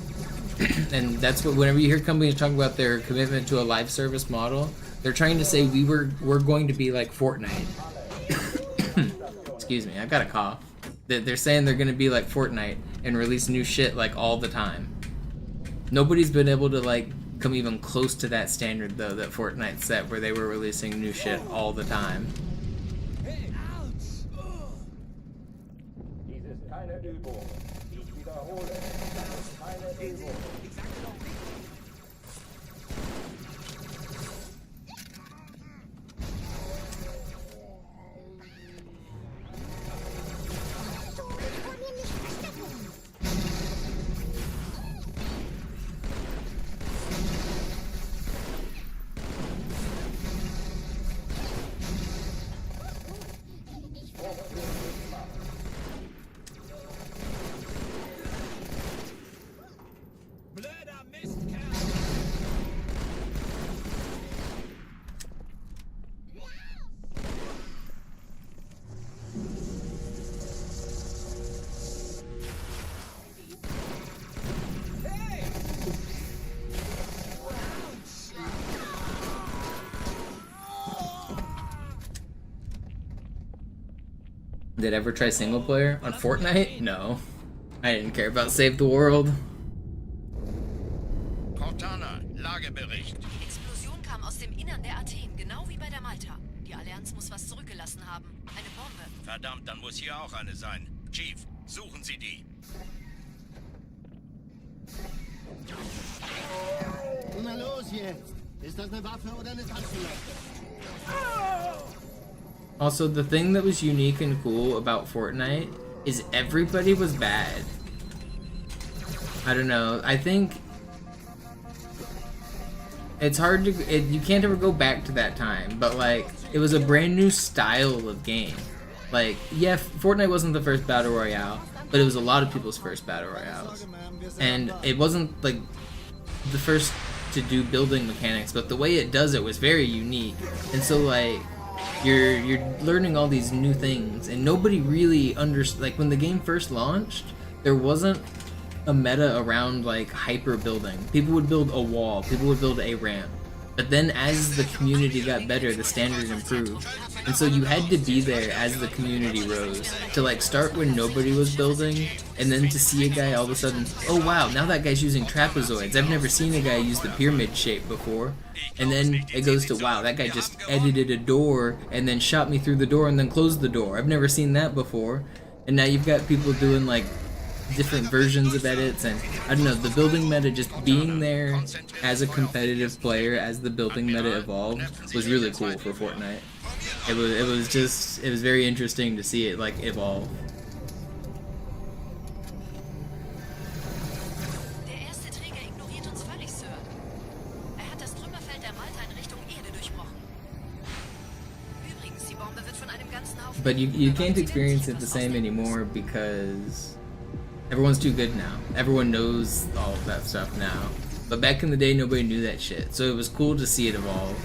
And that's what, whenever you hear companies talk about their commitment to a live service model, they're trying to say we're going to be like Fortnite. Excuse me, I got a cough. They're saying they're going to be like Fortnite and release new shit like all the time. Nobody's been able to like come even close to that standard though that Fortnite set, where they were releasing new shit all the time. Dies ist keine Übung. Ich wiederhole, das ist keine Übung. Did I ever try single player on Fortnite? No. I didn't care about Save the World. Cortana, Lagebericht. Die Explosion kam aus dem Innern der Athen, genau wie bei der Malta. Die Allianz muss was zurückgelassen haben. Eine Bombe. Verdammt, dann muss hier auch eine sein. Chief, suchen Sie die. Na los jetzt! Ist das eine Waffe oder eine Taschenlampe? Also, the thing that was unique and cool about Fortnite is everybody was bad. I don't know. I think it's hard to... you can't ever go back to that time, but like, it was a brand new style of game. Like, yeah, Fortnite wasn't the first battle royale, but it was a lot of people's first battle royales. And it wasn't like the first to do building mechanics, but the way it does it was very unique. And so like, you're learning all these new things, and nobody really like when the game first launched, there wasn't a meta around like hyper building. People would build a wall, people would build a ramp, but then as the community got better, the standard improved, and so you had to be there as the community rose to like start when nobody was building, and then to see a guy all of a sudden, oh wow, now that guy's using trapezoids, I've never seen a guy use the pyramid shape before. And then it goes to, wow, that guy just edited a door and then shot me through the door and then closed the door. I've never seen that before. And now you've got people doing like different versions of edits, and I don't know, the building meta just being there as a competitive player as the building meta evolved was really cool for Fortnite. It was very interesting to see it like evolve. But you can't experience it the same anymore because everyone's too good now. Everyone knows all of that stuff now. But back in the day, nobody knew that shit. So it was cool to see it evolve.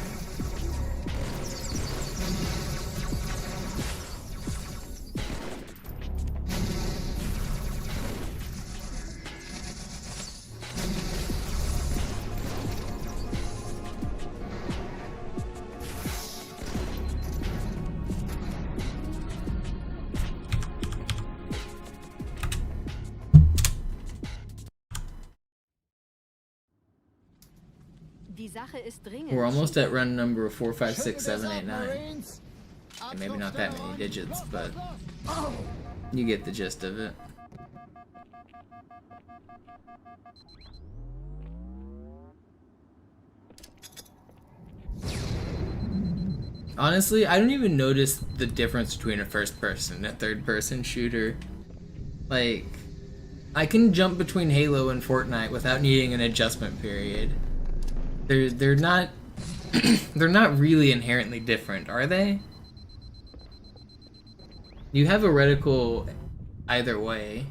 Die Sache ist dringend. We're almost at run number 4, 5, 6, 7, 8, 9. And maybe not that many digits, but you get the gist of it. Honestly, I don't even notice the difference between a first person and a third person shooter. Like, I can jump between Halo and Fortnite without needing an adjustment period. They're not they're not really inherently different, are they? You have a reticle either way.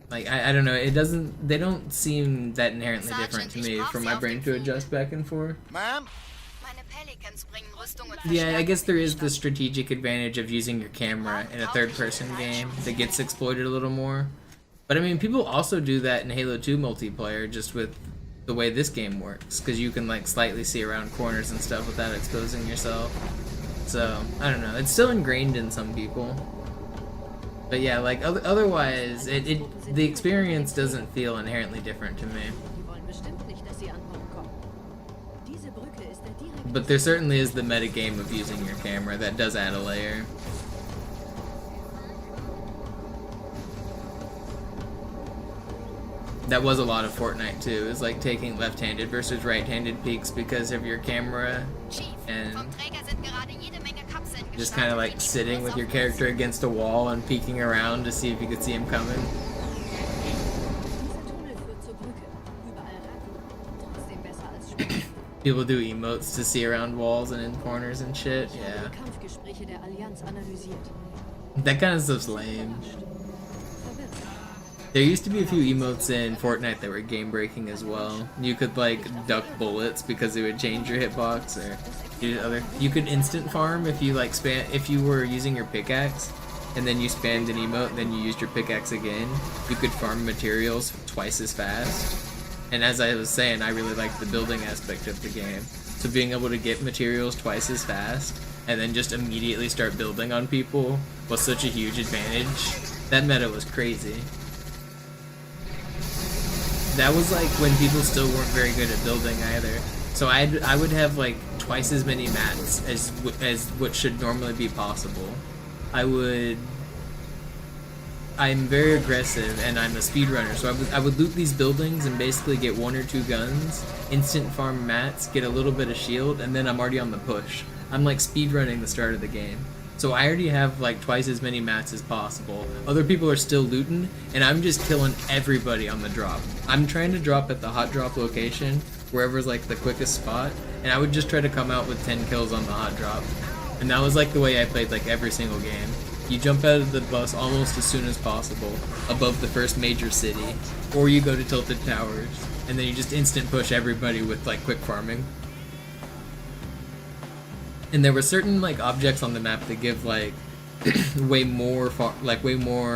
Like, I don't know, they don't seem that inherently different to me for my brain to adjust back and forth. Ma'am? Yeah, I guess there is the strategic advantage of using your camera in a third-person game that gets exploited a little more. But I mean, people also do that in Halo 2 multiplayer, just with the way this game works, because you can like slightly see around corners and stuff without exposing yourself. So, I don't know, it's still ingrained in some people. But yeah, like otherwise, the experience doesn't feel inherently different to me. But there certainly is the metagame of using your camera that does add a layer. That was a lot of Fortnite too, is like taking left-handed versus right-handed peeks because of your camera and just kind of like sitting with your character against a wall and peeking around to see if you could see him coming. People do emotes to see around walls and in corners and shit, yeah. That kind of stuff's lame. There used to be a few emotes in Fortnite that were game-breaking as well. You could like duck bullets because it would change your hitbox, or you could instant farm if you like if you were using your pickaxe and then you spammed an emote and then you used your pickaxe again. You could farm materials twice as fast. And as I was saying, I really like the building aspect of the game. So being able to get materials twice as fast and then just immediately start building on people was such a huge advantage. That meta was crazy. That was like when people still weren't very good at building either. So I would have like twice as many mats as what should normally be possible. I'm very aggressive and I'm a speedrunner, so I would loot these buildings and basically get 1 or 2 guns, instant farm mats, get a little bit of shield, and then I'm already on the push. I'm like speedrunning the start of the game. So I already have like twice as many mats as possible. Other people are still looting, and I'm just killing everybody on the drop. I'm trying to drop at the hot drop location, wherever's like the quickest spot, and I would just try to come out with 10 kills on the hot drop. And that was like the way I played like every single game. You jump out of the bus almost as soon as possible, above the first major city, or you go to Tilted Towers, and then you just instant push everybody with like quick farming. And there were certain like objects on the map that give like way more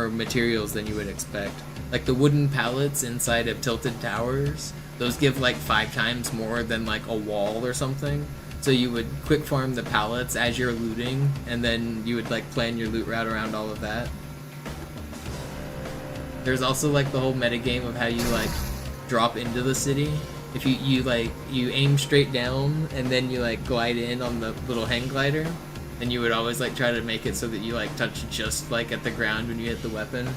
materials than you would expect. Like the wooden pallets inside of Tilted Towers, those give like 5 times more than like a wall or something. So you would quick farm the pallets as you're looting, and then you would like plan your loot route around all of that. There's also like the whole metagame of how you like drop into the city. If you aim straight down and then you like glide in on the little hang glider, and you would always like try to make it so that you like touch just like at the ground when you hit the weapon.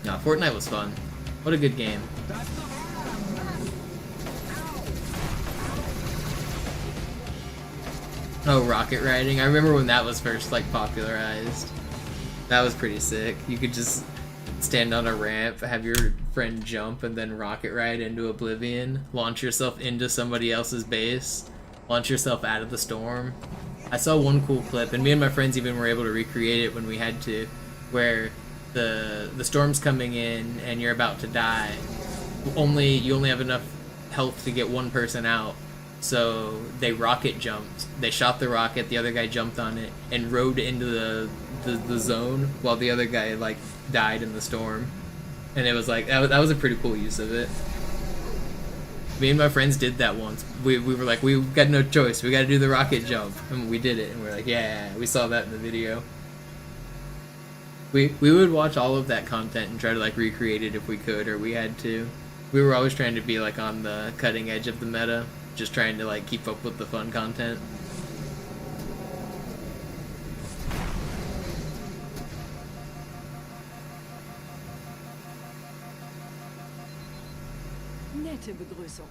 No, Fortnite was fun. What a good game. Oh, rocket riding. I remember when that was first like popularized. That was pretty sick. You could just stand on a ramp, have your friend jump, and then rocket ride into oblivion, launch yourself into somebody else's base, launch yourself out of the storm. I saw one cool clip, and me and my friends even were able to recreate it when we had to, where the storm's coming in and you're about to die. You only have enough health to get one person out. So they rocket jumped. They shot the rocket, the other guy jumped on it, and rode into the zone while the other guy like died in the storm. And it was like, that was a pretty cool use of it. Me and my friends did that once. We were like, we got no choice. We got to do the rocket jump, and we did it. And we're like, yeah, we saw that in the video. We would watch all of that content and try to like recreate it if we could, or we had to. We were always trying to be like on the cutting edge of the meta, just trying to like keep up with the fun content. Nette Begrüßung.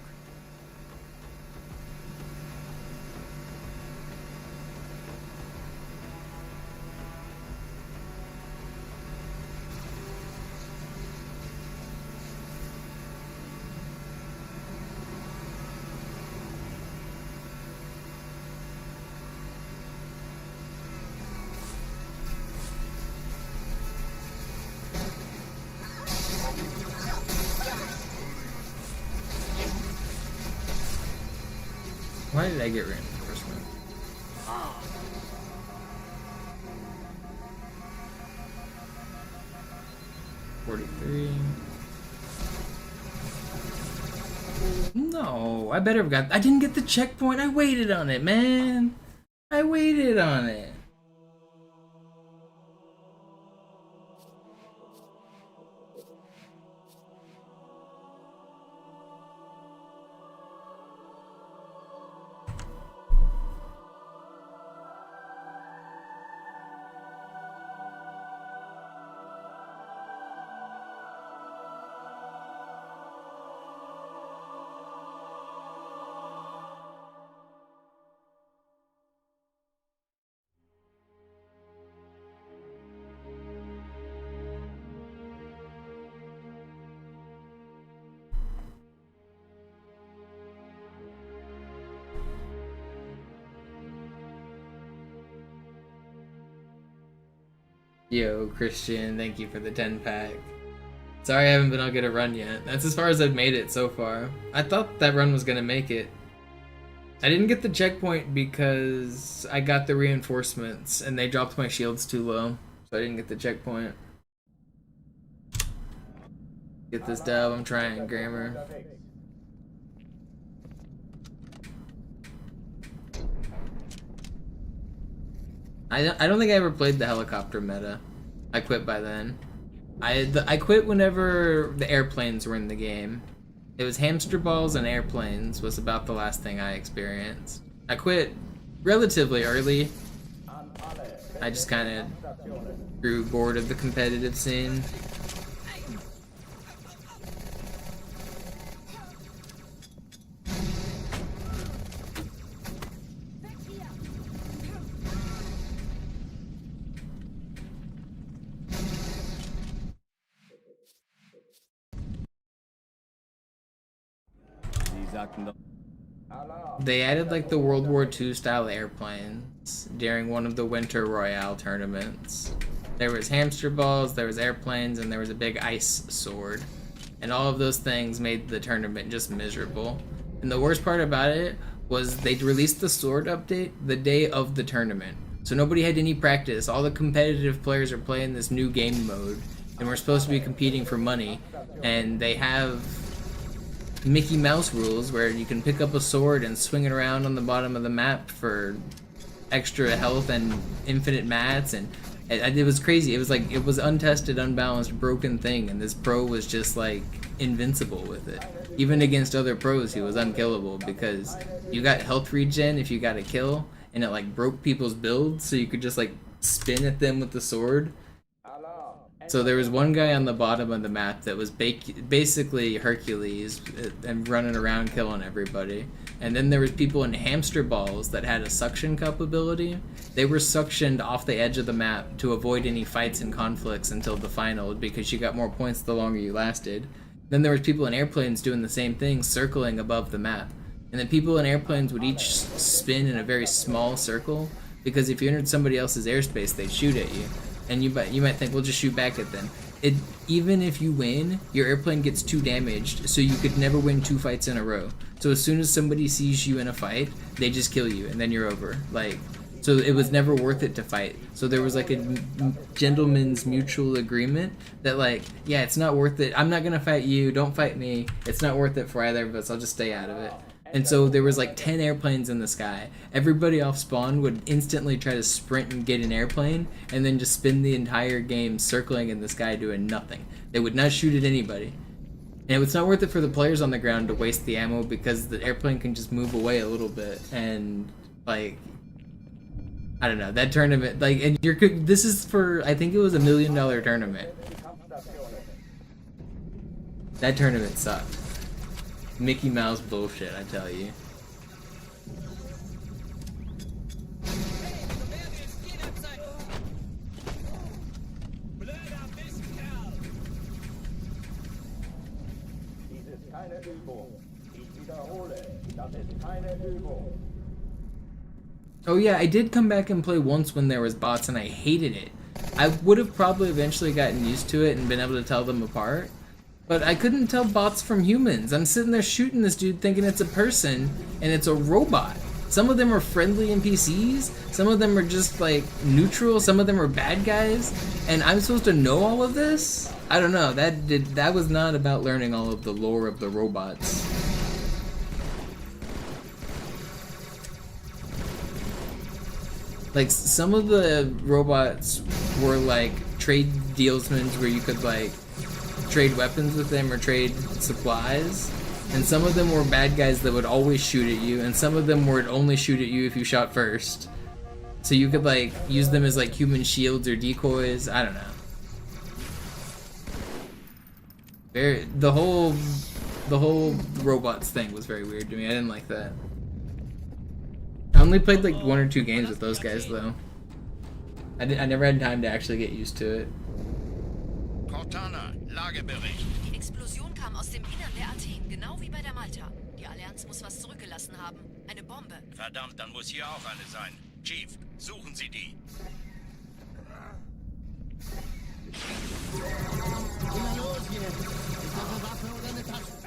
Why did I get reinforcement? 43. No, I better have got. I didn't get the checkpoint. I waited on it, man. I waited on it. Yo, Christian, thank you for the 10-pack. Sorry I haven't been able to get a run yet. That's as far as I've made it so far. I thought that run was gonna make it. I didn't get the checkpoint because I got the reinforcements and they dropped my shields too low. So I didn't get the checkpoint. Get this dub, I'm trying, Grammar. I don't think I ever played the helicopter meta. I quit by then. I quit whenever the airplanes were in the game. It was hamster balls and airplanes was about the last thing I experienced. I quit relatively early. I just kind of grew bored of the competitive scene. They added like the World War II style airplanes during one of the Winter Royale tournaments. There was hamster balls, there was airplanes, and there was a big ice sword. And all of those things made the tournament just miserable. And the worst part about it was they released the sword update the day of the tournament. So nobody had any practice. All the competitive players are playing this new game mode. And we're supposed to be competing for money. And they have Mickey Mouse rules where you can pick up a sword and swing it around on the bottom of the map for extra health and infinite mats, and it was crazy. It was like, it was untested, unbalanced, broken thing, and this pro was just like invincible with it. Even against other pros, he was unkillable because you got health regen if you got a kill, and it like broke people's builds, so you could just like spin at them with the sword. So there was one guy on the bottom of the map that was basically Hercules and running around killing everybody. And then there was people in hamster balls that had a suction cup ability. They were suctioned off the edge of the map to avoid any fights and conflicts until the final, because you got more points the longer you lasted. Then there was people in airplanes doing the same thing, circling above the map. And then people in airplanes would each spin in a very small circle, because if you entered somebody else's airspace, they'd shoot at you. And you might think, well, just shoot back at them. Even if you win, your airplane gets too damaged, so you could never win 2 fights in a row. So as soon as somebody sees you in a fight, they just kill you, and then you're over. Like, So it was never worth it to fight. So there was like a gentleman's mutual agreement that like, yeah, it's not worth it. I'm not gonna fight you. Don't fight me. It's not worth it for either of us. I'll just stay out of it. And so there was like 10 airplanes in the sky. Everybody off spawn would instantly try to sprint and get an airplane, and then just spend the entire game circling in the sky doing nothing. They would not shoot at anybody. And it's not worth it for the players on the ground to waste the ammo because the airplane can just move away a little bit and like, I don't know, that tournament, like, and this is for, I think it was $1 million tournament. That tournament sucked. Mickey Mouse bullshit, I tell you. Dies ist keine Übung. Ich wiederhole, das ist keine Übung. Oh yeah, I did come back and play once when there was bots and I hated it. I would have probably eventually gotten used to it and been able to tell them apart, but I couldn't tell bots from humans. I'm sitting there shooting this dude thinking it's a person and it's a robot. Some of them are friendly NPCs, some of them are just like neutral, some of them are bad guys, and I'm supposed to know all of this? I don't know, that was not about learning all of the lore of the robots. Like, some of the robots were like trade dealsmen where you could like trade weapons with them or trade supplies, and some of them were bad guys that would always shoot at you, and some of them would only shoot at you if you shot first. So you could like use them as like human shields or decoys. I don't know. The whole robots thing was very weird to me. I didn't like that. I only played like 1 or 2 games with those guys though. I never had time to actually get used to it. Cortana, Lagebericht. Die Explosion kam aus dem Innern der Athen, genau wie bei der Malta. Die Allianz muss was zurückgelassen haben. Eine Bombe. Verdammt, dann muss hier auch eine sein. Chief, suchen Sie die. Na los jetzt! Ist das eine Waffe oder eine Tasche?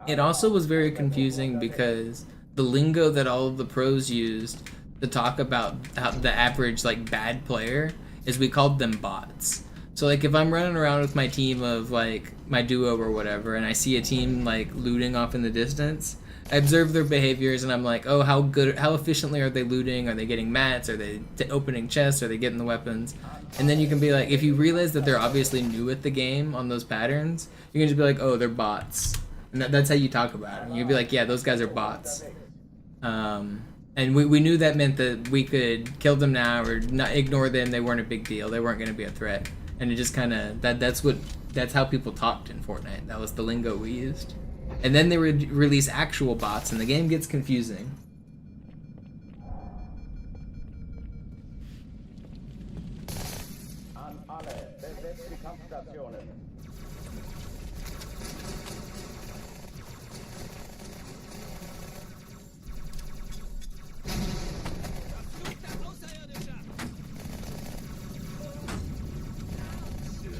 It also was very confusing because the lingo that all of the pros used to talk about how the average like bad player is, we called them bots. So like if I'm running around with my team of like my duo or whatever, and I see a team like looting off in the distance, I observe their behaviors and I'm like, oh, how efficiently are they looting? Are they getting mats? Are they opening chests? Are they getting the weapons? And then you can be like, if you realize that they're obviously new at the game on those patterns, you can just be like, oh, they're bots. And that's how you talk about it. You'd be like, yeah, those guys are bots. And we knew that meant that we could kill them now or not ignore them. They weren't a big deal. They weren't going to be a threat. And it just kind of, that's how people talked in Fortnite. That was the lingo we used. And then they would release actual bots and the game gets confusing. An alle, besetzt die Kampfstationen.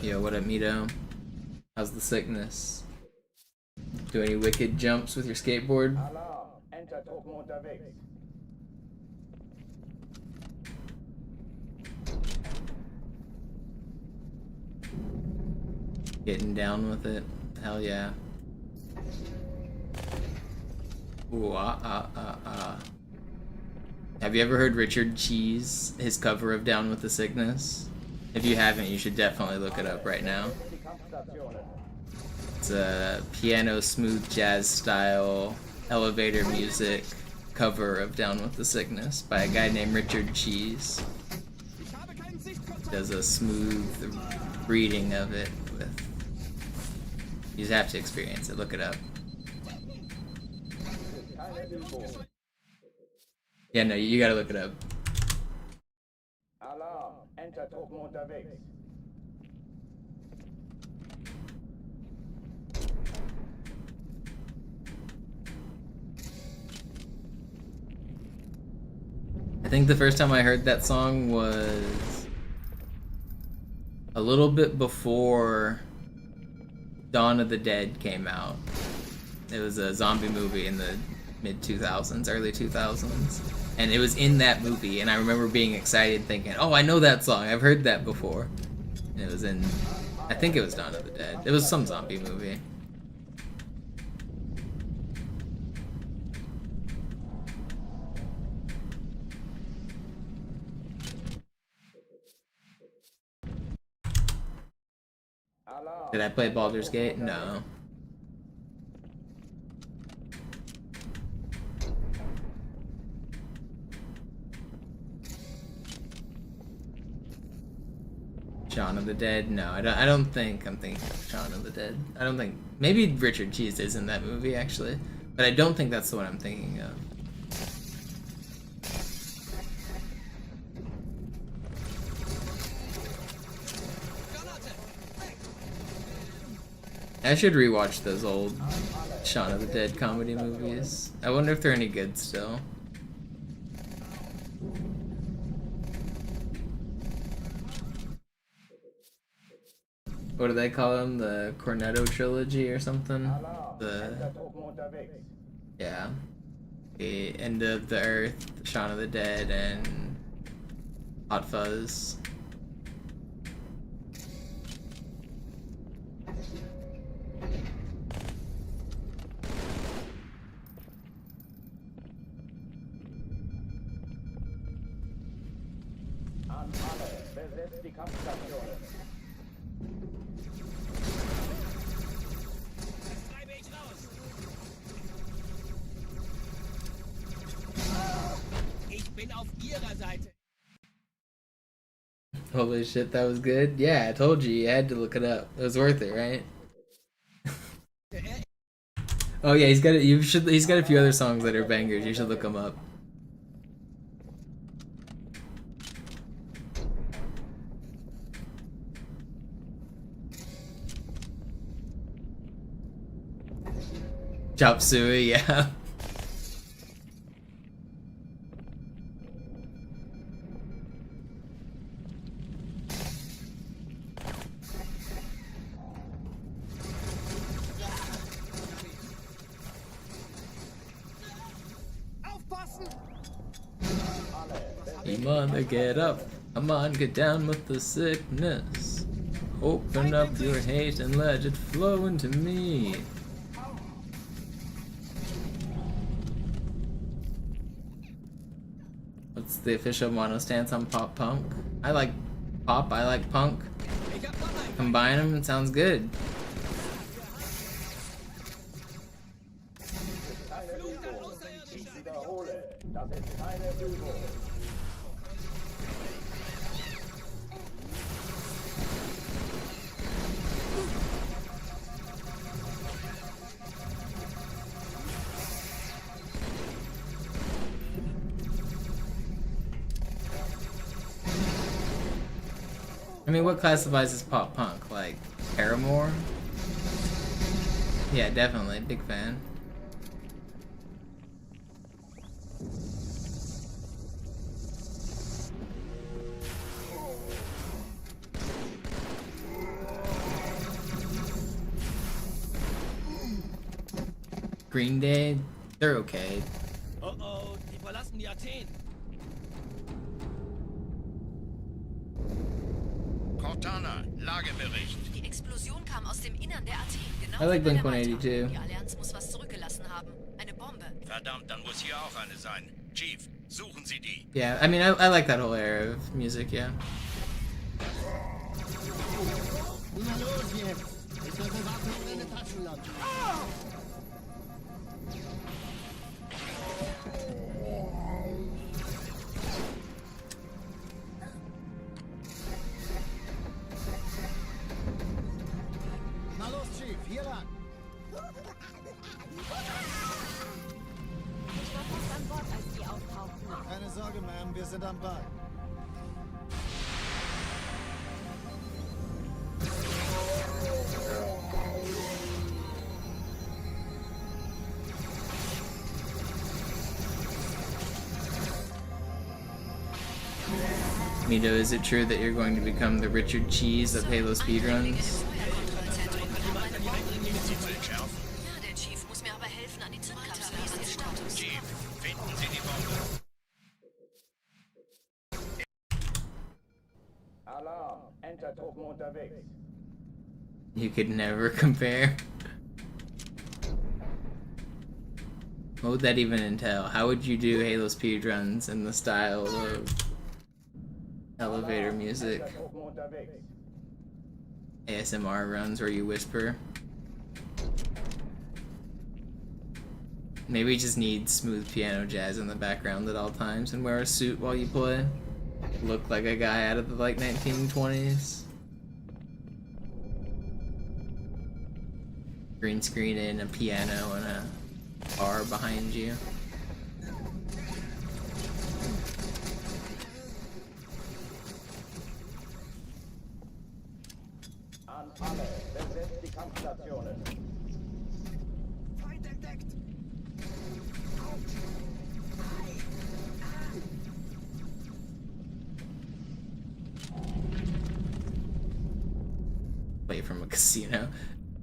Yo, what up, Mito? How's the sickness? Do any wicked jumps with your skateboard? Alarm, Entertruppen unterwegs. Getting down with it? Hell yeah. Ooh, Have you ever heard Richard Cheese, his cover of Down with the Sickness? If you haven't, you should definitely look it up right now. It's a piano smooth jazz style elevator music cover of Down with the Sickness by a guy named Richard Cheese. Does a smooth reading of it with... You just have to experience it, look it up. Yeah, no, you gotta look it up. Alarm, Entertruppen unterwegs. I think the first time I heard that song was a little bit before Dawn of the Dead came out. It was a zombie movie in the mid 2000s, early 2000s. And it was in that movie, and I remember being excited thinking, oh, I know that song, I've heard that before. And it was in, I think it was Dawn of the Dead. It was some zombie movie. Did I play Baldur's Gate? No. Shaun of the Dead? No, I don't think I'm thinking of Shaun of the Dead. I don't think, maybe Richard Cheese is in that movie actually, but I don't think that's the one I'm thinking of. I should rewatch those old Shaun of the Dead comedy movies. I wonder if they're any good still. What do they call them? The Cornetto trilogy or something? Yeah. The End of the Earth, Shaun of the Dead, and Hot Fuzz. Holy shit, that was good. Yeah, I told you had to look it up. It was worth it, right? Oh yeah, he's got it. He's got a few other songs that are bangers. You should look them up. Chop Suey, yeah. Come on, get up. Come on, get down with the sickness. Open up your hate and let it flow into me. What's the official mono stance on pop punk? I like pop, I like punk. Combine them, it sounds good. I mean, what classifies as pop punk? Like, Paramore? Yeah, definitely. Big fan. Green Day? They're okay. Oh, die verlassen die Athen. Cortana, Lagebericht. Die Explosion kam aus dem Innern der Athen, genau I like wie bei der Blink-182. Malta. Die Allianz muss was zurückgelassen haben. Eine Bombe. Verdammt, dann muss hier auch eine sein. Chief, suchen Sie die. Yeah, I mean, I like that whole era of music, yeah. Na los jetzt! Ist das Bewaffnung oder eine Taschenlampe? Na los, Chief, hier lang. Ich war fast an Bord, als die auftauchten. Keine Sorge, Ma'am, wir sind am Ball. Mito, is it true that you're going to become the Richard Cheese of Halo speedruns? Ja, der Chief muss mir aber helfen, an die Zündkapsel Status. Chief, finden Sie die Bombe. Alarm. Enter-Truppen unterwegs. You could never compare. What would that even entail? How would you do Halo speedruns in the style of elevator music? Enter-Truppen unterwegs. ASMR runs where you whisper? Maybe you just need smooth piano jazz in the background at all times and wear a suit while you play. Look like a guy out of the like 1920s. Green screen in, a piano, and a bar behind you. An alle. Besetzt die Kampfstationen. Feind entdeckt! Play from a casino.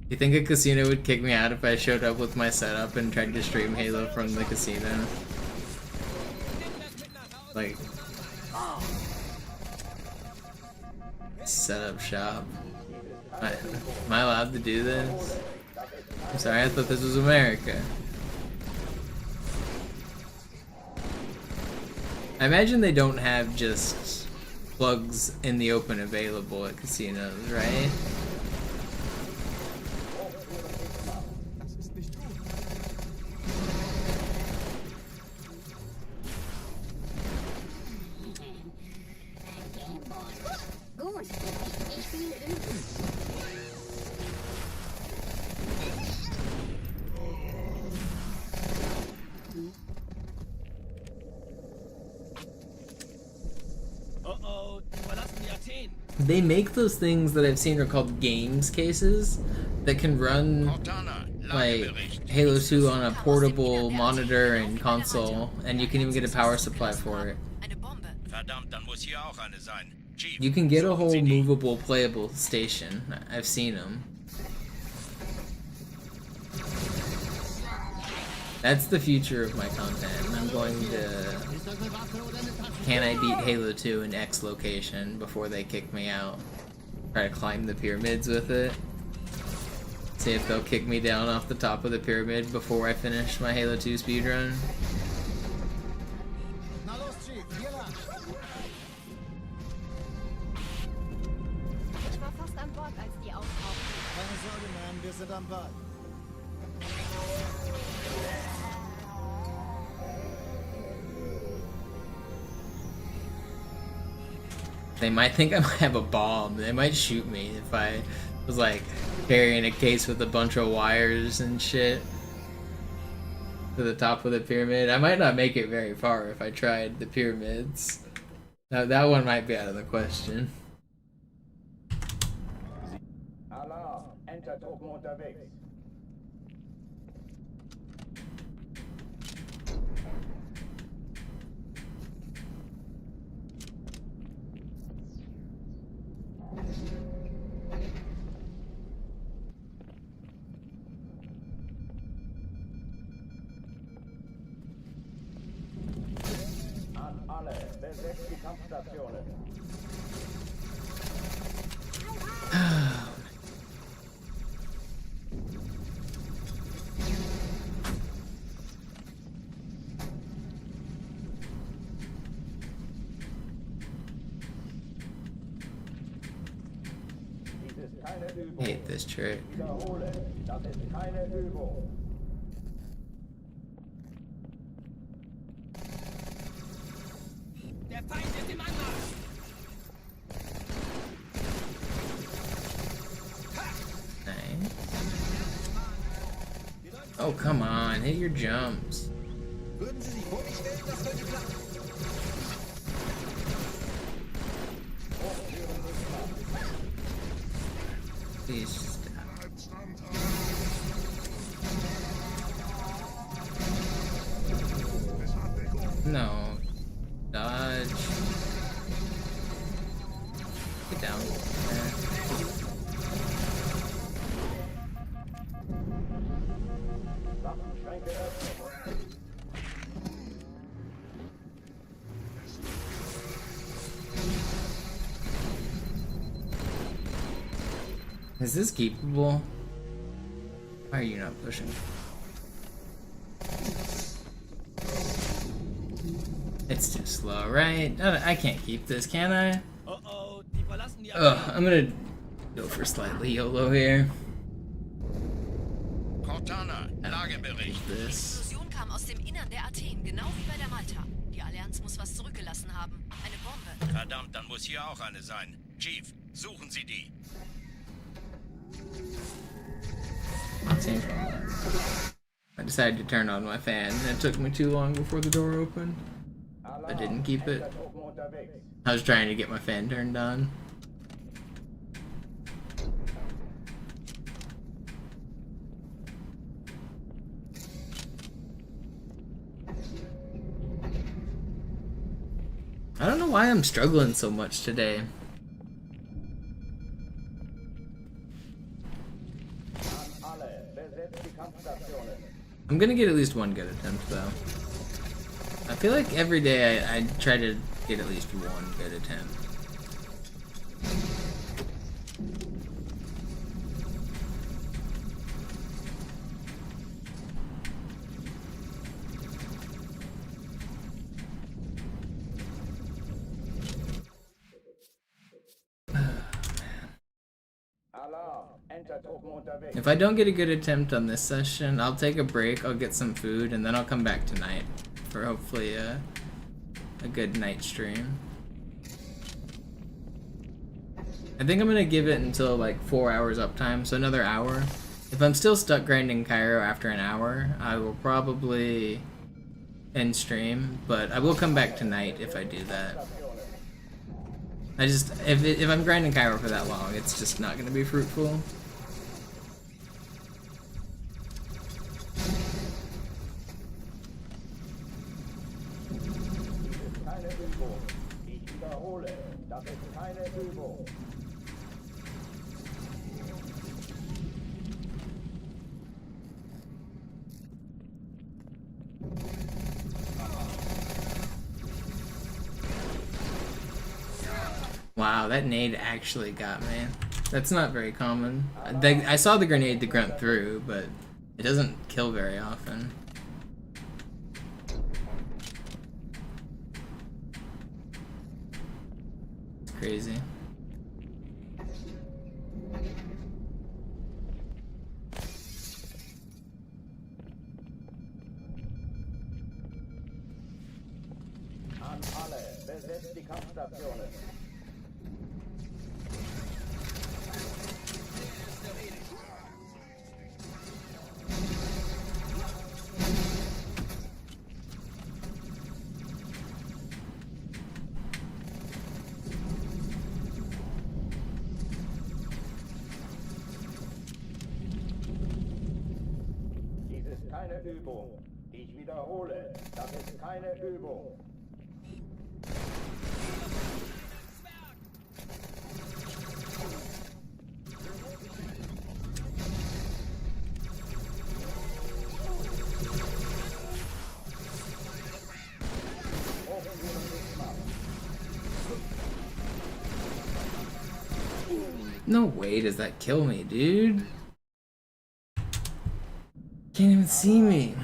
You think a casino would kick me out if I showed up with my setup and tried to stream Halo from the casino? Like, setup shop. Am I allowed to do this? I'm sorry, I thought this was America. I imagine they don't have just plugs in the open available at casinos, right? They make those things that I've seen are called games cases that can run like Halo 2 on a portable monitor and console, and you can even get a power supply for it. Verdammt, dann muss hier auch eine sein. Chief, You can get a suchen whole Sie die. movable playable station. I've seen them. That's the future of my content. I'm going to... Can I beat Halo 2 in X location before they kick me out? Try to climb the pyramids with it. See if they'll kick me down off the top of the pyramid before I finish my Halo 2 speedrun. Na los, Chief, hier lang. Ich war fast an Bord, als die auftauchten. Keine Sorge, Mann, wir sind am Ball. They might think I might have a bomb. They might shoot me if I was like carrying a case with a bunch of wires and shit to the top of the pyramid. I might not make it very far if I tried the pyramids. That one might be out of the question. Alarm. Enter-Truppen unterwegs. An alle. Besetzt die Kampfstationen. Dies ist keine Übung. Hate this trick. Wiederhole. Das ist keine Übung. Der Feind ist im Anmarsch! Nice. Oh, come on. Hit your jumps. Würden Sie sich vor mich stellen, das könnte klappen. Please stop. No. Dodge. Get down. Is this keepable? Why are you not pushing? It's too slow, right? I can't keep this, can I? Ugh, I'm gonna go for slightly YOLO here. Cortana, Lagebericht. Die Explosion kam aus dem Innern der Athen, genau wie bei der Malta. Die Allianz muss was zurückgelassen haben. Eine Bombe. Verdammt, dann muss hier auch eine sein. Chief, suchen Sie die. I decided to turn on my fan, and it took me too long before the door opened. I didn't keep it. I was trying to get my fan turned on. I don't know why I'm struggling so much today. I'm gonna get at least one good attempt though. I feel like every day I try to get at least one good attempt. If I don't get a good attempt on this session, I'll take a break, I'll get some food, and then I'll come back tonight for hopefully a good night stream. I think I'm gonna give it until like 4 hours uptime, so another hour. If I'm still stuck grinding Cairo after an hour, I will probably end stream, but I will come back tonight if I do that. I just, if I'm grinding Cairo for that long, it's just not gonna be fruitful. Wow, that nade actually got me. That's not very common. I saw the grenade to grunt through, but it doesn't kill very often. It's crazy. An alle, besetzt die Kampfstationen. Dies ist keine Übung. Ich wiederhole, das ist keine Übung. No way does that kill me, dude. Can't even see me.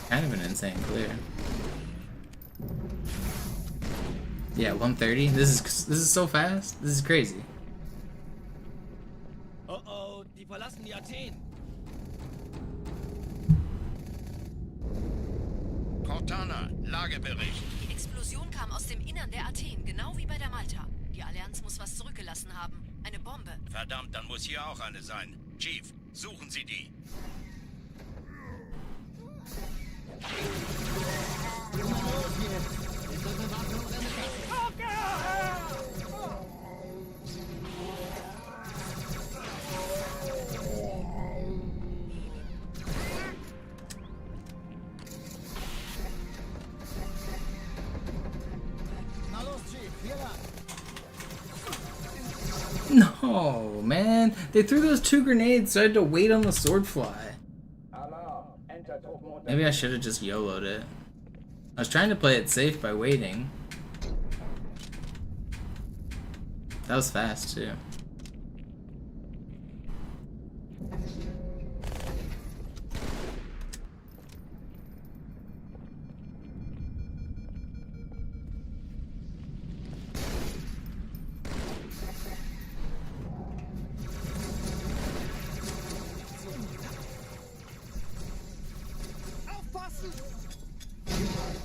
Kind of an insane clear. Yeah, 130. This is so fast. This is crazy. Oh oh, die verlassen die Athen. Cortana, Lagebericht. Die Explosion kam aus dem Innern der Athen, genau wie bei der Malta. Die Allianz muss was zurückgelassen haben. Eine Bombe. Verdammt, dann muss hier auch eine sein. Chief, suchen Sie die. No, man. They threw those 2 grenades, so I had to wait on the sword fly. Alarm. Enter Truppen Maybe I should have just YOLO'd it. I was trying to play it safe by waiting. That was fast, too.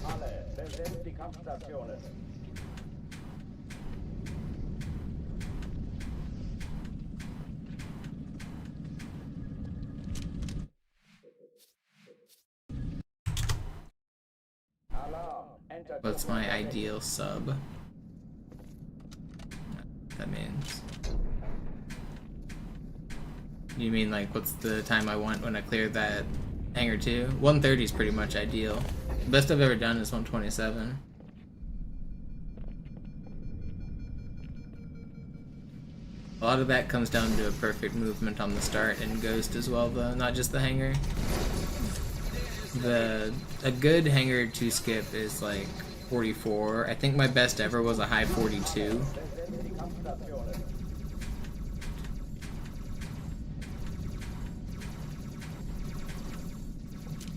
alle. Besetzt die Kampfstationen. Alarm. Enter What's my ideal sub? That means. You mean like what's the time I want when I clear that hangar 2? 130 is pretty much ideal. The best I've ever done is 127. A lot of that comes down to a perfect movement on the start and Ghost as well, though, not just the hangar. A good hangar to skip is like 44. I think my best ever was a high 42.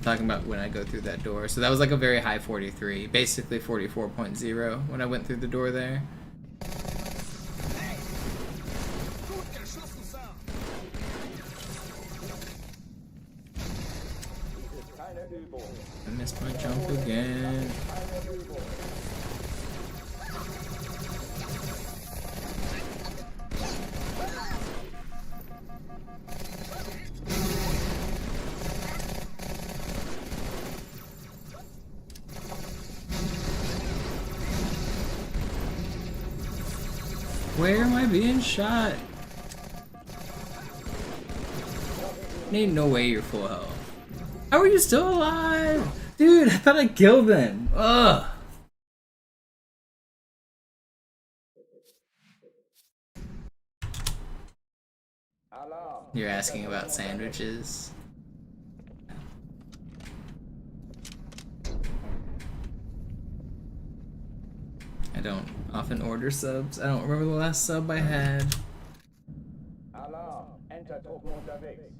Talking about when I go through that door. So that was like a very high 43, basically 44.0 when I went through the door there. I missed my jump again. Where am I being shot? Ain't no way you're full health. How are you still alive? Dude, I thought I killed him. Ugh. You're asking about sandwiches? I don't often order subs. I don't remember the last sub I had.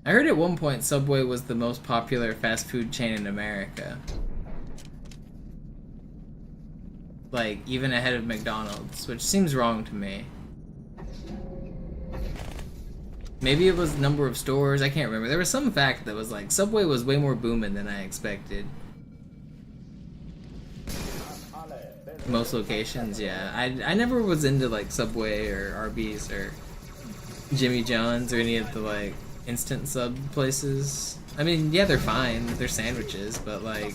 I heard at one point Subway was the most popular fast food chain in America. Like, even ahead of McDonald's, which seems wrong to me. Maybe it was number of stores, I can't remember. There was some fact that was like, Subway was way more booming than I expected. Most locations, yeah. I never was into like Subway or Arby's or Jimmy John's or any of the like instant sub places. I mean, yeah, they're fine. They're sandwiches, but like,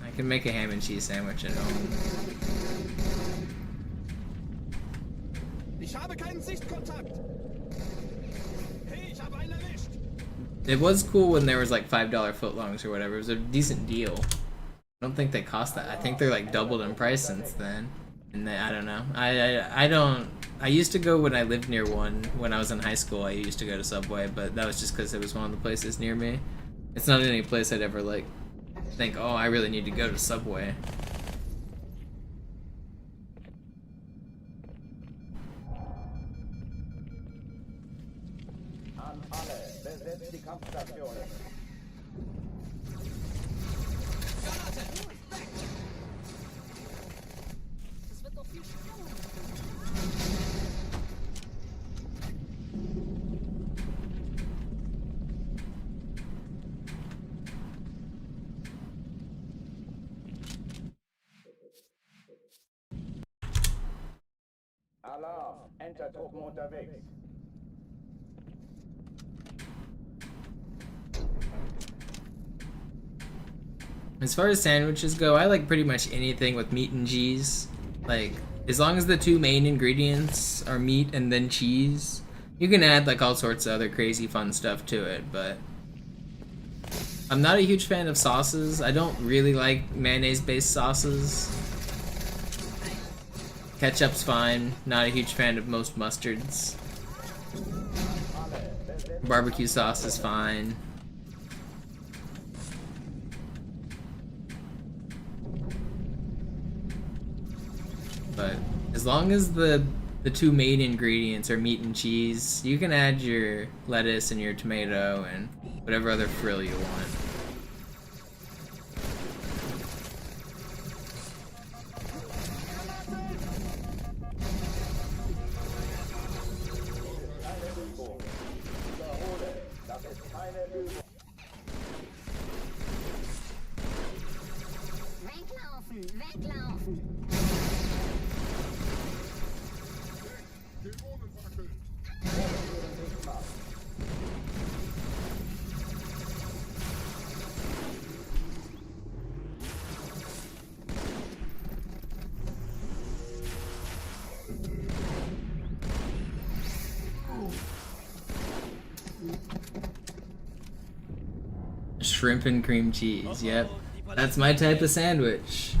I can make a ham and cheese sandwich at home. It was cool when there was like $5 footlongs or whatever. It was a decent deal. I don't think they cost that. I think they're like doubled in price since then. And I don't know. I used to go when I lived near one. When I was in high school, I used to go to Subway, but that was just because it was one of the places near me. It's not any place I'd ever like think, oh, I really need to go to Subway. Alarm. Entertruppen unterwegs. As far as sandwiches go, I like pretty much anything with meat and cheese. Like, as long as the two main ingredients are meat and then cheese, you can add like all sorts of other crazy fun stuff to it, but I'm not a huge fan of sauces. I don't really like mayonnaise-based sauces. Ketchup's fine. Not a huge fan of most mustards. Barbecue sauce is fine. But as long as the two main ingredients are meat and cheese, you can add your lettuce and your tomato and whatever other frill you want. Shrimp and cream cheese, yep. That's my type of sandwich.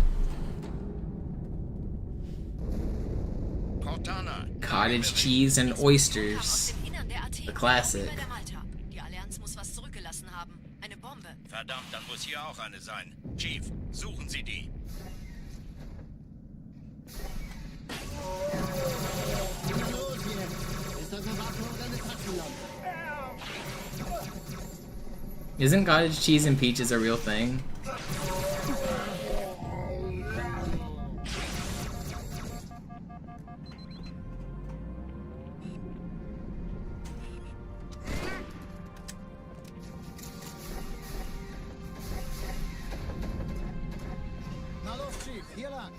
Cottage cheese and oysters. The classic. Die Allianz muss was zurückgelassen haben. Eine Bombe. Verdammt, dann muss hier auch eine sein. Chief, suchen Sie die. Los hier! Ist das eine Waffe oder eine Taschenlampe? Isn't cottage cheese and peaches a real thing? Na los, Chief, hier lang.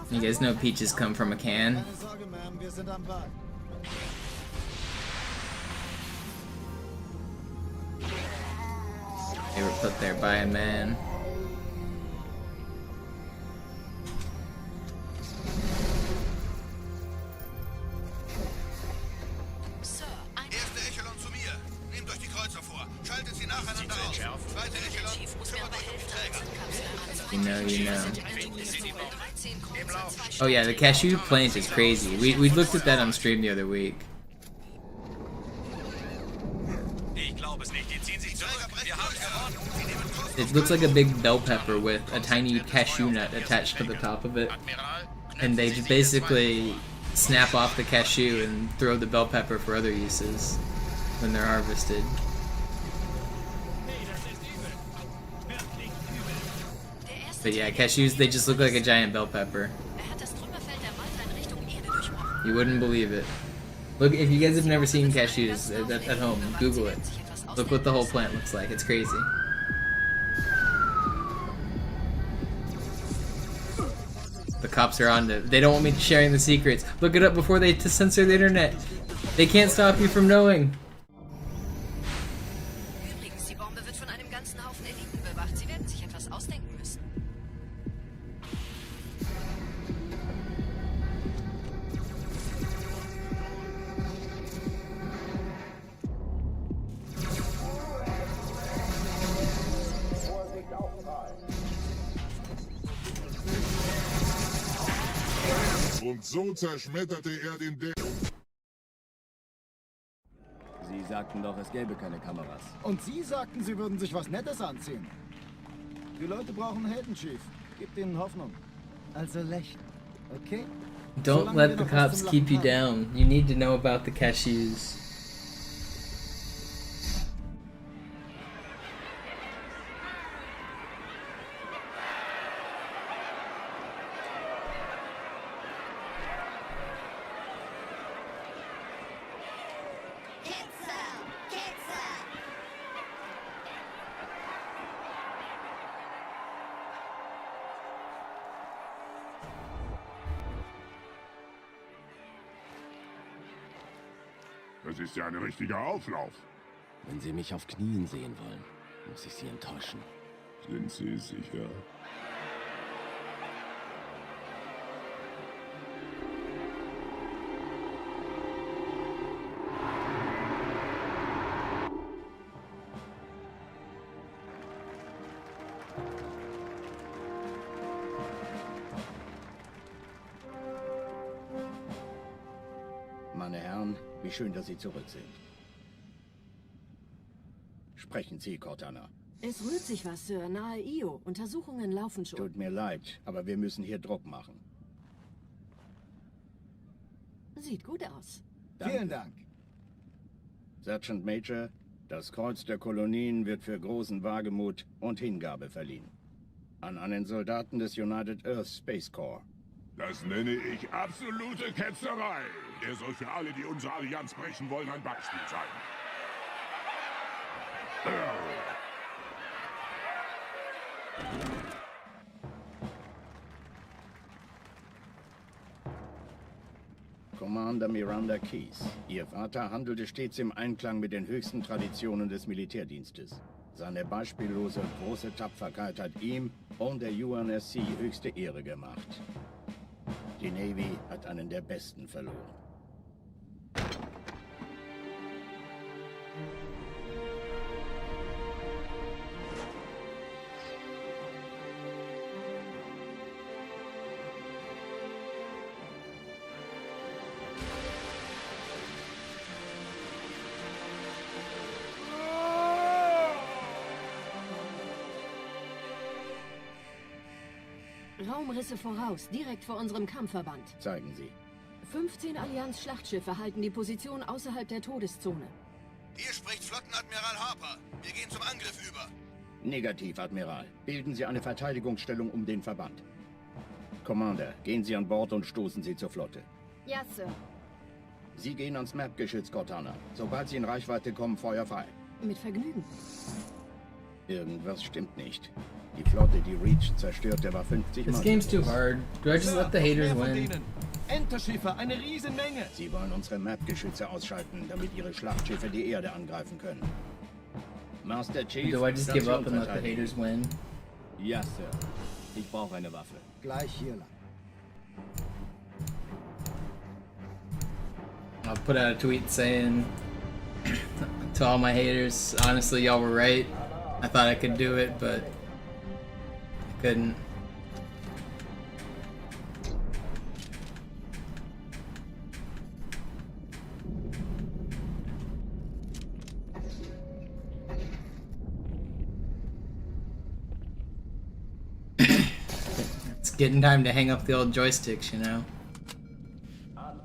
You guys know peaches come from a can? Keine Sorge, Ma'am, wir sind am Ball. They were put there by a man. Sir, Erste Echelon zu mir. Nehmt euch die Kreuzer vor. Schaltet sie nacheinander aus. Zweite Echelon, Chief muss mir kümmert dabei euch um die helfen, Träger. You know, you know. Finden Sie die Bombe. 13 Kreuzer, Oh yeah, the cashew plant is crazy. We looked at that on stream the other week. Ich glaube es nicht. Die ziehen sich zurück. Wir haben gewonnen. Sie nehmen Kurs. It looks like a big bell pepper with a tiny cashew nut attached to the top of it. Admiral, And they just basically snap off the cashew and throw the bell pepper for other uses when they're harvested. Hey, das ist übel. Wirklich übel. Der erste But yeah, cashews, they just look like a giant bell pepper. hat das Trümmerfeld der Malta in Richtung Erde durchbrochen. You wouldn't believe it. Look, if you guys have never seen cashews at home, Google it. Look what the whole plant looks like. It's crazy. The cops are on to. They don't want me sharing the secrets. Look it up before they censor the internet. They can't stop you from knowing. Übrigens, die Bombe wird von einem ganzen Haufen Eliten bewacht. Sie werden sich etwas ausdenken müssen. Vorsicht aufprall. Und so zerschmetterte er den Deckel. Sie sagten doch, es gäbe keine Kameras. Und Sie sagten, Sie würden sich was Nettes anziehen. Die Leute brauchen Helden, Chief. Gebt ihnen Hoffnung. Also lächeln, okay? Don't Solange let wir the noch was cops zum keep you Lachen haben. down. You need to know about the cashews. Das ist ja ein richtiger Auflauf. Wenn Sie mich auf Knien sehen wollen, muss ich Sie enttäuschen. Sind Sie sicher? Meine Herren, wie schön, dass Sie zurück sind. Sprechen Sie, Cortana. Es rührt sich was, Sir. Nahe Io. Untersuchungen laufen schon. Tut mir leid, aber wir müssen hier Druck machen. Sieht gut aus. Danke. Vielen Dank. Sergeant Major, das Kreuz der Kolonien wird für großen Wagemut und Hingabe verliehen. An einen Soldaten des United Earth Space Corps. Das nenne ich absolute Ketzerei. Er soll für alle, die unsere Allianz brechen wollen, ein Beispiel sein. Commander Miranda Keys. Ihr Vater handelte stets im Einklang mit den höchsten Traditionen des Militärdienstes. Seine beispiellose und große Tapferkeit hat ihm und der UNSC höchste Ehre gemacht. Die Navy hat einen der Besten verloren. Raumrisse voraus, direkt vor unserem Kampfverband. Zeigen Sie. 15 Allianz-Schlachtschiffe halten die Position außerhalb der Todeszone. Hier spricht Flottenadmiral Harper. Wir gehen zum Angriff über. Negativ, Admiral. Bilden Sie eine Verteidigungsstellung um den Verband. Commander, gehen Sie an Bord und stoßen Sie zur Flotte. Ja, Sir. Sie gehen ans Map-Geschütz, Cortana. Sobald Sie in Reichweite kommen, Feuer frei. Mit Vergnügen. Irgendwas stimmt nicht. Die Flotte, die Reach zerstörte, war 50 This Mann. game's too hard. Do I just let the haters win? Enterschiffe, eine Riesenmenge. Sie wollen unsere Map-Geschütze ausschalten, damit ihre Schlachtschiffe die Erde angreifen können. Master Chief, Do I just give up and let the Station haters win? Ja, Sir. Ich brauche eine Waffe. Gleich hier lang. I'll put out a tweet saying to all my haters, honestly, y'all were right. I thought I could do it, but I couldn't. It's getting time to hang up the old joysticks, you know?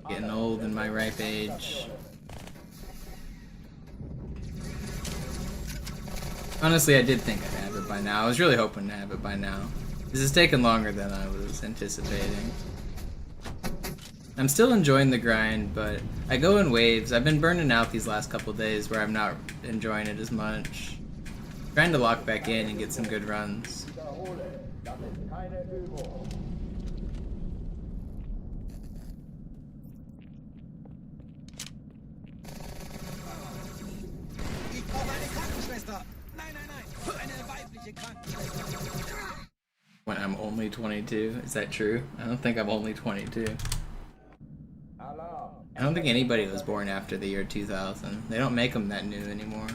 Getting old in my ripe age. Honestly, I did think I'd have it by now. I was really hoping to have it by now. This has taken longer than I was anticipating. I'm still enjoying the grind, but I go in waves. I've been burning out these last couple days where I'm not enjoying it as much. Trying to lock back in and get some good runs. Das ist keine Übung. Ich brauche eine Krankenschwester. Nein, nein, nein. Eine weibliche Krankenschwester. When I'm only 22? Is that true? I don't think I'm only 22. Alarm. I don't think anybody was born after the year 2000. They don't make them that new anymore.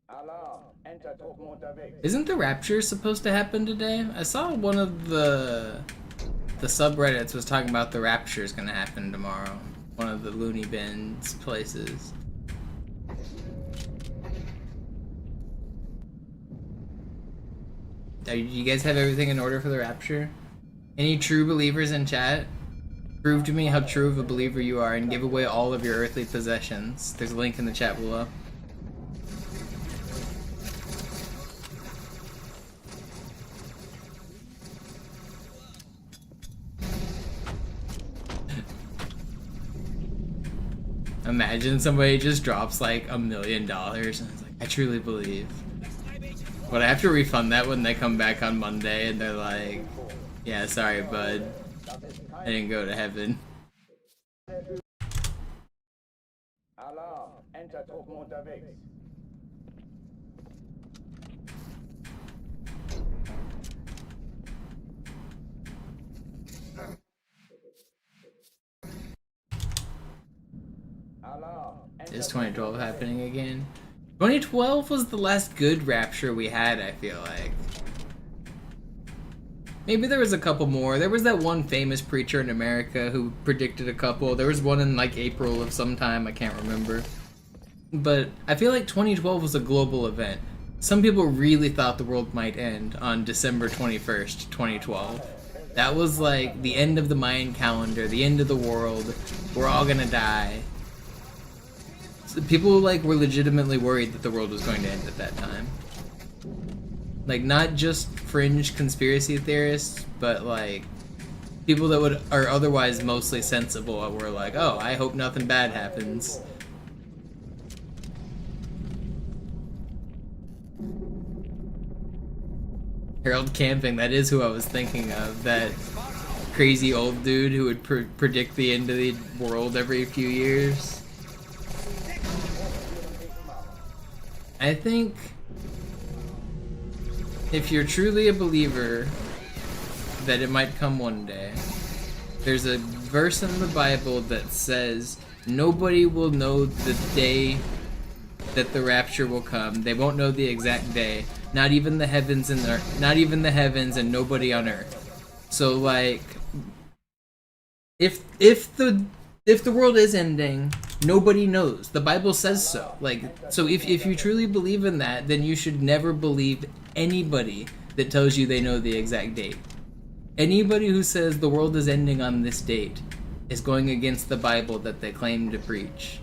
Alarm. Entertruppen unterwegs. Isn't the rapture supposed to happen today? I saw one of the subreddits was talking about the rapture is going to happen tomorrow. One of the loony bins places. you guys have everything in order for the rapture? Any true believers in chat? Prove to me how true of a believer you are and give away all of your earthly possessions. There's a link in the chat below. Imagine somebody just drops like $1 million and it's like, I truly believe. But I have to refund that when they come back on Monday and they're like, yeah, sorry, bud. I didn't go to heaven. Alarm, Enter-Truppen unterwegs. Alarm, Is 2012 happening again? 2012 was the last good rapture we had, I feel like. Maybe there was a couple more. There was that one famous preacher in America who predicted a couple. There was one in like April of some time, I can't remember. But I feel like 2012 was a global event. Some people really thought the world might end on December 21st, 2012. That was like the end of the Mayan calendar, the end of the world. We're all gonna die. So people like were legitimately worried that the world was going to end at that time. Like, not just fringe conspiracy theorists, but like people that are otherwise mostly sensible were like, oh, I hope nothing bad happens. Harold Camping, that is who I was thinking of. That crazy old dude who would predict the end of the world every few years. I think if you're truly a believer that it might come one day, there's a verse in the Bible that says nobody will know the day that the rapture will come. They won't know the exact day. Not even the heavens and earth, not even the heavens and nobody on earth. So like, if the world is ending, nobody knows. The Bible says so. Like, so if you truly believe in that, then you should never believe anybody that tells you they know the exact date. Anybody who says the world is ending on this date is going against the Bible that they claim to preach.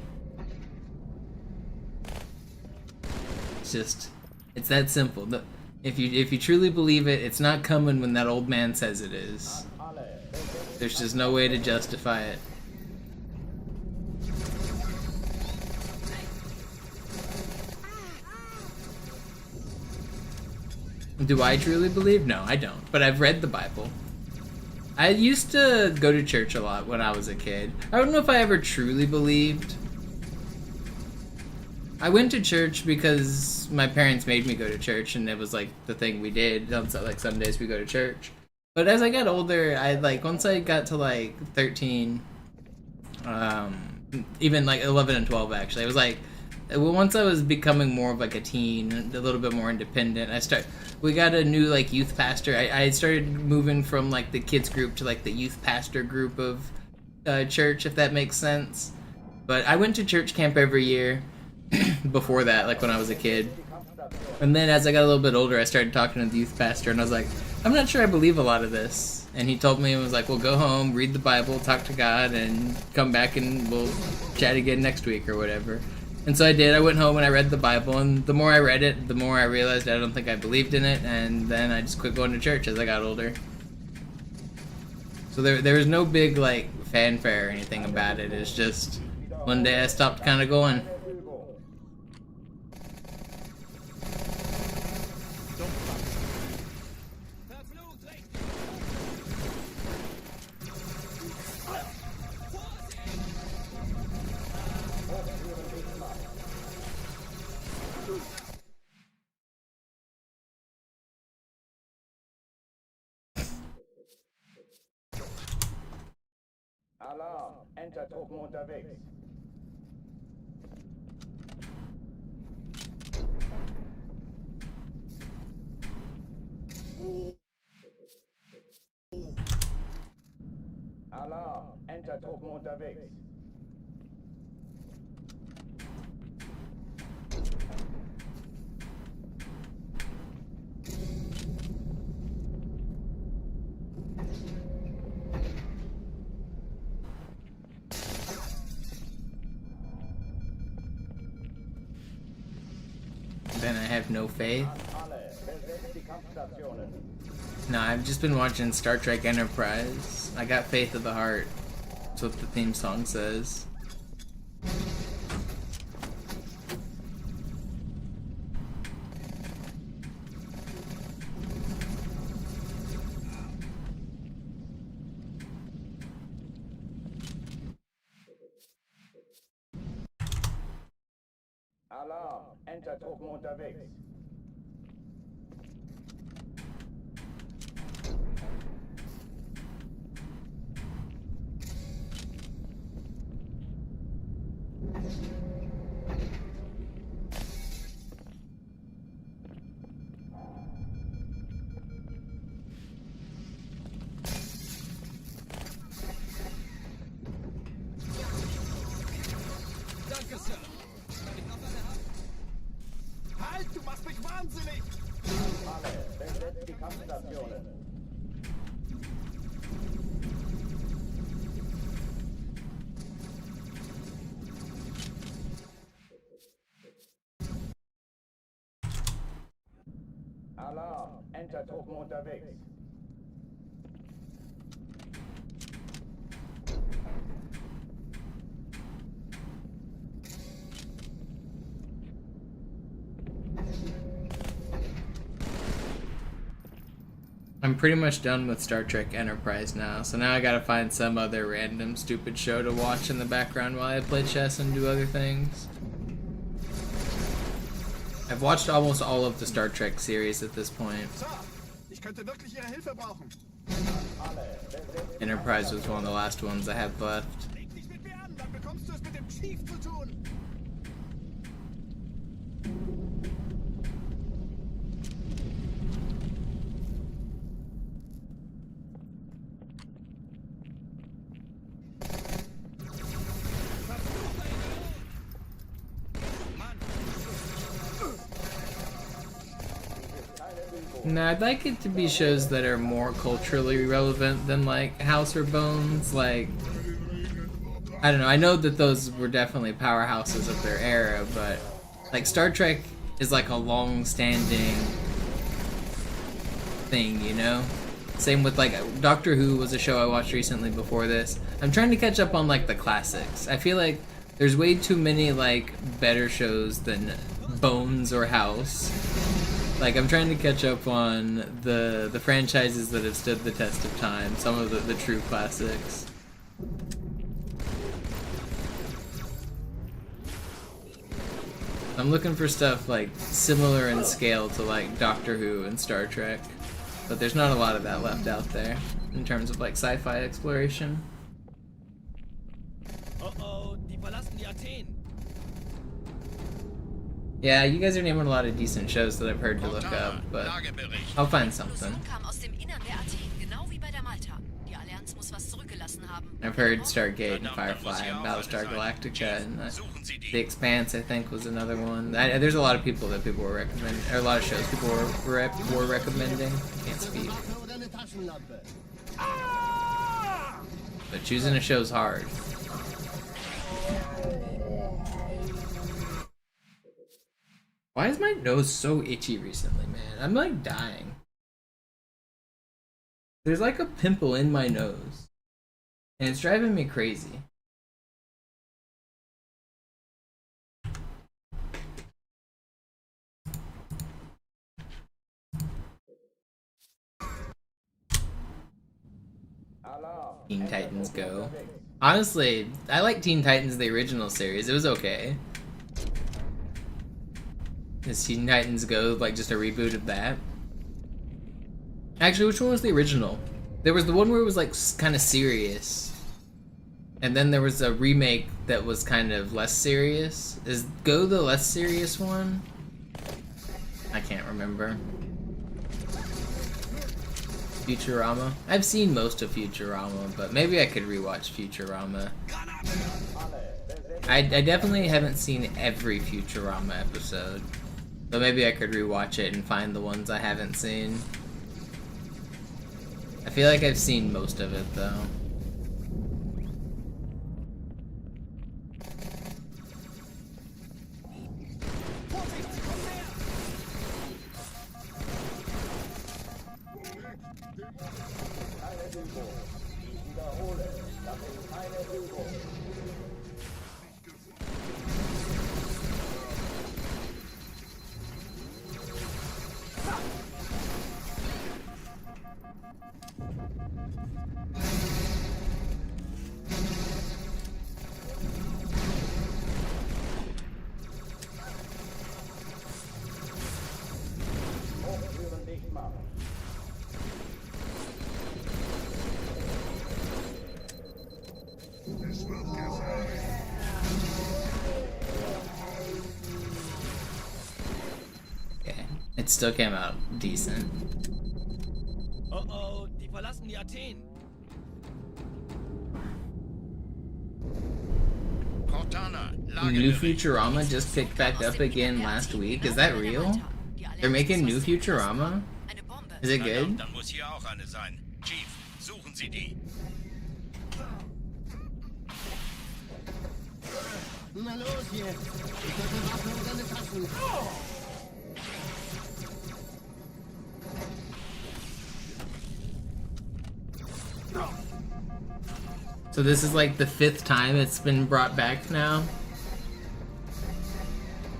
It's that simple. If you truly believe it, it's not coming when that old man says it is. There's just no way to justify it. Do I truly believe? No, I don't. But I've read the Bible. I used to go to church a lot when I was a kid. I don't know if I ever truly believed. I went to church because my parents made me go to church, and it was like the thing we did. On like Sundays we go to church. But as I got older, once I got to like 13, even like 11 and 12 actually, it was like, once I was becoming more of like a teen, a little bit more independent, we got a new like youth pastor. I started moving from like the kids group to like the youth pastor group of church, if that makes sense. But I went to church camp every year before that, like when I was a kid. And then as I got a little bit older, I started talking to the youth pastor, and I was like, I'm not sure I believe a lot of this. And he told me, it was like, well, go home, read the Bible, talk to God, and come back and we'll chat again next week or whatever. And so I did. I went home and I read the Bible, and the more I read it, the more I realized I don't think I believed in it, and then I just quit going to church as I got older. So there was no big like fanfare or anything about it. It's just one day I stopped kind of going. Alarm, Enter-Truppen unterwegs. Alarm, Enter-Truppen unterwegs. Trek no faith? Alle, besetzt die Kampfstationen. No, I've just been watching Star Trek Enterprise. I got faith of the heart. That's what the theme song says. Alarm, Entertruppen unterwegs. Danke, Sir. Halt, du machst mich wahnsinnig! Alle, besetzt die Kampfstationen. Alarm, Entertruppen unterwegs. I'm pretty much done with Star Trek Enterprise now, so now I gotta find some other random stupid show to watch in the background while I play chess and do other things. I've watched almost all of the Star Trek series at this point. Sir, ich könnte wirklich Ihre Hilfe brauchen. Enterprise was one of the last ones I had left. Leg dich mit mir an, dann bekommst du es mit dem Chief zu tun. No, I'd like it to be shows that are more culturally relevant than like House or Bones. Like, I don't know, I know that those were definitely powerhouses of their era, but like Star Trek is like a long-standing thing, you know? Same with like Doctor Who was a show I watched recently before this. I'm trying to catch up on like the classics. I feel like there's way too many like better shows than Bones or House. Like, I'm trying to catch up on the franchises that have stood the test of time, some of the true classics. I'm looking for stuff like similar in scale to like Doctor Who and Star Trek, but there's not a lot of that left out there in terms of like sci-fi exploration. Oh, die verlassen die Athen. Yeah, you guys are naming a lot of decent shows that I've heard to look up, but I'll find something. Kam aus dem Innern der Athen, genau wie bei der Malta. Die Allianz muss was zurückgelassen haben. I've heard Stargate and Firefly and Battlestar Galactica and The Expanse, I think, was another one. There's a lot of people that people were recommending, or a lot of shows people were recommending. I can't speak. But choosing a show's hard. Why is my nose so itchy recently, man? I'm like dying. There's like a pimple in my nose. And it's driving me crazy. Teen Titans Go. Honestly, I like Teen Titans, the original series. It was okay. Is Teen Titans Go like just a reboot of that? Actually, which one was the original? There was the one where it was like kind of serious. And then there was a remake that was kind of less serious. Is Go the less serious one? I can't remember. Futurama? I've seen most of Futurama, but maybe I could rewatch Futurama. I definitely haven't seen every Futurama episode. So maybe I could rewatch it and find the ones I haven't seen. I feel like I've seen most of it though. Keine Übung. Ich wiederhole, das ist keine Übung. Hochtüren dicht machen. Es wird gefährlich. Okay. It still came out decent. Oh oh, die verlassen die Athen. Cortana, New Lagebericht. Futurama just picked back up again last week. Is that real? They're making new Futurama? Eine Bombe. Is it Na ja, good? dann muss hier auch eine sein. Chief, suchen Sie die. Na los jetzt. Ich hatte Waffen und deine Taschen. So this is like the 5th time it's been brought back now.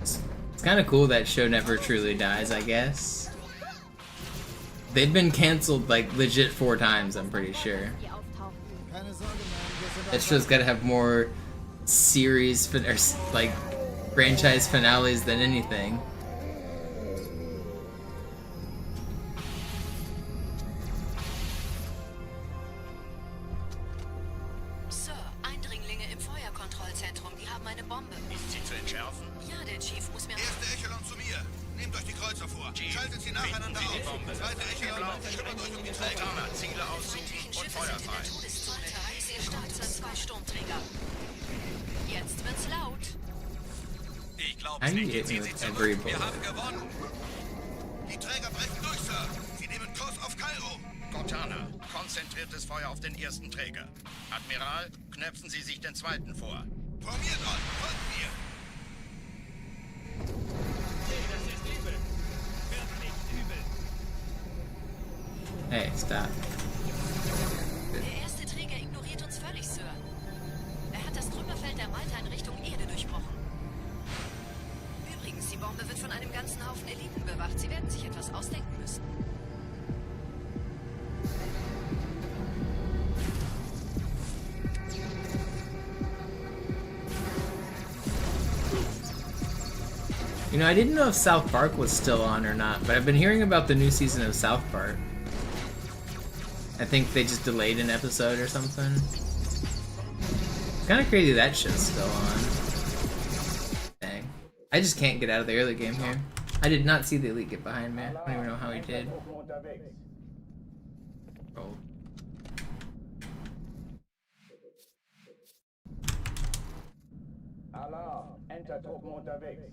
It's kind of cool that show never truly dies, I guess. They've been canceled like legit 4 times, I'm pretty sure. Keine Sorge, Mann, wir sind That show's gotta have more series or like franchise finales than anything. Sir, Eindringlinge im Feuerkontrollzentrum. Die haben eine Bombe. Ist sie zu entschärfen? Ja, der Chief muss mir... Erste Echelon zu mir. Nehmt euch die Kreuzer vor. Schaltet sie nacheinander auf. Zweite Echelon, kümmert euch um die Träger. Cortana, Ziele aussuchen Feindlichen und Schiffe Feuer sind in der frei. Todeszone. Ich sehe Startzahl 2 Sturmträger. Jetzt wird's laut. Ich glaub's I'm nicht. Jetzt getting ziehen sie with zurück. every Wir bullet. haben gewonnen. Die Träger brechen durch, Sir. Sie nehmen Kurs auf Kairo. Cortana, konzentriertes Feuer auf den ersten Träger. Admiral, knöpfen Sie sich den zweiten vor. Formiert euch, folgt mir. Hey, das ist übel. Wirklich übel. Hey, stop. Der erste Träger ignoriert uns völlig, Sir. Er hat das Trümmerfeld der Malta in Richtung Erde durchbrochen. Übrigens, die Bombe wird von einem ganzen Haufen Eliten bewacht. Sie werden sich etwas ausdenken müssen. You know, I didn't know if South Park was still on or not, but I've been hearing about the new season of South Park. I think they just delayed an episode or something. It's kind of crazy that show's still on. Dang. I just can't get out of the early game here. I did not see the elite get behind me. I don't even know how he did. Truppen unterwegs. Oh. Alarm, Enter-Truppen unterwegs.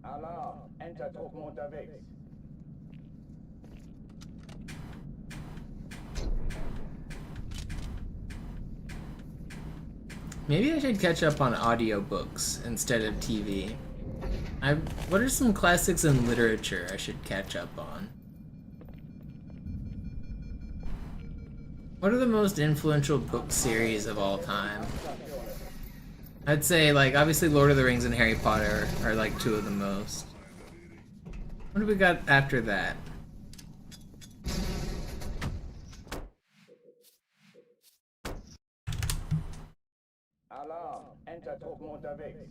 Alarm, Enter-Truppen unterwegs. Maybe I should catch up on audiobooks instead of TV. What are some classics in literature I should catch up on? What are the most influential book series of all time? I'd say, like, obviously Lord of the Rings and Harry Potter are, like, 2 of the most. What do we got after that? Alarm, Enter-Truppen unterwegs.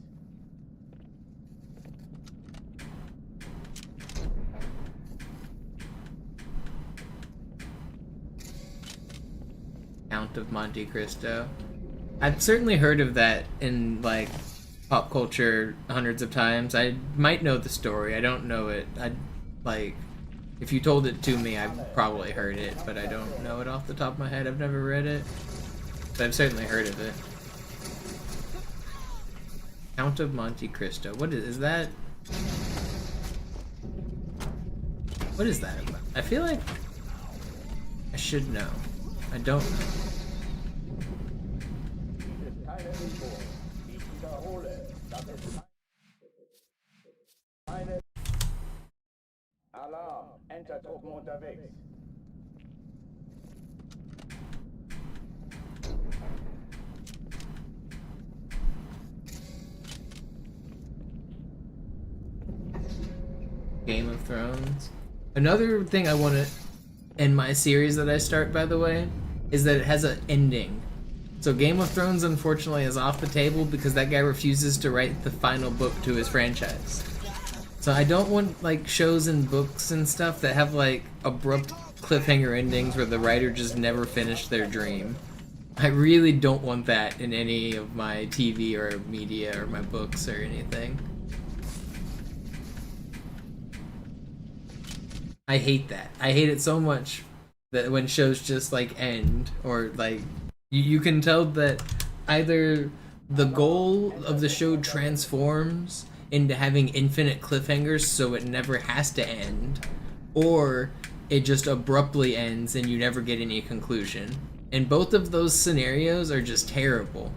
Count of Monte Cristo. I've certainly heard of that in, like, pop culture hundreds of times. I might know the story. I don't know it. If you told it to me, I've probably heard it, but I don't know it off the top of my head. I've never read it, but I've certainly heard of it. Count of Monte Cristo. What is that? What is that about? I feel like I should know. I don't know. Dies ist keine Übung. Ich wiederhole, das ist keine... Alarm, Entertruppen unterwegs. Game of Thrones. Another thing I want to end my series that I start, by the way, is that it has an ending. So Game of Thrones, unfortunately, is off the table because that guy refuses to write the final book to his franchise. So I don't want, like, shows and books and stuff that have, like, abrupt cliffhanger endings where the writer just never finished their dream. I really don't want that in any of my TV or media or my books or anything. I hate that. I hate it so much that when shows just like end or like you can tell that either the goal of the show transforms into having infinite cliffhangers so it never has to end, or it just abruptly ends and you never get any conclusion. And both of those scenarios are just terrible.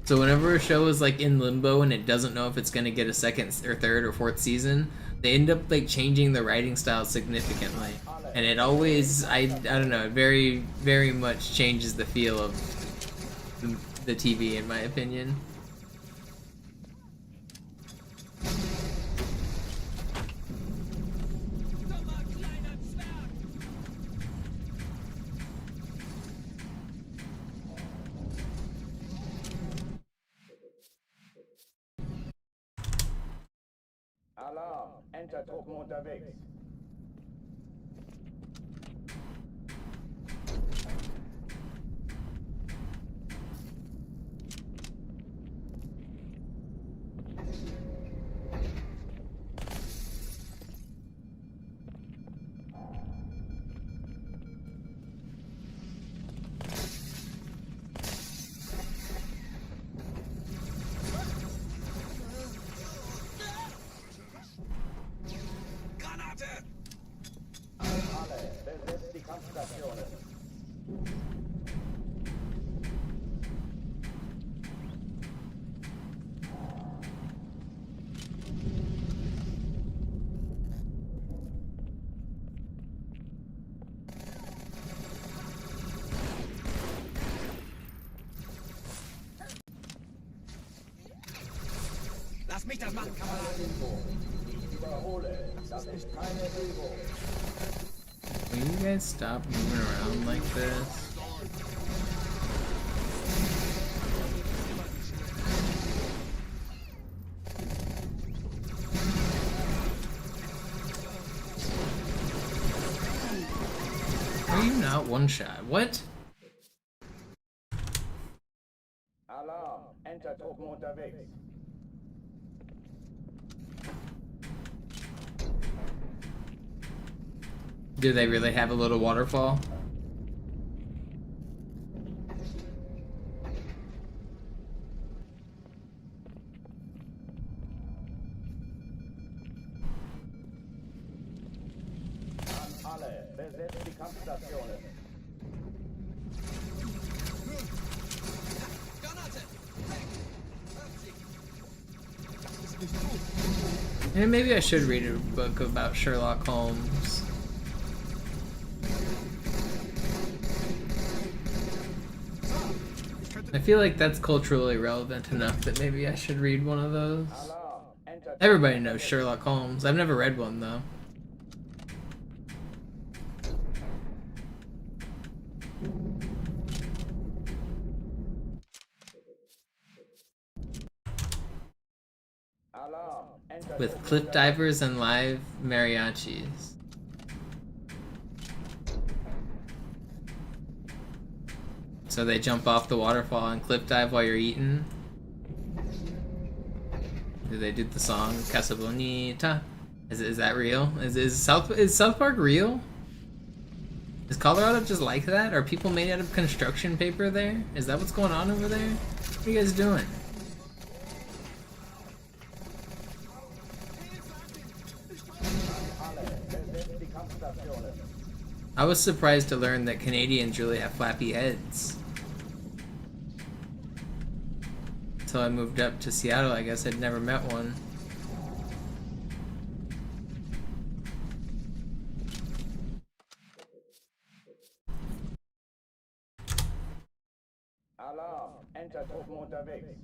So whenever a show is like in limbo and it doesn't know if it's going to get a second or third or fourth season, they end up like changing the writing style significantly, and it always I don't know, it very, very much changes the feel of the TV in my opinion. Alarm, Entertruppen unterwegs. Lass mich das machen, Kamerad. Ich wiederhole, das ist keine Übung. Will you guys stop moving around like this? Are you not one shot? What? Alarm, Entertruppen unterwegs. Do they really have a little waterfall? An alle, besetzt die Kampfstationen. Yeah, maybe I should read a book about Sherlock Holmes. I feel like that's culturally relevant enough that maybe I should read one of those. Everybody knows Sherlock Holmes. I've never read one though. With cliff divers and live mariachis. So they jump off the waterfall and cliff dive while you're eating? Do they do the song Casa Bonita? Is that real? Is South Park real? Is Colorado just like that? Are people made out of construction paper there? Is that what's going on over there? What are you guys doing? I was surprised to learn that Canadians really have flappy heads. until I moved up to Seattle. I guess I'd never met one. Alarm! Enter-Truppen unterwegs.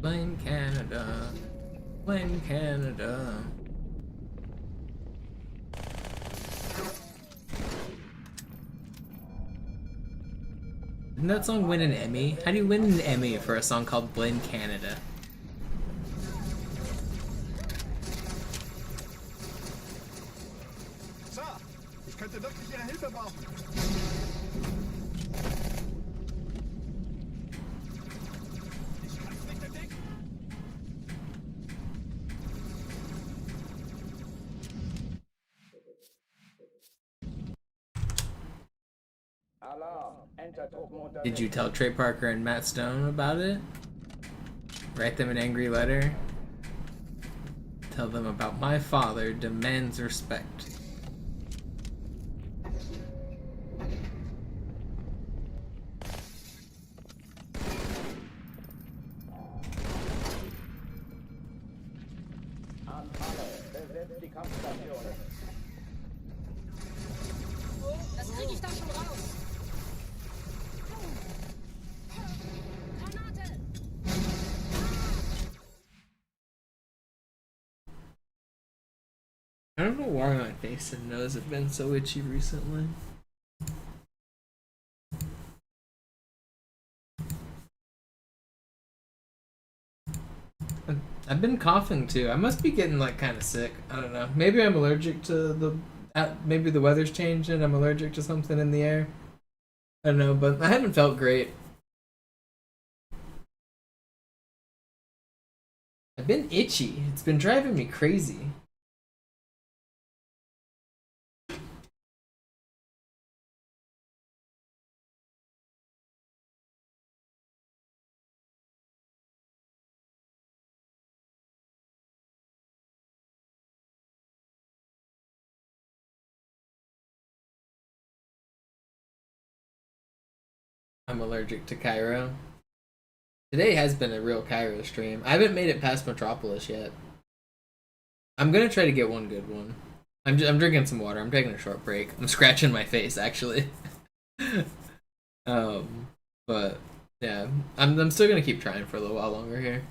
Blame Canada. Blame Canada. Didn't that song win an Emmy? How do you win an Emmy for a song called Blame Canada? Sir, ich könnte wirklich Ihre Hilfe brauchen. Ich kann's nicht entdecken. Alarm! Enter-Truppen unterwegs. Did you tell Trey Parker and Matt Stone about it? Write them an angry letter? Tell them about my father demands respect. An alle, besetzt die Kampfstationen. Das kriege ich doch schon raus. Granate! I don't know why my face and nose have been so itchy recently. I've been coughing too. I must be getting like kind of sick. I don't know. Maybe I'm allergic to maybe the weather's changed and I'm allergic to something in the air. I don't know, but I haven't felt great. I've been itchy. It's been driving me crazy. I'm allergic to Cairo. Today has been a real Cairo stream. I haven't made it past Metropolis yet. I'm gonna try to get one good one. I'm drinking some water. I'm taking a short break. I'm scratching my face actually. But yeah, I'm still gonna keep trying for a little while longer here.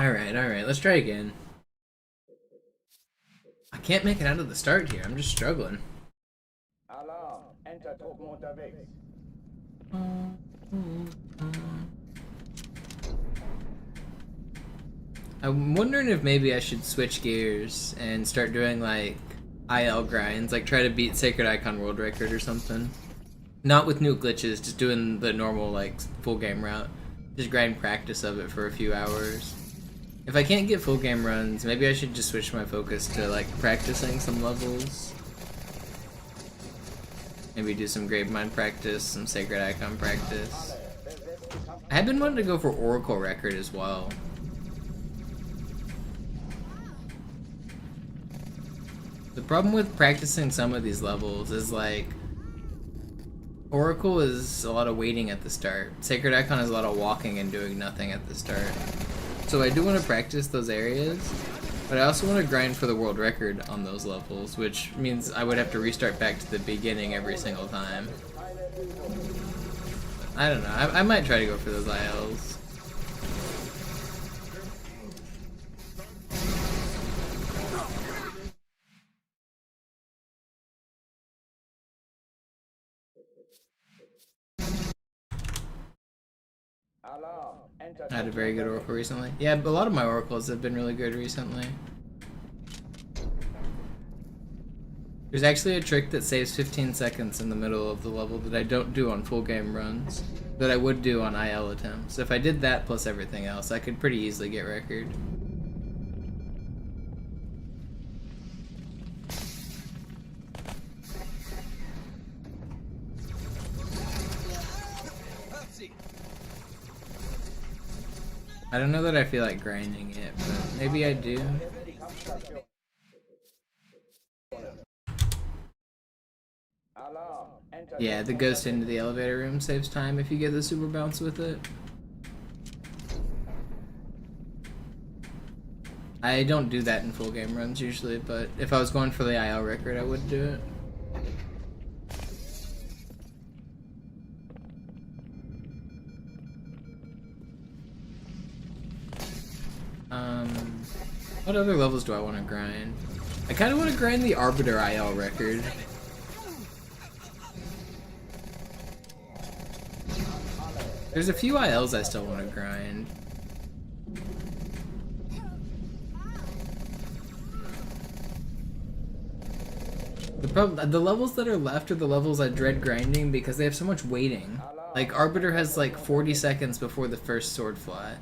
Alright, let's try again. I can't make it out of the start here, I'm just struggling. Alarm. Enter-Truppen unterwegs. I'm wondering if maybe I should switch gears and start doing like IL grinds, like try to beat Sacred Icon World Record or something. Not with new glitches, just doing the normal like full game route. Just grind practice of it for a few hours. If I can't get full game runs, maybe I should just switch my focus to like practicing some levels. Maybe do some Grave Mine practice, some Sacred Icon practice. I have been wanting to go for Oracle Record as well. The problem with practicing some of these levels is like Oracle is a lot of waiting at the start. Sacred Icon is a lot of walking and doing nothing at the start. So I do want to practice those areas, but I also want to grind for the world record on those levels, which means I would have to restart back to the beginning every single time. I don't know, I might try to go for those ILs. I had a very good Oracle recently. Yeah, but a lot of my Oracles have been really good recently. There's actually a trick that saves 15 seconds in the middle of the level that I don't do on full game runs, that I would do on IL attempts. If I did that plus everything else, I could pretty easily get record. I don't know that I feel like grinding it, but maybe I do. Yeah, the ghost into the elevator room saves time if you get the super bounce with it. I don't do that in full game runs usually, but if I was going for the IL record, I would do it. What other levels do I want to grind? I kind of want to grind the Arbiter IL record. There's a few ILs I still want to grind. The levels that are left are the levels I dread grinding because they have so much waiting. Like Arbiter has like 40 seconds before the first sword fly.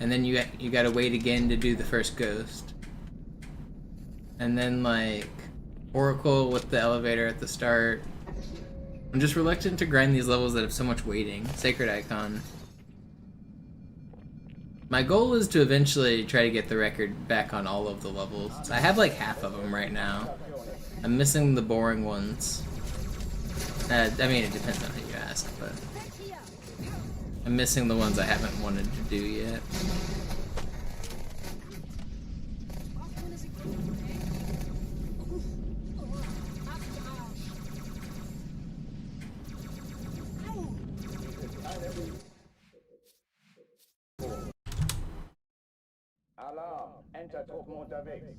And then you gotta wait again to do the first ghost. And then like Oracle with the elevator at the start. I'm just reluctant to grind these levels that have so much waiting. Sacred Icon. My goal is to eventually try to get the record back on all of the levels. I have like half of them right now. I'm missing the boring ones. I mean, it depends on who you ask, but I'm missing the ones I haven't wanted to do yet. Alarm. Enter-Truppen unterwegs.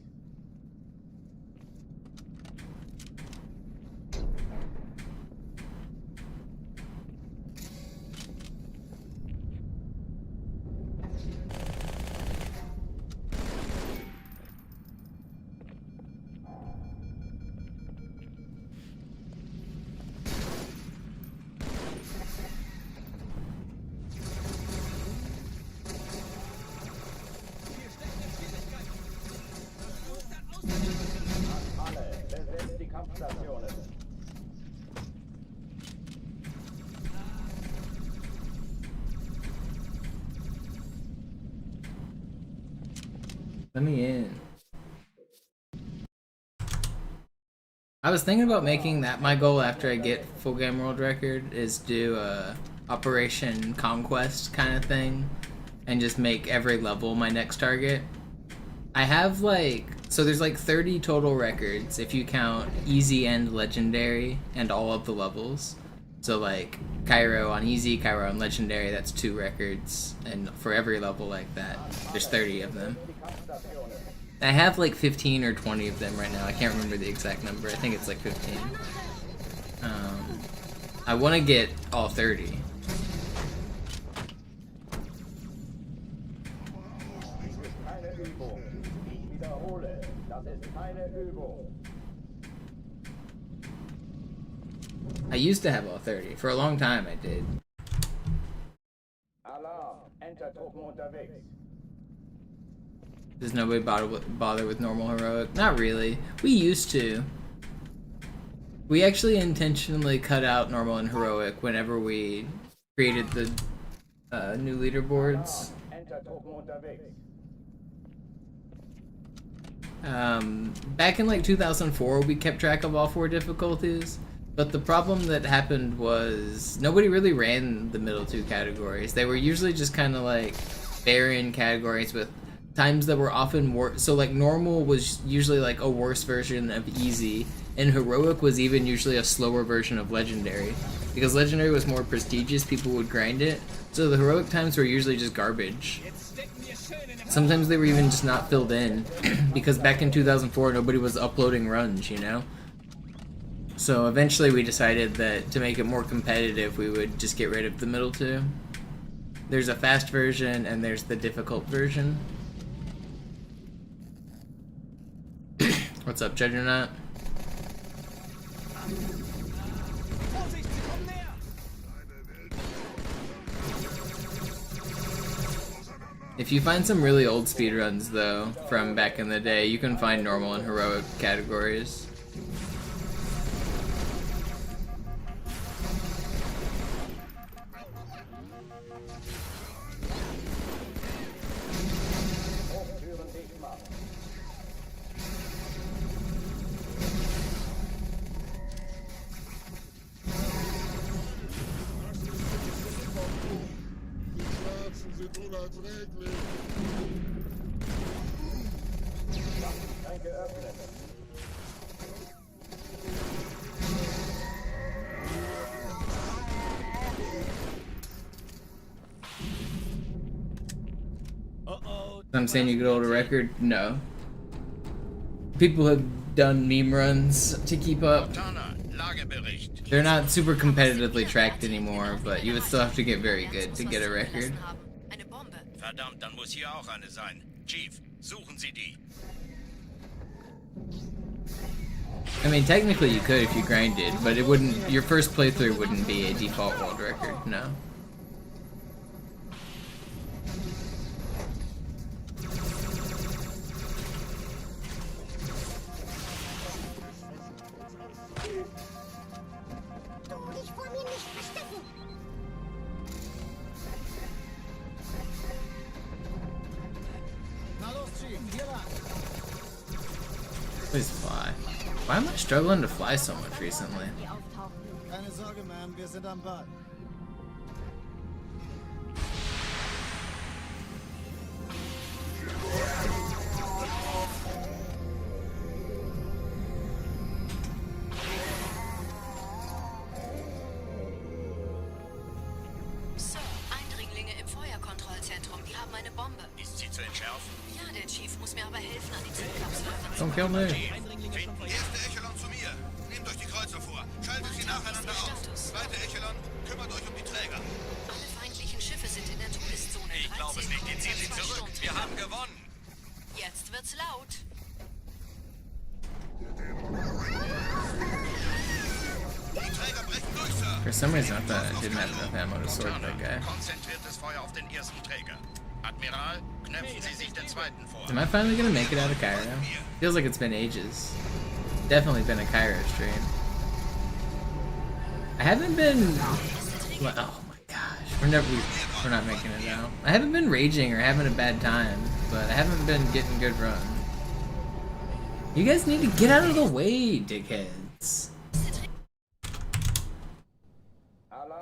Let me in. I was thinking about making that my goal after I get full game world record is do a Operation Conquest kind of thing and just make every level my next target. I have like, so there's like 30 total records if you count easy and legendary and all of the levels. So like Cairo on easy, Cairo on legendary, that's 2 records, and for every level like that, there's 30 of them. I have like 15 or 20 of them right now. I can't remember the exact number. I think it's like 15. I want to get all 30. I used to have all 30. For a long time I did. Alarm! Entertruppen unterwegs. Does nobody bother with normal heroic? Not really. We used to. We actually intentionally cut out normal and heroic whenever we created the new leaderboards. Back in like 2004, we kept track of all 4 difficulties. But the problem that happened was nobody really ran the middle 2 categories. They were usually just kind of like barren categories with times that were often worse. So like normal was usually like a worse version of easy, and heroic was even usually a slower version of legendary. Because legendary was more prestigious, people would grind it. So the heroic times were usually just garbage. Sometimes they were even just not filled in because back in 2004 nobody was uploading runs, you know? So eventually we decided that to make it more competitive we would just get rid of the middle 2. There's a fast version and there's the difficult version. What's up, Judgernaut? If you find some really old speedruns though, from back in the day, you can find normal and heroic categories. I'm saying you could hold a record? No. People have done meme runs to keep up. They're not super competitively tracked anymore, but you would still have to get very good to get a record. Verdammt, dann muss hier auch eine sein. Chief, suchen Sie die. I mean, technically you could if you grinded, but it wouldn't. Your first playthrough wouldn't be a default world record. No. Please fly. Why am I struggling to fly so much recently? Keine Sorge, Ma'am, wir sind am Ball. Sir, Eindringlinge im Feuerkontrollzentrum. Die haben eine Bombe. Ist sie zu entschärfen? Ja, der Chief muss mir aber helfen, an die Zündkapsel Don't kill me. Erste Echelon zu mir. Nehmt euch die Kreuzer vor. Schaltet sie nacheinander auf. Zweite Echelon, kümmert euch um die Träger. Alle feindlichen Schiffe sind in der Todeszone. Ich glaube es nicht. Jetzt ziehen sie zurück. Wir haben gewonnen. Jetzt wird's laut. Die Träger brechen durch, Sir. For some reason I thought I didn't have enough ammo to sword that guy. Konzentriertes Feuer auf den ersten Träger. Admiral, knöpfen Sie sich den zweiten vor. Am I finally gonna make it out of Cairo? Feels like it's been ages. Definitely been a Cairo stream. I haven't been. Oh my gosh, we're not making it out. I haven't been raging or having a bad time, but I haven't been getting good runs. You guys need to get out of the way, dickheads.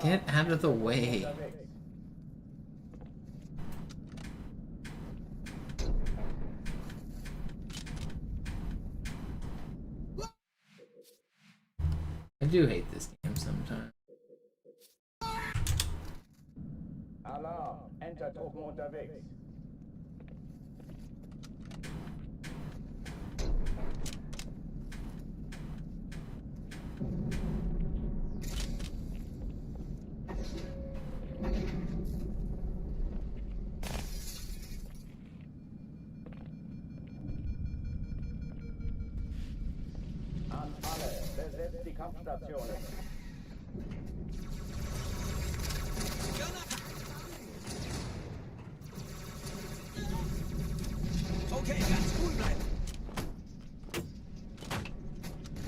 Get out of the way. I do hate this game sometimes. besetzt die Kampfstationen. Okay, ganz cool bleiben.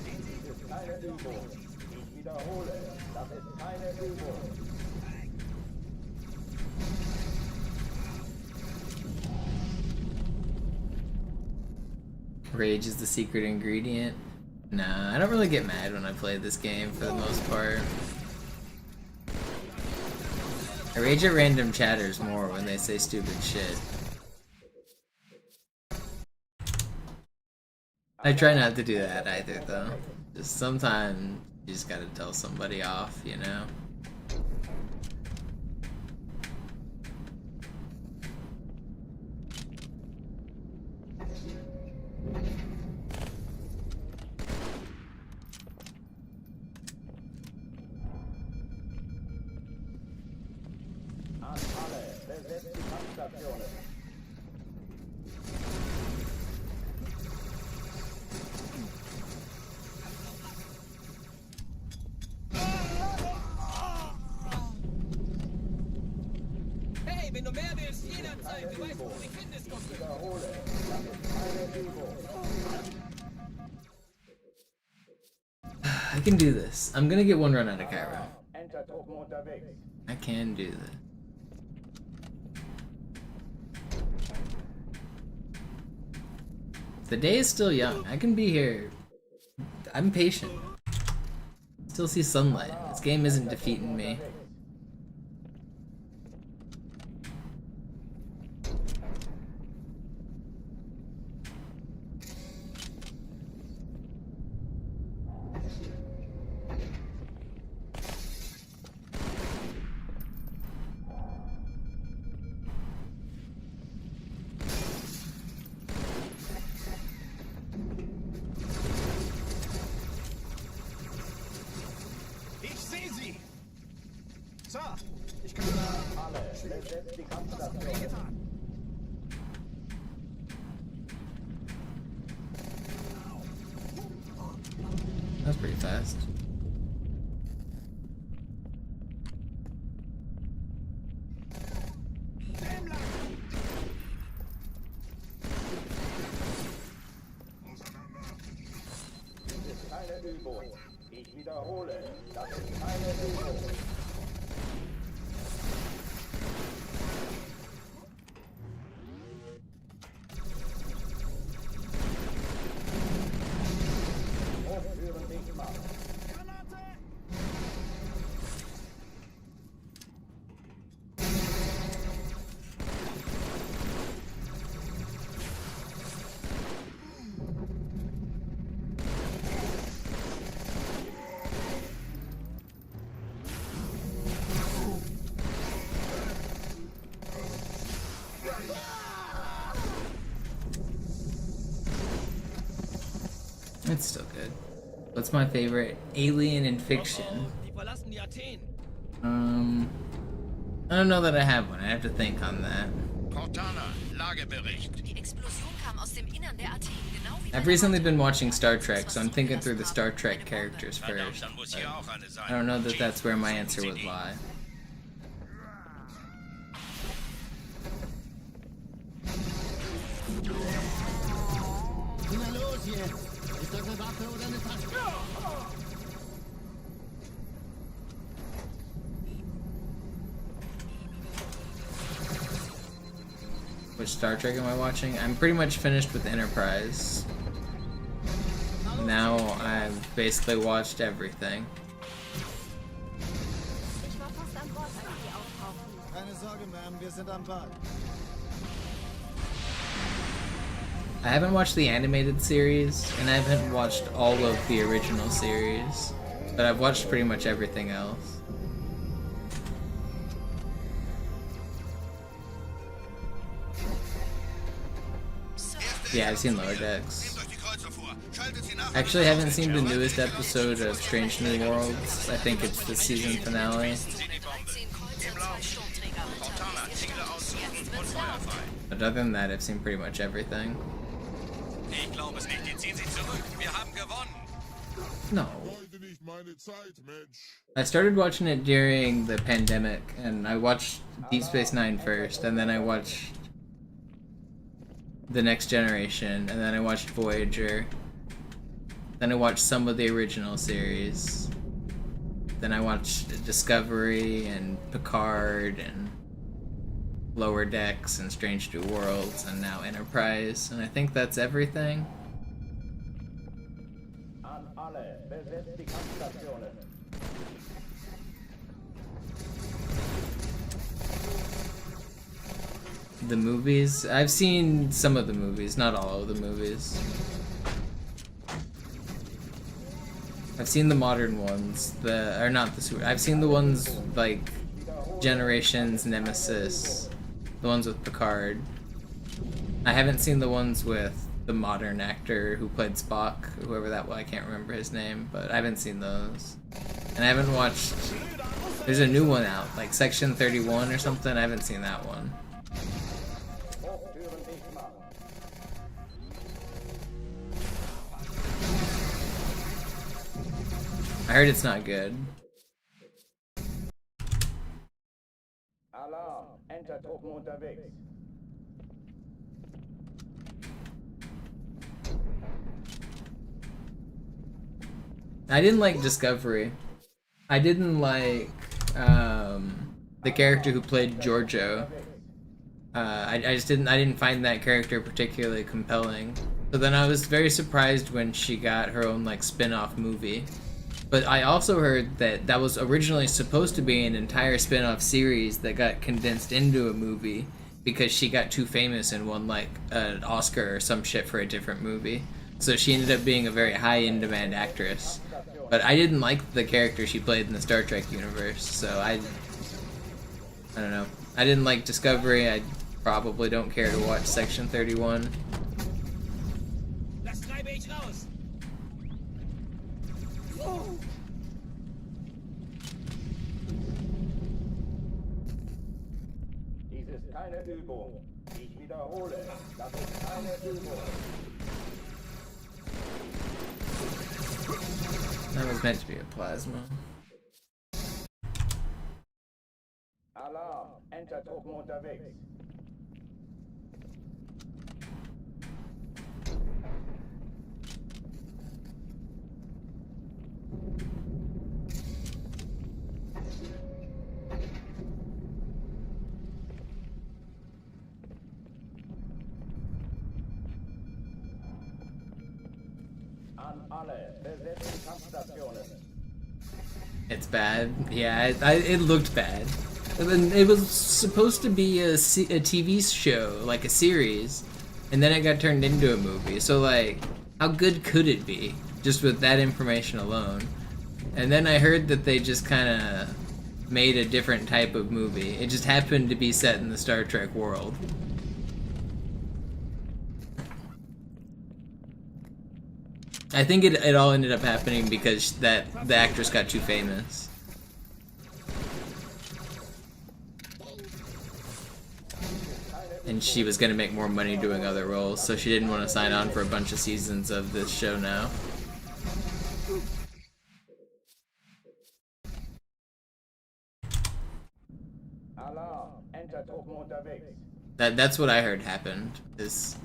Dies ist keine Übung. Ich wiederhole, das ist keine Übung. Rage is the secret ingredient. Nah, I don't really get mad when I play this game for the most part. I rage at random chatters more when they say stupid shit. I try not to do that either though. Just sometimes you just gotta tell somebody off, you know? An alle, besetzt die Kampfstationen. Hey, wenn du mehr willst, jederzeit. Du weißt, wo du mich findest, Kumpel. Wiederhole, das ist keine Übung. I can do this. I'm gonna get one run out of Cairo. Entertruppen unterwegs. I can do this. The day is still young. I can be here. I'm patient. Still see sunlight. This game isn't defeating me. Ich sehe sie. So, ich kann Alle, besetzt die Kampfstationen. getan. That's pretty fast. Das ist keine Übung. Ich wiederhole, das ist keine Übung. Hochführen nicht machen. It's still good. What's my favorite alien in fiction? Die verlassen die Athen. I don't know that I have one. I have to think on that. Cortana, Lagebericht. Die Explosion kam aus dem Innern der Athen, genau wie bei I've der recently been Wand. watching Star Trek, so I'm thinking through the Star Trek characters Verdammt, first. dann muss hier auch eine sein. I don't know that that's where my answer would lie. Na los jetzt! Ist das eine Waffe oder eine Tasche? Which Star Trek am I watching? I'm pretty much finished with Enterprise. Now I've basically watched everything. Ich war fast an Bord, als sie auftauchten. Keine Sorge, Ma'am, wir sind am Ball. I haven't watched the animated series, and I haven't watched all of the original series, but I've watched pretty much everything else. Yeah, I've seen Lower Decks. Nehmt euch die Kreuzer vor. Schaltet sie nach. I actually haven't seen the newest episode of Strange New Worlds. I think it's the season finale. Sie die Bombe. 13 Kreuzer, 2 Sturmträger runter. Cortana, Wisst ihr Ziele Stand? aussuchen Jetzt und wird's Feuer laut. frei. But other than that, I've seen pretty much everything. Ich glaube es nicht. Die ziehen sich zurück. Wir haben gewonnen. No. Heute nicht meine Zeit, Mensch. I started watching it during the pandemic, and I watched Deep Space Nine first, and then I watched The Next Generation, and then I watched Voyager. Then I watched some of the original series. Then I watched Discovery and Picard and Lower Decks and Strange New Worlds and now Enterprise, and I think that's everything. An alle, besetzt die Kampfstationen. The movies? I've seen some of the movies, not all of the movies. I've seen the modern ones, I've seen the ones like Generations, Nemesis, the ones with Picard. I haven't seen the ones with the modern actor who played Spock, whoever that was, I can't remember his name, but I haven't seen those. And I haven't watched, there's a new one out, like Section 31 or something, I haven't seen that one. Hochtüren dicht machen. I heard it's not good. Alarm, Enter-Truppen unterwegs. I didn't like Discovery. I didn't like the character who played Giorgio. I didn't find that character particularly compelling. So then I was very surprised when she got her own like spin-off movie. But I also heard that that was originally supposed to be an entire spin-off series that got condensed into a movie because she got too famous and won like an Oscar or some shit for a different movie. So she ended up being a very high in-demand actress. But I didn't like the character she played in the Star Trek universe, so I don't know. I didn't like Discovery. I probably don't care to watch Section 31. Das treibe ich raus. Dies ist keine Übung. Ich wiederhole, das ist keine Übung. That was meant to be a plasma. Alarm, Enter-Truppen unterwegs. An alle, besetzt die Kampfstationen. It's bad. Yeah, it looked bad. And then it was supposed to be a TV show, like a series, and then it got turned into a movie. So like, how good could it be, just with that information alone? And then I heard that they just kind of made a different type of movie. It just happened to be set in the Star Trek world. I think it all ended up happening because the actress got too famous. And she was gonna make more money doing other roles, so she didn't want to sign on for a bunch of seasons of this show now. Alarm, Enter-Truppen unterwegs. That's what I heard happened, is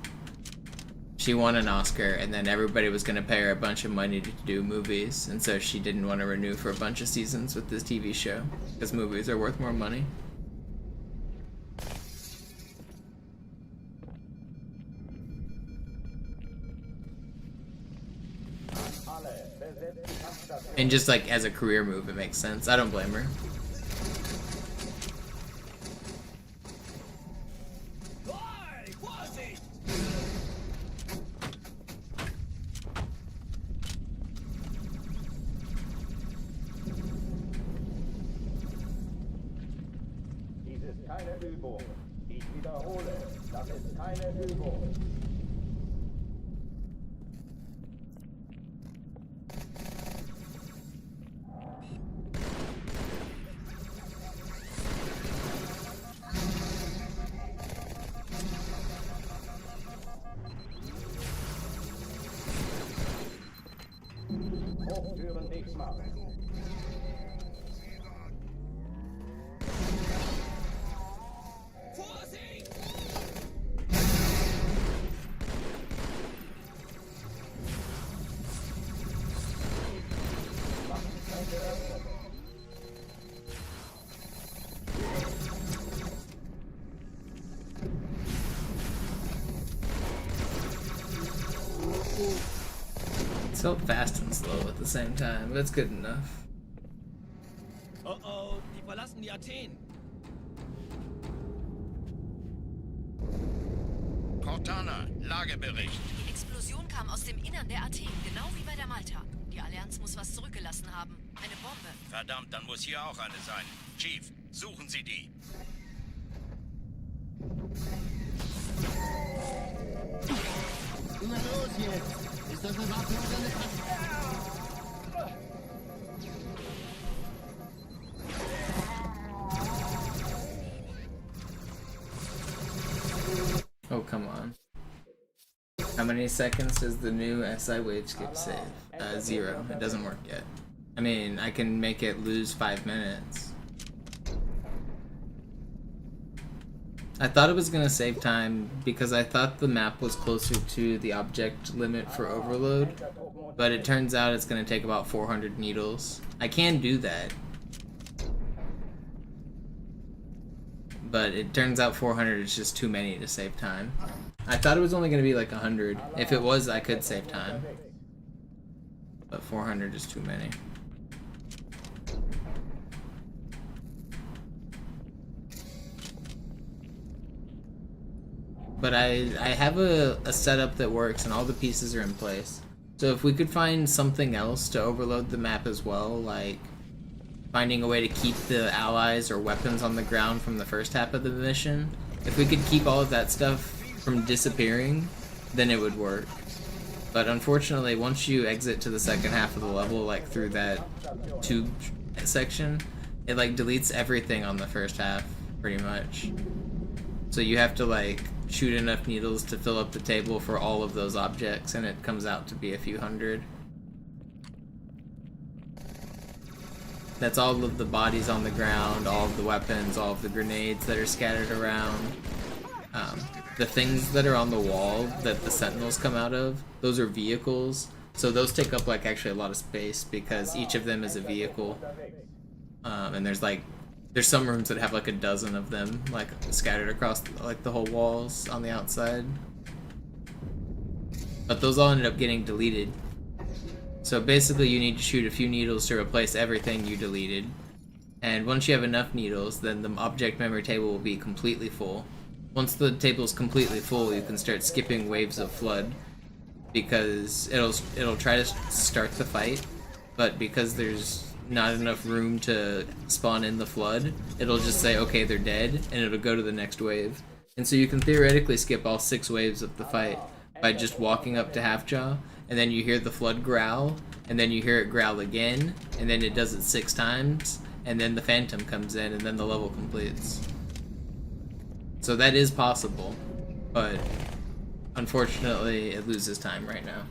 she won an Oscar, and then everybody was going to pay her a bunch of money to do movies, and so she didn't want to renew for a bunch of seasons with this TV show, because movies are worth more money. And just like as a career move, it makes sense. I don't blame her. Dies ist keine Übung. Ich wiederhole, das ist keine Übung. Türen dicht machen. It's so fast and slow at the same time, but it's good enough. Oh oh, die verlassen die Athen. Cortana, Lagebericht. Die Explosion kam aus dem Innern der Athen, genau wie bei der Malta. Die Allianz muss was zurückgelassen haben. Eine Bombe. Verdammt, dann muss hier auch eine sein. Chief, suchen Sie die. Na los jetzt! Ist das eine Waffe oder eine Waffe? Oh, come on. How many seconds does the new SI wave skip save? 0. It doesn't work yet. I mean, I can make it lose 5 minutes. I thought it was gonna save time because I thought the map was closer to the object limit for overload, but it turns out it's gonna take about 400 needles. I can do that, but it turns out 400 is just too many to save time. I thought it was only gonna be like 100. If it was, I could save time, but 400 is too many. But I have a setup that works and all the pieces are in place. So if we could find something else to overload the map as well, like finding a way to keep the allies or weapons on the ground from the first half of the mission, if we could keep all of that stuff from disappearing, then it would work. But unfortunately, once you exit to the second half of the level, like through that tube section, it like deletes everything on the first half, pretty much. So you have to like shoot enough needles to fill up the table for all of those objects, and it comes out to be a few hundred. That's all of the bodies on the ground, all of the weapons, all of the grenades that are scattered around. The things that are on the wall that the sentinels come out of, those are vehicles. So those take up like actually a lot of space because each of them is a vehicle. And there's some rooms that have like a dozen of them, like scattered across like the whole walls on the outside. But those all ended up getting deleted. So basically you need to shoot a few needles to replace everything you deleted. And once you have enough needles, then the object memory table will be completely full. Once the table is completely full, you can start skipping waves of flood, because it'll try to start the fight, but because there's not enough room to spawn in the flood, it'll just say, okay, they're dead, and it'll go to the next wave. And so you can theoretically skip all 6 waves of the fight by just walking up to Halfjaw, and then you hear the flood growl, and then you hear it growl again, and then it does it 6 times, and then the Phantom comes in, and then the level completes. So that is possible, but unfortunately it loses time right now.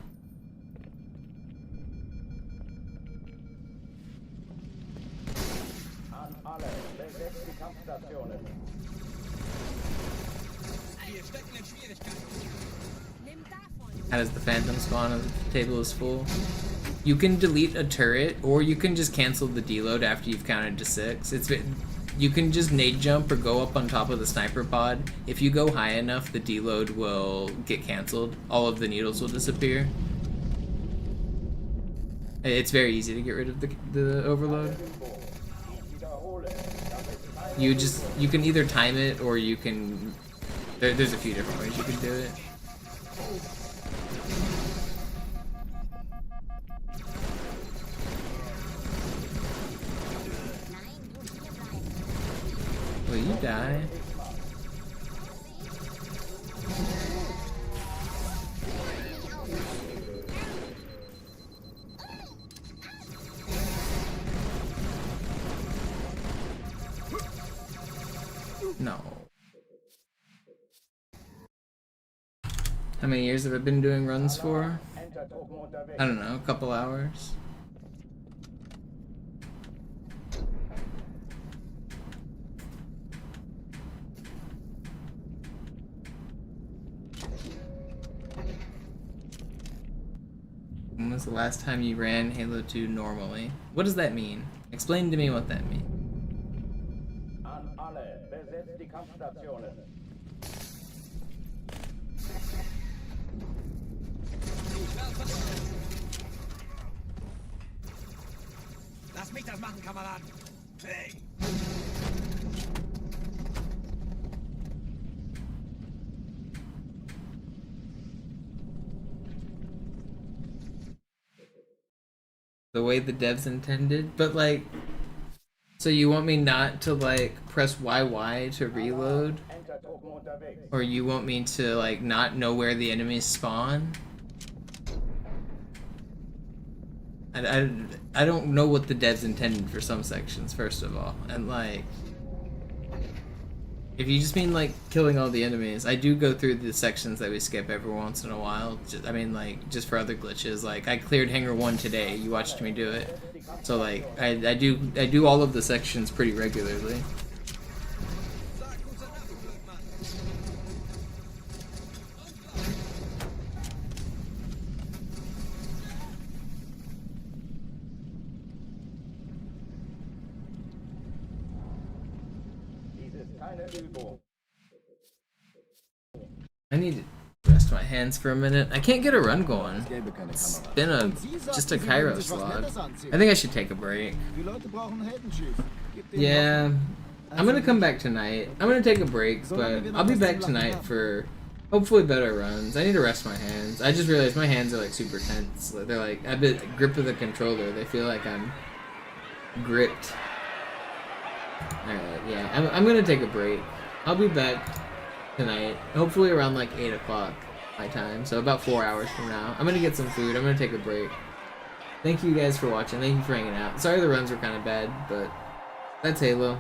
An alle, besetzt die Kampfstationen. Wir stecken in Schwierigkeiten. How does the Phantom spawn if the table is full? You can delete a turret, or you can just cancel the deload after you've counted to 6. You can just nade jump or go up on top of the sniper pod. If you go high enough, the deload will get canceled. All of the needles will disappear. It's very easy to get rid of the overload. You can either time it, or you can... There's a few different ways you can do it. Will you die? No. How many years have I been doing runs for? I don't know, a couple hours. was the last time you ran Halo 2 normally? What does that mean? Explain to me what that means. An alle, besetzt die Kampfstationen. Lass mich das machen, Kameraden. Hey. The way the devs intended, but like, so you want me not to like press YY to reload, Entertruppen unterwegs. or you want me to like not know where the enemies spawn? I don't know what the devs intended for some sections, first of all, and like, if you just mean like killing all the enemies, I do go through the sections that we skip every once in a while. I mean, like, just for other glitches. Like, I cleared Hangar 1 today. You watched me do it. So like, I do all of the sections pretty regularly. Dies ist keine Übung. I need to rest my hands for a minute. I can't get a run going. It's been just a Cairo slog. I think I should take a break. Die Leute brauchen Heldentyp. Gib denen Yeah, I'm gonna come back tonight. I'm gonna take a break, but I'll be back tonight for hopefully better runs. I need to rest my hands. I just realized my hands are like super tense. They're like, I bit grip of the controller. They feel like I'm gripped. Alright, yeah, I'm gonna take a break. I'll be back tonight, hopefully around like 8 o'clock my time, so about 4 hours from now. I'm gonna get some food. I'm gonna take a break. Thank you guys for watching. Thank you for hanging out. Sorry the runs were kind of bad, but that's Halo.